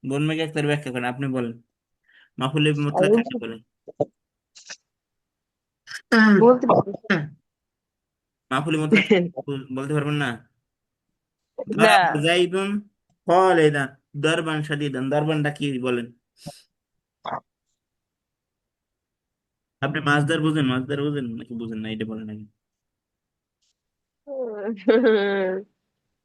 বোন মেঘ আক্তার ব্যাখ্যা করেন, আপনি বলেন মাফুলে মুতলাক কাকে বলে? বলতে পারি মাফুলে মুতলাক বলতে পারবেন না? না। দরাবা যাইদুন খালিদান দরবান শাদীদান। দরবানটা কি বলেন? আপনি মাজদার বুঝেন? মাজদার বুঝেন নাকি বুঝেন না, এটা বলেন আগে।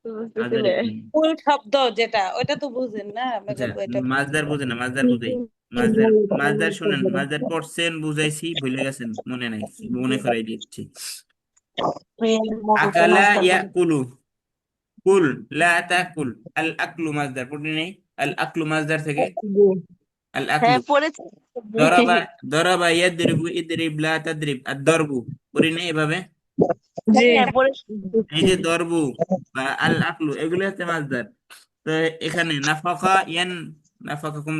বুঝতেছি মাজদার না। মূল শব্দ যেটা, ওটা তো বুঝেন না, আচ্ছা, মেঘাবু এটা মাজদার বুঝেন না, মাজদার বুঝাই। মাজদার, মাজদার শুনেন, মাজদার পড়ছেন, বুঝাইছি, ভুলে গেছেন, মনে নাই, মনে করাই দিচ্ছি। আকালা ইয়াকুলু, কুল লা তাকুল। আল আকলু মাজদার, পড়ি নেই? আল আকলু মাজদার থেকে আল আকলু। হ্যাঁ পড়েছি। দরাবা, দরাবা ইয়াদরিবু ইদরিব লা তাদরিব। আর দরবু পড়ি নেই এভাবে? জি। হ্যাঁ পড়েছি। এই যে দরবু বা আল আকলু, এগুলো হচ্ছে মাজদার। তো এখানে নাফাকা ইয়ান, নাফাকা কোন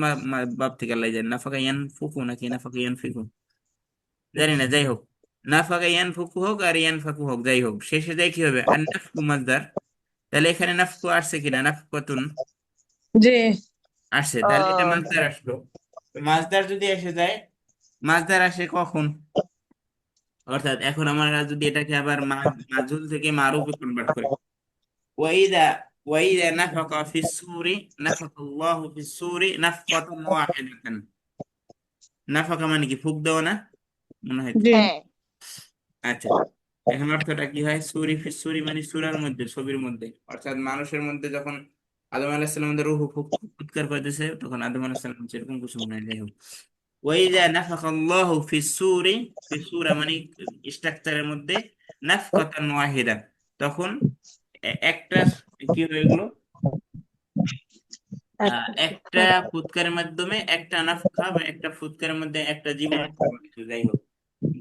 বাব থেকে আল্লাহ জানে, নাফাকা ইয়ান ফুকু নাকি নাফাকা ইয়ান ফিকু জানি না, যাই হোক নাফাকা ইয়ান ফুকু হোক আর ইয়ান ফাকু হোক, যাই হোক শেষে যাই কি হবে? আর নাফকু মাজদার। তাহলে এখানে নাফকু আসছে কিনা? নাফকাতুন জি। আসছে, তাহলে এটা ও মাজদার আসলো। তো মাজদার যদি এসে যায়, মাজদার আসে কখন? অর্থাৎ এখন আমরা যদি এটাকে আবার মাজুল থেকে মারুফে কনভার্ট করি, ওয়াইদা, ওয়াইদা নাফাকা ফিস সূরি নাফাকাল্লাহু ফিস সূরি নাফকাতান ওয়াহিদাতান। নাফাকা মানে কি? ফুক দেওয়া না? মনে হয় তো। জি। হ্যাঁ। আচ্ছা, এখন অর্থটা কি হয়? সূরি ফিস সূরি মানে সূরার মধ্যে, ছবির মধ্যে, অর্থাৎ মানুষের মধ্যে যখন আদম আলাইহিস সালামের রূহ ফুৎকার করতেছে, তখন আদম আলাইহিস সালাম এরকম কিছু মনে হয়, যাই হোক। ওয়াইদা নাফাকাল্লাহু ফিস সূরি, ফিস সূরা মানে স্ট্রাকচারের মধ্যে, নাফকাতান ওয়াহিদা, তখন একটা কি হয়ে গেল? একটা ফুৎকারের মাধ্যমে একটা নাফখা বা একটা ফুৎকারের মধ্যে একটা জীবন প্রকাশ হয়েছে, যাই হোক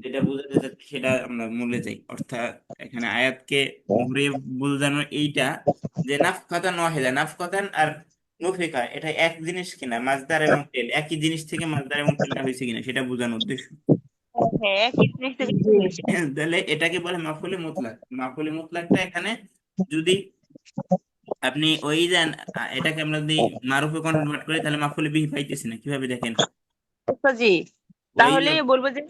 যেটা বোঝাতে চাচ্ছি সেটা আমরা মূলে যাই। অর্থাৎ এখানে আয়াতকে ঘুরিয়ে বোঝানো এইটা, যে নাফকাতান ওয়াহিদা, নাফকাতান আর নুফিকা এটা এক জিনিস কিনা, মাজদার এবং ফেল একই জিনিস থেকে মাজদার এবং ফেলটা হয়েছে কিনা সেটা বোঝানোর উদ্দেশ্য। হ্যাঁ কি জিনিস থেকে কি জিনিস? তাহলে এটাকে বলে মাফুলে মুতলাক। মাফুলে মুতলাকটা এখানে যদি আপনি ওই দেন, এটাকে আমরা যদি মারুফে কনভার্ট করি তাহলে মাফুলে বিহি পাইতেছি না, কিভাবে দেখেন? আচ্ছা জি। ওই তাহলে বলবো যে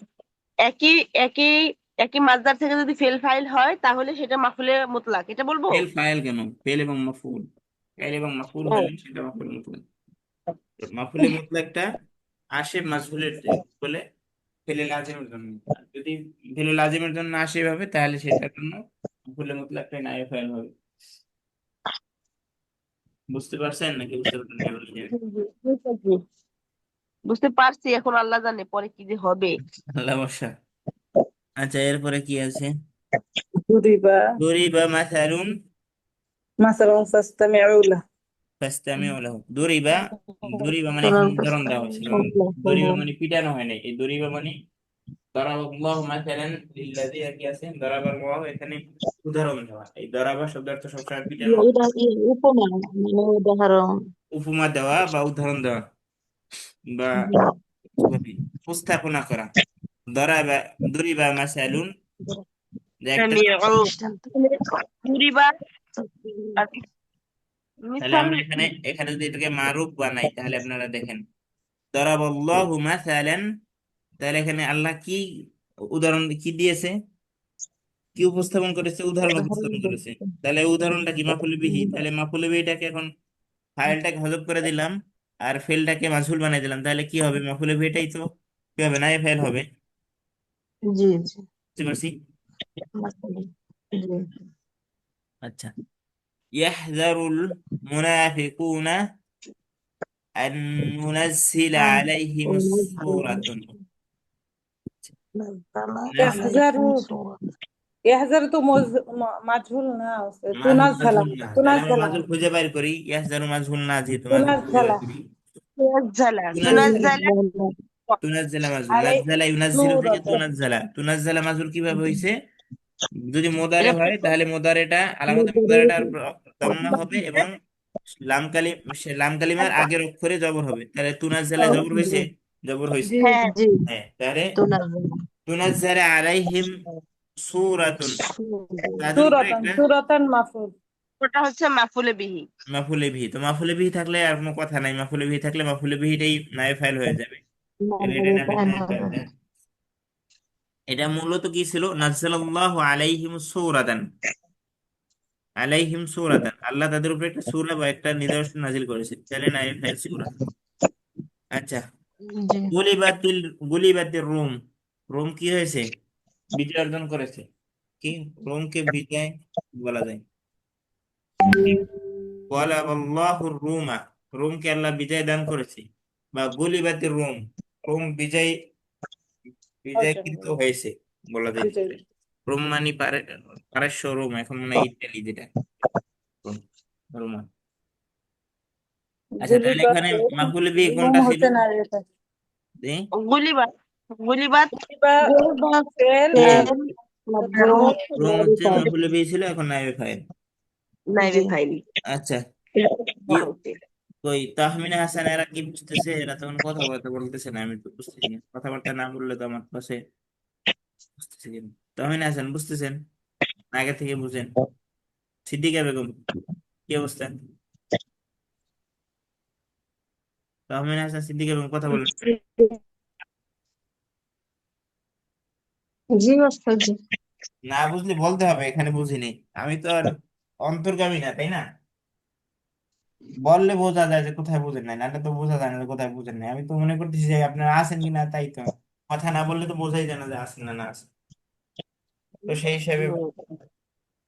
একই একই একই মাসদার থেকে যদি ফেল ফাইল হয় তাহলে সেটা মাফুলে মুতলাক, এটা বলবো। ফেল ফাইল কেন? ফেল এবং মাফুল, ফেল এবং মাফুল ও হলে সেটা মাফুলে মুতলাক। মাফুলে মুতলাকটা আসে মাজহুলের বলে ফেলে লাজিমের জন্য। আর যদি ফেলে লাজিমের জন্য আসে এভাবে, তাহলে সেটার জন্য মাফুলে মুতলাকটাই নায়েব ফাইল হবে। বুঝতে পারছেন নাকি বুঝতে পারছেন না? এবার কি? বুঝেছি। বুঝতে পারছি, এখন আল্লাহ জানে পরে কি যে হবে। আল্লাহ বর্ষা। আচ্ছা, এরপরে কি আছে? দুরিবা দরিবা মাসালুন মাসালান ফাসতামিউ লাহ। ফাস্তামিউ লাহু। দরিবা, দরিবা মানে এখানে উদাহরণ দেওয়া হয়েছিল, দরিবা মানে পিটানো হয় নাই, এই দরিবা মানে দরাবাল্লাহু মাসালান লিল্লাযিনা, কি আছে? দরাবাল্লাহু, এখানে উদাহরণ দেওয়া। এই দরাবা শব্দ অর্থ সবসময় পিটানো, এটা উপমা মানে উদাহরণ। উপমা দেওয়া বা উদাহরণ দেওয়া বা কি বলে? উপস্থাপনা করা। দরাবা, দরিবা মাসালুন, যে একটা, দৃষ্টান্ত। দুরিবা আর তাহলে মিসাল। আমরা এখানে, এখানে যদি এটাকে মারুফ বানাই তাহলে আপনারা দেখেন, দরাবাল্লাহু মাসালান, তাহলে এখানে আল্লাহ কি উদাহরণ কি দিয়েছে? কি উপস্থাপন করেছে? উদাহরণ উদাহরণ উপস্থাপন করেছে। বলতে তাহলে এই উদাহরণটা কি? মাফুল বিহি। তাহলে মাফুল বিহিটাকে এখন ফাইলটাকে হজব করে দিলাম আর ফেলটাকে মাজহুল বানিয়ে দিলাম, তাহলে কি হবে? মাফুল বিহিটাই তো কি হবে? নায়েব ফাইল হবে। জি জি বুঝতে পারছি? মাসালা। জি আচ্ছা, ইয়াহজারুল মুনাফিকুনা আন নুনাজ্জিলা আন আলাইহিম সূরাতুন। নাযালা নাজ- يحذر আলাইহিম সূরা। يحذر তো মাজহুল না মাজহুল তুনাজ্জালা মাজহুল না, তাহলে আমরা তুনাজ্জালা মাজহুল খুঁজে বের করি। ইয়াহজারু মাজহুল না, যেহেতু মাজহুল খুঁজে বের তুনাজ্জালা করি। তুনাজ্জালা তুনাজ্জালা, তুনাজ্জালা তুনাজ্জালা মাজহুল, আলাইহিম নাজ্জালা ইউনাজ্জিলু থেকে সূরাতান তুনাজ্জালা। তুনাজ্জালা মাজহুল কিভাবে হইছে? যদি মোদারে এটা হয় তাহলে মোদারেটা আলামতে মোদারেটার দম্মা হবে এবং লাম কালি লাম কালিমার আগের অক্ষরে জবর হবে। তাহলে তুনাজ্জালায় জবর জি হয়েছে, জবর হয়েছে। জি হ্যাঁ জি হ্যাঁ, তাহলে তুনাজ্জালা তুনাজ্জালা আলাইহিম সূরাতুন, তাদের উপরে সূরাতান একটা সূরাতান মাফুল ওটা হচ্ছে মাফুলে বিহি। মাফুলে বিহি। তো মাফুলে বিহি থাকলে আর কোনো কথা নাই, মাফুলে বিহি থাকলে মাফুলে বিহিটাই নায়েব ফাইল হয়ে যাবে। তাহলে এটা নায়েব ফাইল দেন। এটা মূলত কি ছিল? নাজ্জালাল্লাহু আলাইহিম সূরাতান, আলাইহিম সূরাতান, আল্লাহ তাদের উপরে একটা সূরা বা একটা নিদর্শন নাজিল করেছে, তাহলে নায়েব ফাইল সূরা। আচ্ছা, জি গুলিবাতিল গুলিবাতির রুম, রোম কি হয়েছে? বিজয় অর্জন করেছে। কি রোমকে বিজয় বলা যায়? ওয়ালাবাল্লাহুর রুমা, রোমকে আল্লাহ বিজয় দান করেছে। বা গুলিবাতির রোম, রোম বিজয় অর্জন বিজয়কৃত হয়েছে বলা যায়। বিজয় রোম মানে পারস্য রোম, এখন মনে হয় ইতালি যেটা রোম, রোমান। আচ্ছা, তাহলে গুলিবাত এখানে মাফুল বিহি রুম কোনটা ছিল? হচ্ছে না এটা জি? গুলিবাত গুলিবাত গুলিবাত গুলিবাত ফেল ফেল। আর ফেল রুম মাফরুম রোম হচ্ছে মারিফা। মাফুল বিহি ছিল, এখন নায়েবে ফাইল। জি নাইবে ফাইল। আচ্ছা, বড় উচিত। ওই তাহমিনা হাসান এরা কি বুঝতেছে? এরা তখন কথাবার্তা বলতেছে না, আমি তো বুঝতেছি না। কথাবার্তা না বললে তো আমার পাশে বুঝতেছি কিনা। তাহমিনা হাসান বুঝতেছেন? আগে থেকে বুঝেন। সিদ্দিকা বেগম কি অবস্থা? তাহমিনা হাসান, সিদ্দিকা বেগম কথা বলেন। জি ওস্তাদ জি। না বুঝলে বলতে হবে, এখানে বুঝিনি। আমি তো আর অন্তর্গামী না, তাই না? বললে বোঝা যায় যে কোথায় বুঝেন নাই, নাহলে তো বোঝা যায় না যে কোথায় বুঝেন নাই। আমি তো মনে করতেছি যে আপনারা আছেন কিনা, তাই তো। কথা না বললে তো বোঝাই যায় না যে আছেন না না আছেন। তো সেই হিসাবে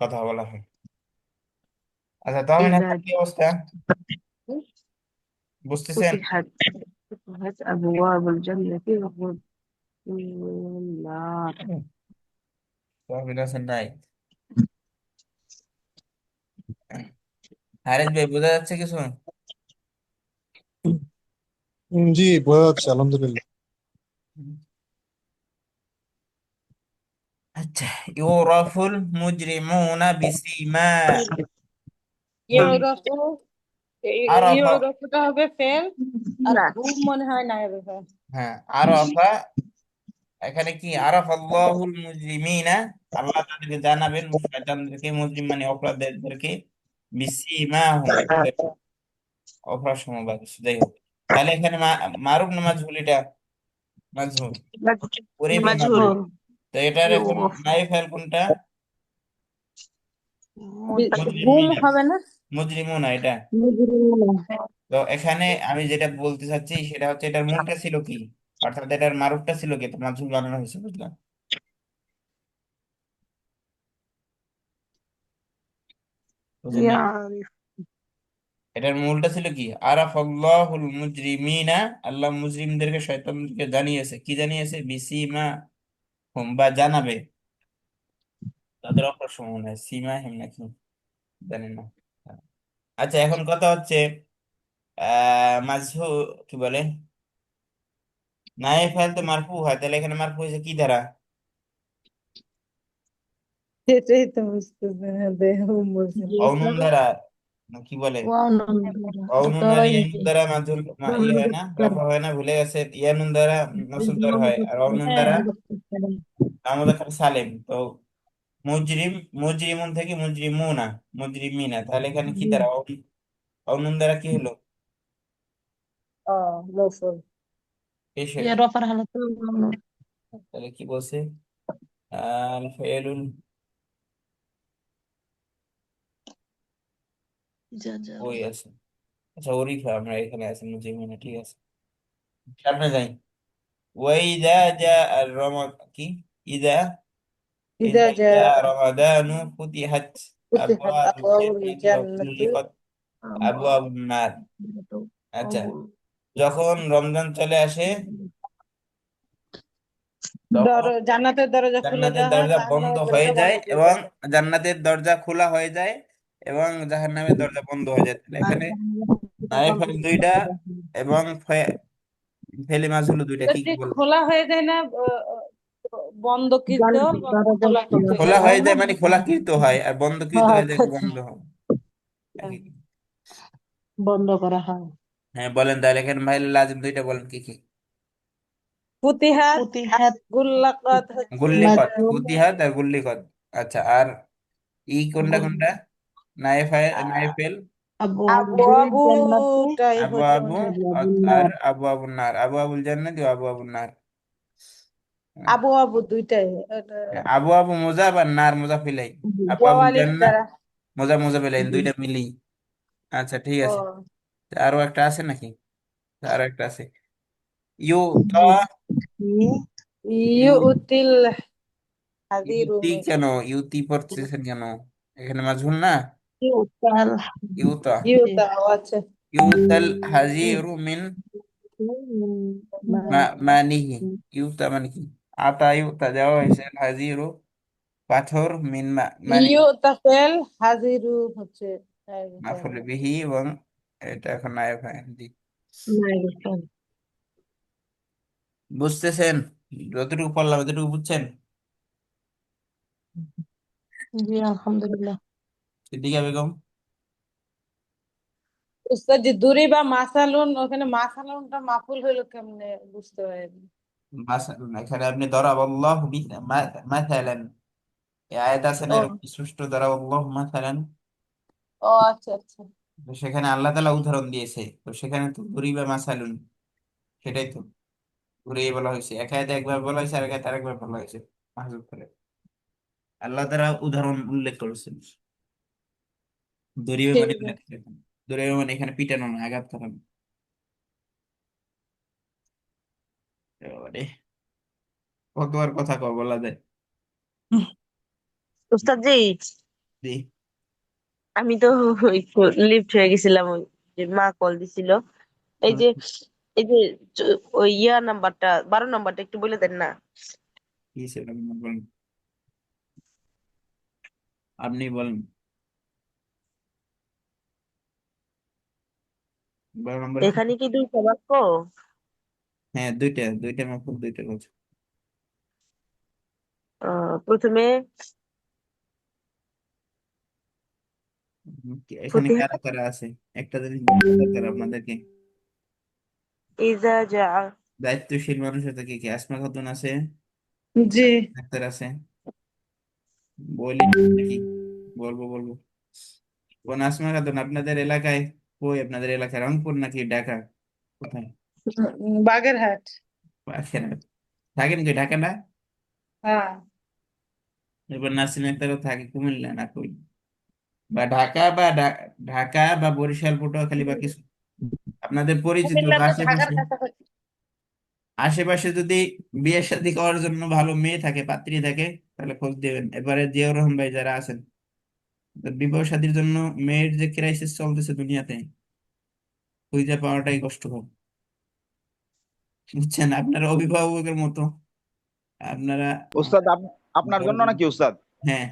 কথা বলা হয়। আচ্ছা, তাহমিনা إذا হাসান কি অবস্থা? বুঝতেছেন? فتحت أبواب الجنة وقل النار. তাহমিনা হাসান নাই। হারিস ভাই, বোঝা যাচ্ছে কিছু? জি, বোঝা যাচ্ছে আলহামদুলিল্লাহ। আচ্ছা, ইউরাফুল মুজরিমুনা বিসিমাহুম। ইউরোপু আরাফা, ইউরোপটা হবে ফেল আর না রুম মনে হয় না হবে হ্যাঁ আরাফা, এখানে কি? আরাফাল্লাহুল মুজরিমিনা, আল্লাহ তাদেরকে জানাবেন, শয়তানদেরকে, মুজরিম মানে অপরাধীদেরকে, বিসিমাহুম, অপরাধ সমবাদ, যাই হোক। তাহলে এখানে মারুফ না মাজহুল? এটা মাজহুল, করিবি মাজহুল। মাজহুল। মাফরুম তো এটার এখন ইউরাফ নাইব ফাইল কোনটা? ঘুম মুজরিমিনা, হবে না মুজরিমুনা এটা। মুজরিমুনা। তো এখানে আমি যেটা বলতে চাচ্ছি সেটা হচ্ছে, এটার মূলটা ছিল কি, অর্থাৎ এটার মারুফটা ছিল কি? তো মাজহুল বানানো হয়েছে, বুঝলাম। বুঝেন নাই? ইয়ারিফ এটার মূলটা ছিল কি? আরাফাল্লাহুল মুজরিমিনা, আল্লাহ মুজরিমদেরকে, শয়তানদেরকে জানিয়েছে। কি জানিয়েছে? বিসিমা হুম, বা জানাবে তাদের অপর সমন্বয়। সীমা হিম নাকি জানেন না। আচ্ছা, এখন কথা হচ্ছে মাজহু কি বলে, নায়ে ফেল তো মারফু হয়, তাহলে এখানে মারফু হয়েছে কি দ্বারা? সেটাই তো বুঝতেছে না দেহ বলছেন অউনুন দ্বারা, না কি বলে? ওয়ানুন অউনুন আর তাই ইয়ানুন দ্বারা মাজহুল ই হয় না, রফা হয় না, ভুলে গেছে। ইয়ানুন দ্বারা নসব হয়, আর অউনুন দ্বারা নামোদাখাল সালেম। তো মুজরিম, মুজরিমুন থেকে মুজরিমুনা, মুজরিমিনা, তাহলে এখানে কি দ্বারা? অউনুন দ্বারা কি হলো? মৌসুম পেশ। ইয়া রফার হালাত ওয়ানুন। তাহলে কি বলছে? আল ফাইলুল যা যা ওই আছে। আচ্ছা ওরিফা আমরা এখানে আছি মুজিমিনে, ঠিক আছে। সামনে যাই। ওয়াইদা জা আর কি, ইদা إذا জা جاء রমাদানু ফুতিহাত فتحت আবওয়াবুল أبواب জান্নাতি ওয়া الجنة গুলিকাত আবওয়াবুন নার। আচ্ছা, أبواب যখন রমজান চলে আসে তখন জান্নাতের দরজা খুলে জান্নাতের দেওয়া হয়, দরজা বন্ধ জাহান্নামের হয়ে দরজা যায় বন্ধ করে এবং দেওয়া হয়। জান্নাতের দরজা খোলা হয়ে যায় এবং জাহান্নামের দরজা বন্ধ হয়ে যায়। তাহলে এখানে নাইফাইল দুইটা এবং ফেলে মাছ হলো দুইটা, এটা কি কি কি বলবো? খোলা হয়ে যায় না, বন্ধকৃত বা দরজা খোলাকৃত, খোলা খোলা এটা হয়ে হয় না? যায় মানে খোলাকৃত হয়, আর বন্ধকৃত হয়ে যায় আচ্ছা আচ্ছা। বন্ধ হয়। একই। বন্ধ করা হয়। হ্যাঁ বলেন তাহলে, এখানে মাইল লাজিম দুইটা বলেন কি কি? ফুতিহাত আর ফুতিহাত গুল্লাকাত হচ্ছে গুল্লিকত, মাজরুম ফুতিহাত আর গুল্লিকত। আচ্ছা, আর কোনটা কোনটা? নাইফেল আবু আবওয়াবুল জান্নাতি আবুটাই আবু হচ্ছে আবু, আবওয়াবুন আর নার। আবু আবুন নার, আবু আবুল জান্নাত ও আবু আবুন নার। আবু আবু দুইটাই আবু আবু মোজাব আর নার মোজাফিলাই। আবু আবুল ওয়ালিদ জান্নাত দ্বারা। মোজাফিলাই দুইটা মিলি। আচ্ছা ঠিক আছে। ও আরো একটা আছে নাকি? আরো একটা আছে, ইউ তা। ইউ ইউতিল হাদিরু ইউতি কেন, ইউতি পড়তেছেন কেন? এখানে মাজহুল না, ইউকাল ইউতা। ইউতা আছে। ইউতাল হাজিরু মিন মানিহি। ইউতা মানে কি? আতা ইউতা দেওয়া হয়েছে, হাজিরু পাথর, মিন মানি ইউতাফেল হাজিরু হচ্ছে মাফুল বিহি, এবং এটা এখন নায়ক হয় জি। মাইরুফান। বুঝতেছেন? যতটুকু পড়লাম যতটুকু বুঝছেন? জি আলহামদুলিল্লাহ। সিদ্দিকা বেগম, উস্তাদ জি, দুরি বা মাসালুন, ওখানে মাসালুনটা মাফুল হইলো কেমনে বুঝতে পারিনি। এখানে আপনি দরাবাল্লাহ মাথালান, এই আয়াত আছে না ও এরকম সুষ্ঠু, দরাবাল্লাহ মাথালান। ও আচ্ছা আচ্ছা। তো সেখানে আল্লাহ তাআলা উদাহরণ দিয়েছে, তো সেখানে তো দরিবা মাসালুন, সেটাই তো ঘুরিয়ে বলা হয়েছে। এক আয়াতে একবার বলা হয়েছে, আর এক আয়াতে আরেকবার বলা হয়েছে মাহযুব করে। আল্লাহ তাআলা উদাহরণ উল্লেখ করেছেন। দরিবে ঠিক মানে আছে। উল্লেখ করেছেন। দরিবে মানে এখানে পিটানো না, আঘাত করানো। এবারে কতবার কথা কও বলা যায়। উস্তাদ জি, জি। আমি তো লিফট হয়ে গেছিলাম, ওই যে মা কল দিছিল। এই যে এই যে ওই নাম্বারটা 12 নাম্বারটা একটু বলে দেন না। কি সেটা বলেন, আপনি বলেন। 12 নম্বরে কি? এখানে কি দুইটা বাক্য? হ্যাঁ দুইটা, দুইটা মাফুল দুইটা বলছে। প্রথমে এখানে কারা ফতিহা কারা আছে একটা জিনিস বলা দরকার আপনাদেরকে। ইজা জা। দায়িত্বশীল মানুষ আছে কি কি? আসমা খাতুন আছে, জি। ডাক্তার আছে, বলি নাকি? বলবো বলবো। কোন আসমা খাতুন আপনাদের এলাকায়? কই আপনাদের এলাকায়, রংপুর নাকি ঢাকা? কোথায়? বাগেরহাট। পাশের। থাকেন কি ঢাকা না? হ্যাঁ। এবার নাসিম একটারও থাকে কুমিল্লা না কই, বা ঢাকা বা ঢাকা বা বরিশাল, পটুয়াখালী বা কিছু আপনাদের পরিচিত কুমিল্লা বা তো ঢাকার আশেপাশে। কাছাকাছি। আশেপাশে যদি বিয়ে শাদী করার জন্য ভালো মেয়ে থাকে, পাত্রী থাকে, তাহলে খোঁজ দেবেন। এবারে জিয়াউর রহমান ভাই যারা আছেন, তো বিবাহ শাদীর জন্য মেয়ের যে ক্রাইসিস চলতেছে দুনিয়াতে, খুঁজে পাওয়াটাই কষ্টকর। বুঝছেন? আপনারা অভিভাবকের মতো আপনারা উস্তাদ আপনার জন্য বলবেন। নাকি উস্তাদ? হ্যাঁ,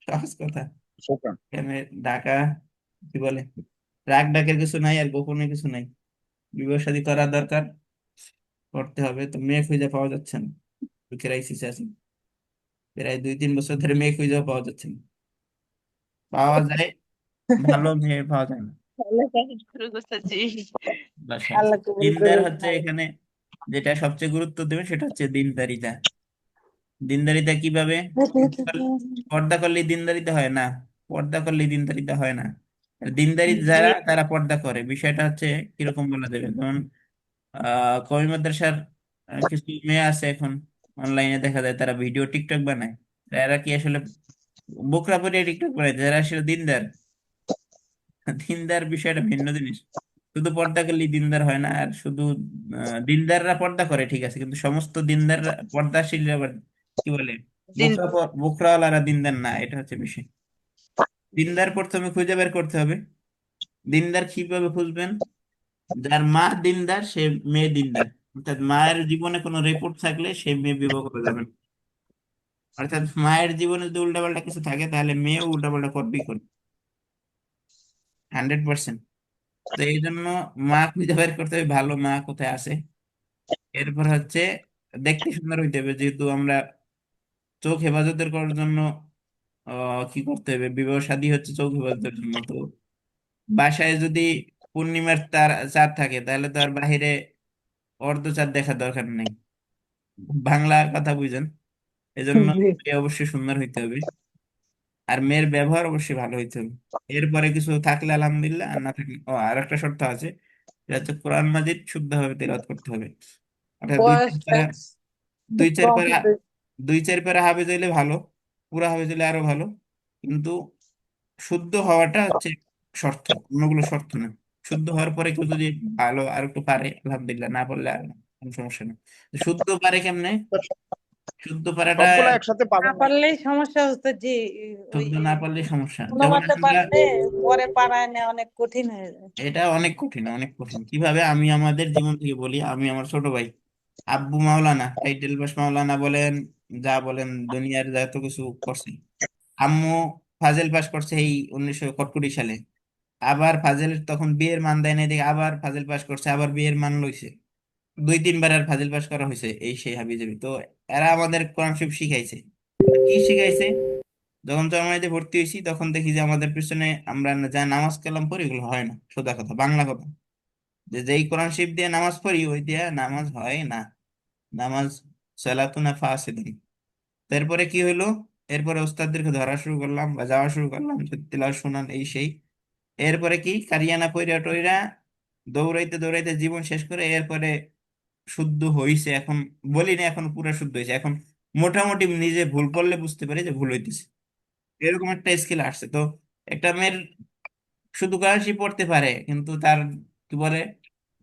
সহজ কথা। শুকরান। এখানে ঢাকা কি বলে, রাগ ডাকের কিছু নাই আর গোপনের কিছু নাই। বিবাহ শাদী করা দরকার, করতে হবে, তো মেয়ে খুঁজে পাওয়া যাচ্ছে না। ক্রাইসিস আছে, প্রায় 2-3 বছর ধরে মেয়ে খুঁজে পাওয়া যাচ্ছে না। পাওয়া যায়, ভালো মেয়ে পাওয়া যায় না। আল্লাহ সাহায্য করুক উস্তাদ জি। বাসায় আল্লাহ কবুল দিনদার করুক। হচ্ছে এখানে যেটা সবচেয়ে গুরুত্ব দেবে, সেটা হচ্ছে দিনদারিতা। দিনদারিতা কিভাবে? পর্দা করলে দিনদারিতা হয় না, পর্দা করলে দিনদারিতা হয় না। আর দিনদারি যারা, তারা পর্দা করে। বিষয়টা হচ্ছে কিরকম বলা যাবে, যেমন কওমি মাদ্রাসার কিছু মেয়ে আছে এখন, অনলাইনে দেখা যায় তারা ভিডিও টিকটক বানায়। এরা কি আসলে বোকরা পরে টিকটক বানায়? যারা আসলে দিনদার, দিনদার বিষয়টা ভিন্ন জিনিস। শুধু পর্দা করলেই দিনদার হয় না, আর শুধু দিনদাররা পর্দা করে ঠিক আছে, কিন্তু সমস্ত দিনদার পর্দাশীল আবার কি বলে দিন বোখরাওয়ালারা দিনদার না, এটা হচ্ছে বিষয়। দিনদার প্রথমে খুঁজে বের করতে হবে। দিনদার কিভাবে খুঁজবেন? যার মা দিনদার সে মেয়ে দিনদার, অর্থাৎ মায়ের জীবনে কোনো রিপোর্ট থাকলে সে মেয়ে বিবাহ করে যাবেন। অর্থাৎ মায়ের জীবনে যদি উল্টাপাল্টা কিছু থাকে তাহলে মেয়েও উল্টাপাল্টা করবেই করবে, 100%। তো এই জন্য মা খুঁজে বের করতে হবে ভালো মা কোথায় আছে। এরপর হচ্ছে দেখতে সুন্দর হইতে হবে, যেহেতু আমরা চোখ হেফাজতের করার জন্য কি করতে হবে, বিবাহ শাদী হচ্ছে চোখ হেফাজতের জন্য। তো বাসায় যদি পূর্ণিমার চাঁদ থাকে তাহলে তো আর বাহিরে অর্ধ চাঁদ দেখার দরকার নেই, বাংলা কথা বুঝেন। এজন্য মেয়ে অবশ্যই সুন্দর হইতে হবে, আর মেয়ের ব্যবহার অবশ্যই ভালো হইতে হবে। এরপরে কিছু থাকলে আলহামদুলিল্লাহ, আর না থাকলে আর একটা শর্ত আছে, সেটা হচ্ছে কোরআন মাজিদ শুদ্ধভাবে তেলাওয়াত করতে হবে। অর্থাৎ বয়স দুই চার কম পারা হবে। দুই চার পারা হাফেজ হইলে ভালো, পুরা হাফেজ হইলে আরো ভালো। কিন্তু শুদ্ধ হওয়াটা হচ্ছে শর্ত, অন্যগুলো শর্ত না। শুদ্ধ হওয়ার পরে কেউ যদি ভালো আর একটু পারে আলহামদুলিল্লাহ, না পারলে আর কোনো সমস্যা নেই। শুদ্ধ পারে কেমনে? শুদ্ধ পারাটা সবগুলা একসাথে না পাবেন না। পারলেই সমস্যা হচ্ছে যে ওই শুদ্ধ না পারলে সমস্যা, কোনো যেমন মতে আমরা পারলে পরে পারায় নেওয়া অনেক কঠিন হয়ে যায়। এটা অনেক কঠিন, অনেক কঠিন। কিভাবে? আমি আমাদের জীবন থেকে বলি, আমি আমার ছোট ভাই আব্বু মাওলানা, টাইটেল পাস মাওলানা বলেন, যা বলেন দুনিয়ার যত কিছু করছে। আম্মু ফাজেল পাস করছে এই 1961 সালে। আবার ফাজেল তখন বিয়ের মান দেয় না, এদিকে আবার ফাজেল পাস করছে, আবার বিয়ের মান লইছে। দুই তিনবার আর ফাজিল পাস করা হয়েছে এই সেই হাবিজাবি। তো এরা আমাদের কোরআন শরীফ শিখাইছে। কি শিখাইছে? যখন জমায়েতে ভর্তি হয়েছি তখন দেখি যে আমাদের পিছনে আমরা যা নামাজ কালাম পড়ি এগুলো হয় না, সোজা কথা বাংলা কথা। যে যেই কোরআন শরীফ দিয়ে নামাজ পড়ি ওই দিয়ে নামাজ হয় না। নামাজ সালাতুনা ফাসিদিন। তারপরে কি হইলো? এরপরে ওস্তাদদেরকে ধরা শুরু করলাম বা যাওয়া শুরু করলাম, যে তিলাওয়াত শুনান এই সেই। এরপরে কি কারিয়ানা পইরা টইরা দৌড়াইতে দৌড়াইতে জীবন শেষ করে এরপরে শুদ্ধ হইছে এখন। বলি না এখন পুরো শুদ্ধ হয়েছে, এখন মোটামুটি নিজে ভুল করলে বুঝতে পারি যে ভুল হইতেছে, এরকম একটা স্কিল আসছে। তো একটা মেয়ের শুধু কাশি পড়তে পারে কিন্তু তার কি বলে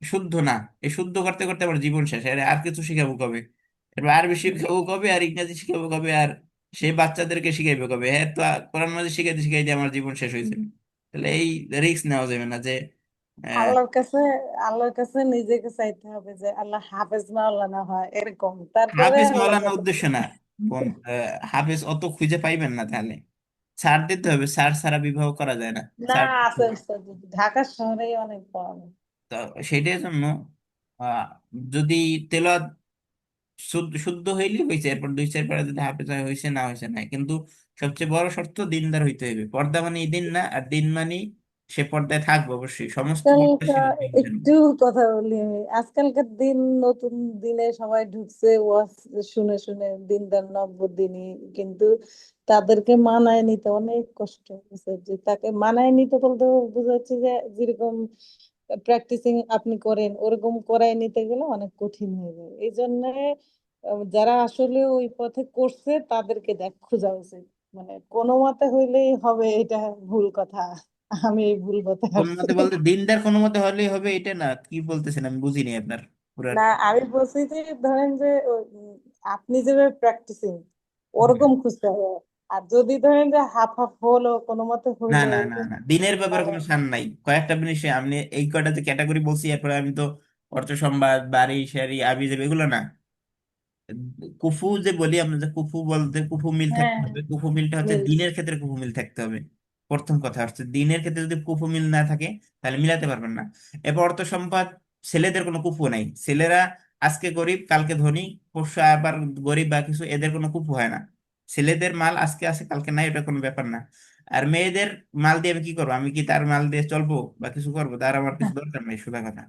শুদ্ধ না, এই শুদ্ধ করতে করতে আবার জীবন শেষ। আর কিছু শিখাবো কবে? এবার আরবি শিখাবো কবে, আর ইংরেজি শিখাবো কবে, আর সেই বাচ্চাদেরকে শিখাইবো কবে? হ্যাঁ, তো কোরআন মাঝে শিখাইতে শিখাইতে আমার জীবন শেষ হয়ে যাবে। তাহলে এই রিস্ক নেওয়া যাবে না যে আহ, আল্লাহর কাছে আল্লাহর কাছে নিজেকে চাইতে হবে যে আল্লাহ হাফেজ মাওলানা হয় এরকম, তারপরে হাফিজ আল্লাহর মাওলানা কাছে। উদ্দেশ্য না বোন, হাফিজ অত খুঁজে পাইবেন না। তাহলে ছাড় দিতে হবে, ছাড় ছাড়া বিবাহ করা যায় না। না, ছাড় দিতে আছে হবে। আছে, ঢাকা শহরেই অনেক পাওয়া যায়। তো সেইটার জন্য আহ, যদি তেলাওয়াত শুদ্ধ হইলে হয়েছে, এরপর দুই চার পারা যদি হাফেজ হয় হয়েছে, না হয়েছে নাই। কিন্তু সবচেয়ে বড় শর্ত দিনদার হইতে হবে। পর্দা মানে দিন না, আর দিন মানে সে পর্দায় থাকবে অবশ্যই, সমস্ত পর্দাশীল আজকালকার দিনদার। একটু কথা বলি আমি, আজকালকার দিন নতুন দিনে সবাই ঢুকছে ওয়াজ শুনে শুনে দিনদার নব্বদিনী, কিন্তু তাদেরকে মানায় নিতে অনেক কষ্ট হচ্ছে। যে তাকে মানায় নিতে বলতে বোঝাচ্ছে যে যেরকম প্র্যাকটিসিং আপনি করেন ওরকম করায় নিতে গেলে অনেক কঠিন হয়ে যায়। এই জন্য যারা আসলে ওই পথে করছে তাদেরকে খোঁজা উচিত। মানে কোনো মতে হইলেই হবে, এটা ভুল কথা। আমি এই ভুল পথে কোন আসছি। মতে বলতে দিনদার কোনো মতে হলেই হবে এটা না, কি বলতেছেন আমি বুঝিনি আপনার পুরো। না, আমি বলছি যে ধরেন যে আপনি যেভাবে প্র্যাকটিসিং ওরকম খুঁজতে হবে। আর যদি ধরেন যে হাফ হাফ হলো কোনো মতে না হইলো না না এরকম, না, দিনের ব্যাপারে তাহলে কোনো ছাড় নাই। কয়েকটা জিনিসে আপনি এই কয়টা যে ক্যাটাগরি বলছি, এরপরে আমি তো অর্থ সংবাদ, বাড়ি সারি, আবি যাবে, এগুলো না। কুফু যে বলি আমরা, যে কুফু বলতে কুফু মিল হ্যাঁ থাকতে হবে। কুফু মিলটা হচ্ছে মিল। দিনের ক্ষেত্রে কুফু মিল থাকতে হবে। প্রথম কথা হচ্ছে দিনের ক্ষেত্রে যদি কুফু মিল না থাকে তাহলে মিলাতে পারবেন না। এরপর অর্থ সম্পদ, ছেলেদের কোনো কুফু নাই। ছেলেরা আজকে গরিব কালকে ধনী, পরশু আবার গরিব বা কিছু, এদের কোনো কুফু হয় না। ছেলেদের মাল আজকে আছে কালকে নাই, এটা কোনো ব্যাপার না। আর মেয়েদের মাল দিয়ে আমি কি করবো? আমি কি তার মাল দিয়ে চলবো বা কিছু করবো? তার আমার কিছু দরকার নেই, সোজা কথা।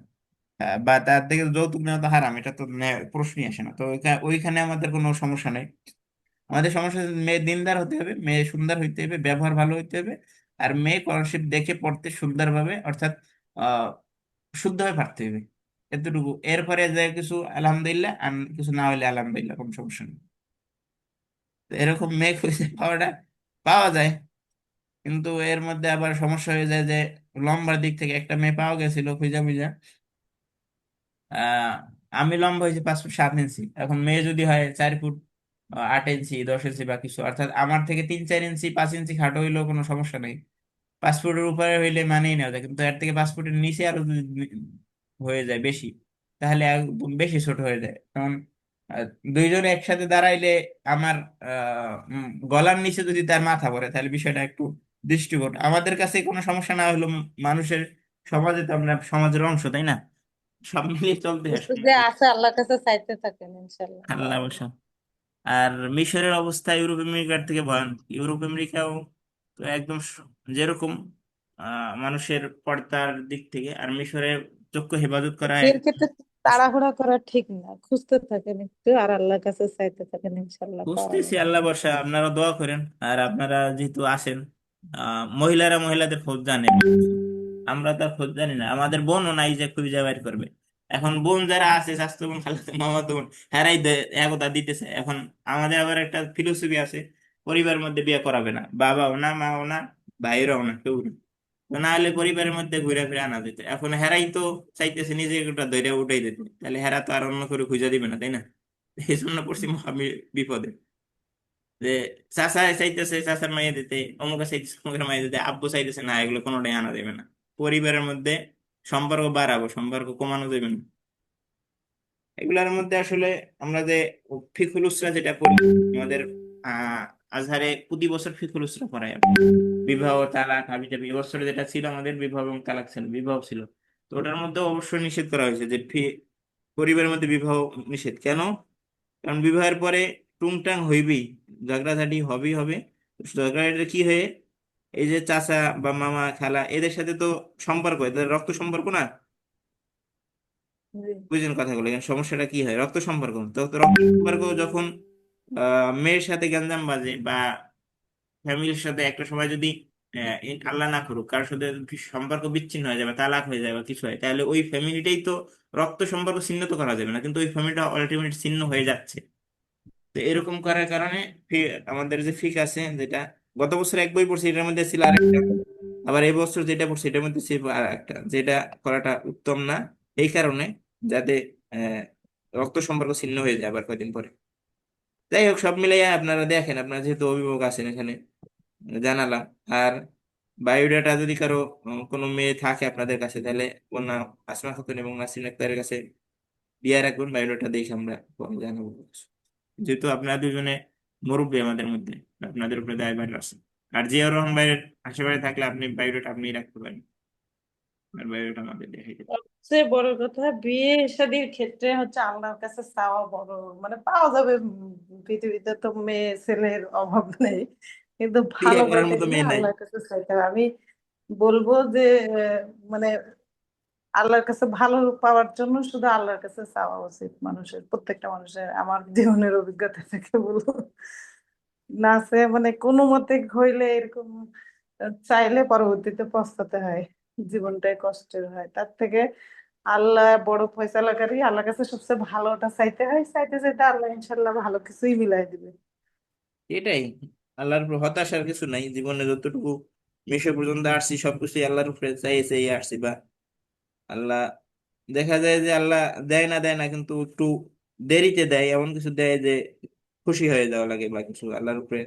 বা তার থেকে যৌতুক নেওয়া তো হারাম, এটা তো প্রশ্নই আসে না। তো ওইখানে আমাদের কোনো সমস্যা নেই। আমাদের সমস্যা হচ্ছে মেয়ে দিনদার হতে হবে, মেয়ে সুন্দর হইতে হবে, ব্যবহার ভালো হইতে হবে। আর মেয়ে স্কলারশিপ দেখে পড়তে সুন্দরভাবে, অর্থাৎ আহ শুদ্ধভাবে পারতে হবে, এতটুকু। এরপরে যা কিছু আলহামদুলিল্লাহ, আর কিছু না হলে আলহামদুলিল্লাহ, কোনো সমস্যা নেই। তো এরকম মেয়ে খুঁজে পাওয়াটা পাওয়া যায়, কিন্তু এর মধ্যে আবার সমস্যা হয়ে যায় যে লম্বার দিক থেকে একটা মেয়ে পাওয়া গেছিল খুঁজা খুঁজা। আহ আমি লম্বা হয়েছি 5 ফুট 7 ইঞ্চি, এখন মেয়ে যদি হয় 4 ফুট 8 ইঞ্চি 10 ইঞ্চি বা কিছু, অর্থাৎ আমার থেকে 3 4 ইঞ্চি 5 ইঞ্চি খাটো হইলেও কোনো সমস্যা নেই। 5 ফুটের উপরে হইলে মানিয়ে নেওয়া যায়, কিন্তু এর থেকে 5 ফুটের নিচে আরো যদি হয়ে যায় বেশি, তাহলে একদম বেশি ছোট হয়ে যায়। কারণ আহ, দুইজনে একসাথে দাঁড়াইলে আমার গলার নিচে যদি তার মাথা পড়ে তাহলে বিষয়টা একটু দৃষ্টিকোণ আমাদের কাছে কোনো সমস্যা না হলো, মানুষের সমাজে তো আমরা সমাজের অংশ, তাই না? সব মিলিয়ে চলতে হয়। কিছু যে আছে আল্লাহর কাছে চাইতে থাকেন, ইনশাল্লাহ আল্লাহ পাওয়া বসা। যাবে। আর মিশরের অবস্থা ইউরোপ আমেরিকার থেকে ভয়ানক। ইউরোপ আমেরিকাও তো একদম যেরকম মানুষের পর্দার দিক থেকে, আর মিশরে চক্ষু হেফাজত করা বিয়ের ক্ষেত্রে তাড়াহুড়া করা ঠিক না, খুঁজতে থাকেন একটু আর আল্লাহর কাছে চাইতে থাকেন, ইনশাল্লাহ পাওয়া বুঝতেছি। যাবে। আল্লাহ বর্ষা, আপনারা দোয়া করেন। আর আপনারা যেহেতু আসেন, মহিলারা মহিলাদের খোঁজ জানে, আমরা তো আর খোঁজ জানি না। আমাদের বোনও নাই যে খুঁজে বের করবে। এখন বোন যারা আছে, স্বাস্থ্য বোন, খালাতো বোন, মামাতো বোন, হেরাই একতা দিতেছে। এখন আমাদের আবার একটা ফিলোসফি আছে, পরিবারের মধ্যে বিয়ে করাবে না, বাবাও না, মাও না, ভাইরাও না, কেউ না। তো না হলে পরিবারের মধ্যে ঘুরে ফিরে আনা যেত। এখন হেরাই তো চাইতেছে নিজে একটা ধৈর্য উঠাই দিতে, তাহলে হেরা তো আর অন্য করে খুঁজে দিবে না, তাই না? এই জন্য পড়ছি মহা বিপদে। যে চাচা চাইতেছে চাচার মাইয়া দিতে, অমুক চাইতেছে অমুকের মাইয়া দিতে, আব্বু চাইতেছে না, এগুলো কোনোটাই আনা যাবে না। পরিবারের মধ্যে সম্পর্ক বাড়াবো, সম্পর্ক কমানো যাবে না। এগুলোর মধ্যে আসলে আমরা যে ফিকুল উসরা যেটা পড়ি, আমাদের আহ আজহারে প্রতি বছর ফিকুল উসরা পড়ায়। বিবাহ, তালাক, হাবি জাবি। এবছরে যেটা ছিল আমাদের বিবাহ এবং তালাক ছিল, বিবাহ ছিল। তো ওটার মধ্যে অবশ্যই নিষেধ করা হয়েছে যে পরিবারের মধ্যে বিবাহ নিষেধ। কেন? কারণ বিবাহের পরে টুংটাং হইবেই, ঝগড়াঝাটি হবেই হবে। ঝগড়াটা কি হয়ে, এই যে চাচা বা মামা খালা এদের সাথে তো সম্পর্ক, এদের রক্ত সম্পর্ক না। জি। বুঝলেন কথাগুলো? এখানে সমস্যাটা কি হয়, রক্ত সম্পর্ক। তো রক্ত সম্পর্ক যখন মেয়ের সাথে গ্যাঞ্জাম বাজে, বা ফ্যামিলির সাথে একটা সময় যদি আল্লাহ না করুক কারোর সাথে সম্পর্ক বিচ্ছিন্ন হয়ে যাবে, তালাক হয়ে যাবে বা কিছু হয়, তাহলে ওই ফ্যামিলিটাই তো, রক্ত সম্পর্ক ছিন্ন তো করা যাবে না, কিন্তু ওই ফ্যামিলিটা আলটিমেট ছিন্ন হয়ে যাচ্ছে। তো এরকম করার কারণে আমাদের যে ফিক আছে, যেটা গত বছর এক বই পড়ছি, এটার মধ্যে ছিল আরেকটা, আবার এই বছর যেটা পড়ছি এটার মধ্যে ছিল আরেকটা, যেটা করাটা উত্তম না। এই কারণে যাতে আহ রক্ত সম্পর্ক ছিন্ন হয়ে যায় আবার কয়দিন পরে। যাই হোক, সব মিলিয়ে আপনারা দেখেন, আপনারা যেহেতু অভিভাবক আছেন এখানে, জানালাম। আর বায়োডাটা যদি কারো কোনো মেয়ে থাকে আপনাদের কাছে, তাহলে কন্যা আসমা খাতুন এবং নাসরিন আক্তারের কাছে দিয়ে রাখবেন, বায়োডাটা দেখে আমরা পরে জানাবো। যেহেতু আপনারা দুজনে মুরব্বী আমাদের মধ্যে, আপনাদের উপরে দায়ভার আছে। আর জিয়াউর রহমান ভাইয়ের আশেপাশে থাকলে আপনি বায়োডাটা আপনি রাখতে পারেন, আর বায়োডাটা আমাদের দেখে দিতে। সবচেয়ে বড় কথা বিয়ে শাদীর ক্ষেত্রে হচ্ছে আল্লাহর কাছে চাওয়া বড়, মানে পাওয়া যাবে। পৃথিবীতে তো মেয়ে ছেলের অভাব নেই, কিন্তু বিয়ে ভালো করার পাইতে মতো গেলে মেয়ে নাই। আল্লাহর কাছে চাইতে হবে। আমি বলবো যে মানে আল্লাহর কাছে ভালো পাওয়ার জন্য শুধু আল্লাহর কাছে চাওয়া উচিত মানুষের, প্রত্যেকটা মানুষের। আমার জীবনের অভিজ্ঞতা থেকে বলবো, না সে মানে কোনো মতে হইলে এরকম চাইলে পরবর্তীতে পস্তাতে হয়, জীবনটাই কষ্টের হয়। তার থেকে আল্লাহ বড় ফয়সালাকারী, আল্লাহর কাছে সবচেয়ে ভালোটা চাইতে হয়, চাইতে চাইতে আল্লাহ ইনশাল্লাহ ভালো কিছুই মিলাই দিবে। এটাই, আল্লাহর উপর হতাশার কিছু নাই। জীবনে যতটুকু মিশে পর্যন্ত আসছি সবকিছু আল্লাহর উপরে চাইয়ে চাইয়ে আসছি। বা আল্লাহ, দেখা যায় যে আল্লাহ দেয় না দেয় না, কিন্তু একটু দেরিতে দেয়, এমন কিছু দেয় যে খুশি হয়ে যাওয়া লাগে বা কিছু আল্লাহর উপরে।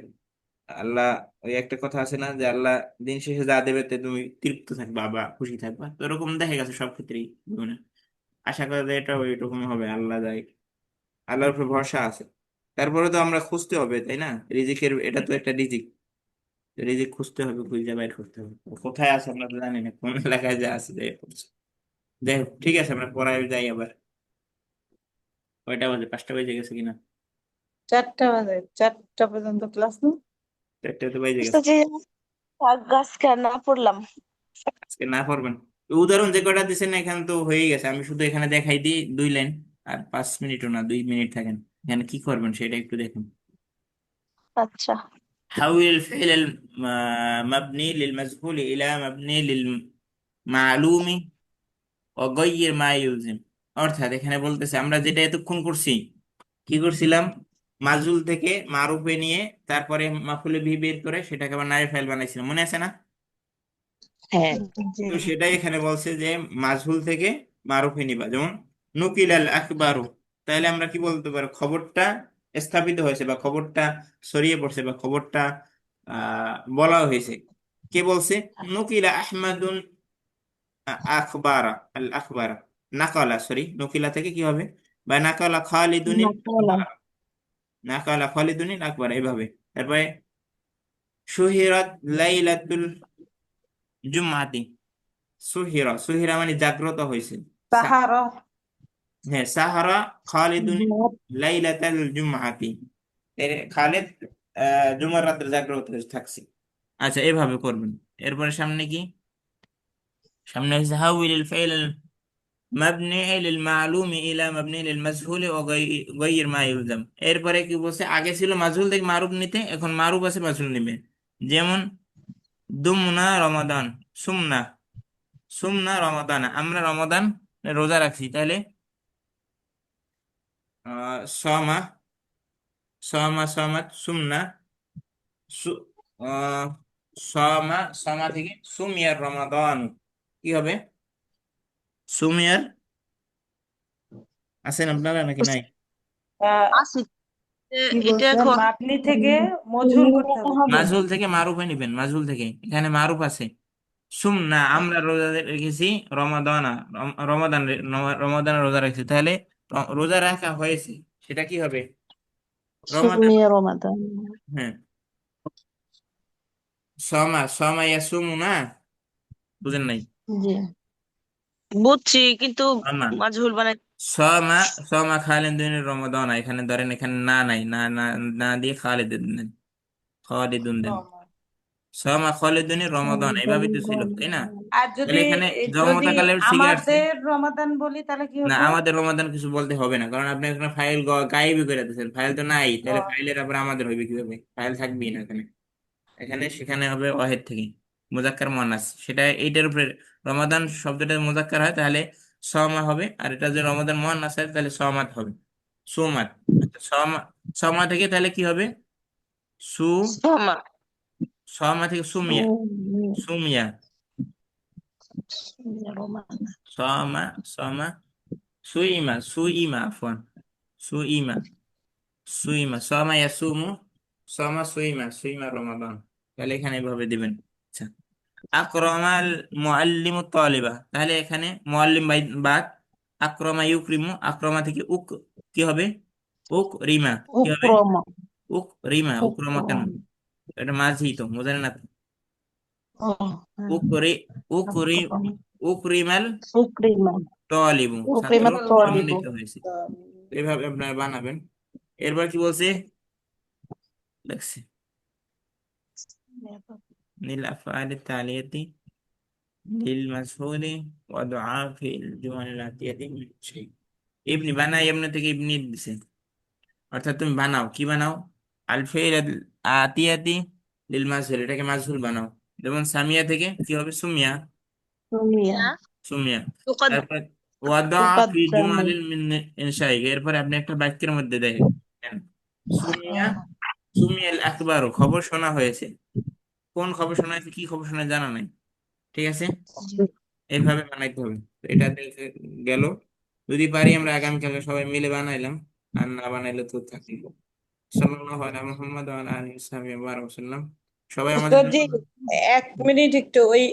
আল্লাহ, ওই একটা কথা আছে না যে আল্লাহ দিন শেষে যা দেবে তে তুমি তৃপ্ত থাকবা বা খুশি থাকবা। তো এরকম দেখা গেছে সব ক্ষেত্রেই জীবনে। আশা করা যায় এটা ওইরকম হবে, আল্লাহ যায়, আল্লাহর উপরে ভরসা আছে। তারপরে তো আমরা খুঁজতে হবে, তাই না? রিজিকের, এটা তো একটা রিজিক, রিজিক খুঁজতে হবে, খুঁজে বাইর করতে হবে। ও কোথায় আছে আমরা তো জানি না, কোন এলাকায় যে আছে যাই করছে। যাই হোক, ঠিক আছে, আমরা পড়ায় যাই আবার। কয়টা বাজে, 5টা বেজে গেছে কিনা? 4টা বাজে, 4টা পর্যন্ত ক্লাস না? 4টা তো বেজে তো গেছে। যে গাছকে না পড়লাম। আজকে না পারবেন? উদাহরণ যে কয়টা দিচ্ছেন এখানে তো হয়ে গেছে, আমি শুধু এখানে দেখাই দিই 2 লাইন। আর 5 মিনিটও না, 2 মিনিট থাকেন। এখানে কি করবেন সেটা একটু দেখুন। আচ্ছা। حول الفعل المبني للمجهول إلى مبني للمعلوم وغير ما يلزم। অর্থাৎ এখানে বলতেছে আমরা যেটা এতক্ষণ করছি, কি করছিলাম, মাজুল থেকে মারুফে নিয়ে তারপরে মাফুলে বিহি বের করে সেটাকে আবার নারী ফাইল বানাইছিল, মনে আছে না? হ্যাঁ। জি তো সেটাই এখানে বলছে যে মাজহুল থেকে মারুফে নিবা, যেমন নুকিল আল আকবারু, তাহলে আমরা কি বলতে পারি? খবরটা স্থাপিত হয়েছে বা খবরটা ছড়িয়ে পড়ছে বা খবরটা বলা হয়েছে। কে বলছে? নুকিলা আহমাদুন আখবারা আল আখবারা, নাকালা, সরি, নুকিলা থেকে কি হবে? বা নাকালা খালিদুনিল নাকালা আকবারা, নাকালা খালিদুনিল আকবারা, এভাবে। তারপরে সুহিরাত লাইলাতুল জুমআতি, সুহিরা, সুহিরা মানে জাগ্রত হয়েছে। তাহারা হ্যাঁ, সাহারা খালিদুন লাইলাতাল জুমআতি, খালিদ জুমার রাত্রে জাগ্রত হয়ে থাকছে। আচ্ছা, এভাবে করবেন। এরপরে সামনে কি? সামনে হচ্ছে হাউইল ফাইল মাবনি লিল মালুম ইলা মাবনি লিল মাজহুল ওয়া গায়র মা ইলজাম। এরপরে কি বলছে? আগে ছিল মাজহুল থেকে মারুফ নিতে, এখন মারুফ আছে মাজহুল নিবে। যেমন দুমনা রমাদান, সুমনা, সুমনা রমাদান, আমরা রমাদান রোজা রাখছি, তাহলে সমা, সমা সমাত সুমনা, সু আহ, সমা, সমা থেকে সুমিয়ার রমাদান, কি হবে? সুমিয়ার, আছেন আপনারা নাকি নাই? আহ, আছে। কি এটা বলছেন, এখন মাবনি থেকে মজহুর করতে হবে। হবে মাজহুল থেকে মারুফে নিবেন, মাজহুল থেকে, এখানে মারুফ আছে। সুমনা, আমরা রোজা রেখেছি রমাদানা, রমাদান, রমাদান রোজা রেখেছি, তাহলে রোজা রাখা হয়েছে, সেটা কি হবে? রমাদান। সুমিয়া রমাদান। হ্যাঁ, সমা, সমা ইয়াসুমুনা, বুঝেন নাই? জি বুঝছি, কিন্তু সমা, মাজহুল বানাই। সমা, সমা খালিদুন রমাদান, এখানে ধরেন, এখানে না নাই, না না, না দিয়ে খালিদুন দেন, খালিদুন দেন। সমা খালিদুন রমাদান, এভাবে তো ছিল, তাই না? আর তাহলে যদি এখানে যদি জমতাকালের সিগা আসছে। আমাদের রমাদান বলি তাহলে কি না, হবে? আমাদের রমাদান কিছু বলতে হবে না, কারণ আপনি এখানে ফাইল গায়েবই করে দিচ্ছেন, ফাইল তো নাই, তাহলে ও, ফাইলের আবার আমাদের হবে কিভাবে? ফাইল থাকবেই না এখানে, এখানে সেখানে হবে ওয়াহিদ থেকে মুজাক্কার মুয়ান্নাস, সেটা এইটার উপরে। রমাদান শব্দটা মুজাক্কার হয় তাহলে সমা হবে, আর এটা যে রমাদান মুয়ান্নাস হয় তাহলে সমাত হবে, সুমাত। আচ্ছা, সমা, সমা থেকে তাহলে কি হবে? সু, সমা, সমা থেকে সুমিয়া, সুমিয়া, সুমিয়া রমাদান। সমা, সমা, সুইমা, সুইমা, আফওয়ান, সুইমা, সুইমা, সমা ইয়াসুমু, সমা সুইমা, সুইমা রমাদান, তাহলে এখানে এভাবে দিবেন। আচ্ছা, আকরামাল মুআল্লিমু তালিবা, তাহলে এখানে মুআল্লিম বাদ, আকরামা ইউকরিমু, আকরামা থেকে উক, কি হবে? উক রিমা, কি হবে? উক্রমা উক রিমা, উকরামা কেন? উক্রম এটা মাঝি তো, বোঝেন না তো? ও হ্যাঁ উকরি, উকরি, উক্রম উকরিমাল উক্রিমা তালিবু, ছাত্র উক্রিমা তলিবু। সম্মানিত হয়েছে, এভাবে আপনারা বানাবেন। এরপর কি বলছে? দেখছি নীল আফআল তালিয়াতি লিল মাসহুলি ওয়া দুআ ফিল জুমাল আতিয়াতি মিন শাই। ইবনি বানাই, এমনি থেকে ইবনি দিছে, অর্থাৎ তুমি বানাও, কি বানাও? আল ফিল আতিয়াতি লিল মাসহুল, এটাকে মাসহুল বানাও। যেমন সামিয়া থেকে কি হবে? সুমিয়া, সুমিয়া সুমিয়া। তুকাদ, তারপর ওয়াদা ফি তুকাদ্দামু জুমালিল মিন ইনশাই, এরপরে আপনি একটা বাক্যের মধ্যে দেখেন সুমিয়া, সুমিয়াল আকবারু, খবর শোনা হয়েছে। কোন খবর শোনা হয়েছে, কি খবর শোনা জানা নাই, ঠিক আছে? এইভাবে বানাইতে হবে। তো এটা দেখে গেল, যদি পারি আমরা আগামীকালে সবাই মিলে বানাইলাম, আর না বানাইলে তো থাকি। সাল্লাল্লাহু আলা মুহাম্মদ ওয়া আলা আলিহি ওয়া বারাক ওয়াসাল্লাম। সবাই আমাদের উস্তাদ জি, জন্য। 1 মিনিট একটু ওই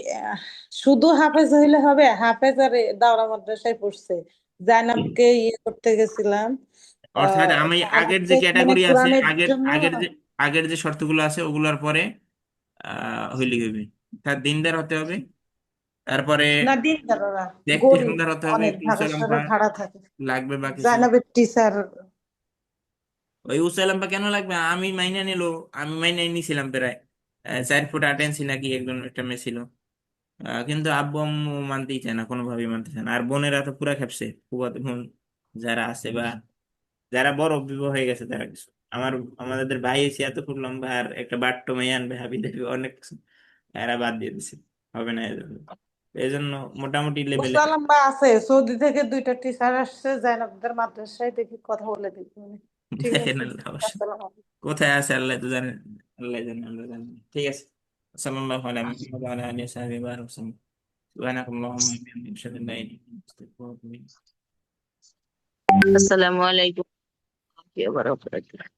শুধু হাফেজ হইলে হবে? হাফেজ আর দাওরা মাদ্রাসায় পড়ছে, জাইনাবকে ইয়ে করতে গেছিলাম। অর্থাৎ আমি আগের যে হাফেজ মানে ক্যাটাগরি আছে, কোরআনের আগের জন্য। আগের যে শর্তগুলো আছে ওগুলোর পরে হইলে হইবে। তার দিনদার হতে হবে, তারপরে না, দিন তারা দেখতে গরিব, সুন্দর হতে হবে, অনেক একটু ঢাকা উসালাম্পা শহরে ভাড়া থাকে। লাগবে বা কিছু। জাইনাবের টিচার। ওই উসালাম্পা কেন লাগবে? আমি মাইনে নিল, আমি মাইনে নিছিলাম প্রায় 4 ফুট 8 ইঞ্চি নাকি একজন একটা মেয়ে ছিল। কিন্তু আব্বু আম্মু মানতেই চায় না, কোনোভাবেই মানতে চায় না। আর বোনেরা তো পুরা খেপছে, ফুফাতো বোন যারা আছে বা যারা বড় বিবাহ হয়ে গেছে তারা কিছু। আমার, আমাদের ভাই এসে এত ফুট লম্বা আর একটা বাট্টো মেয়ে আনবে, হাবি দেখবে অনেক কিছু, এরা বাদ দিয়ে দিছে, হবে না এজন্য। এই জন্য মোটামুটি লেভেলে। মুসালাম বা আছে, সৌদি থেকে 2টা টিচার আসছে জাইনাবদের মাদ্রাসায়, দেখি কথা বলে দেখি। ঠিক দেখেন আছে আল্লাহ অবশ্য আসসালামু আলাইকুম। কোথায় আছে আল্লাহ তো জানেন, আল্লাহ জানেন, আল্লাহ জানেন। ঠিক আছে, সাল্লাল্লাহু আলা মুহাম্মদ ওয়া আলা আলিহি ওয়া সাহবিহি ওয়া সাল্লাম। সুবহানাকাল্লাহুম্মা ওয়া বিহামদিকা আশহাদু আন লা ইলাহা ইল্লা আনতা আস্তাগফিরুকা ওয়া আতুবু ইলাইক। আসসালামু আলাইকুম ওয়া রাহমাতুল্লাহি ওয়া বারাকাতুহু।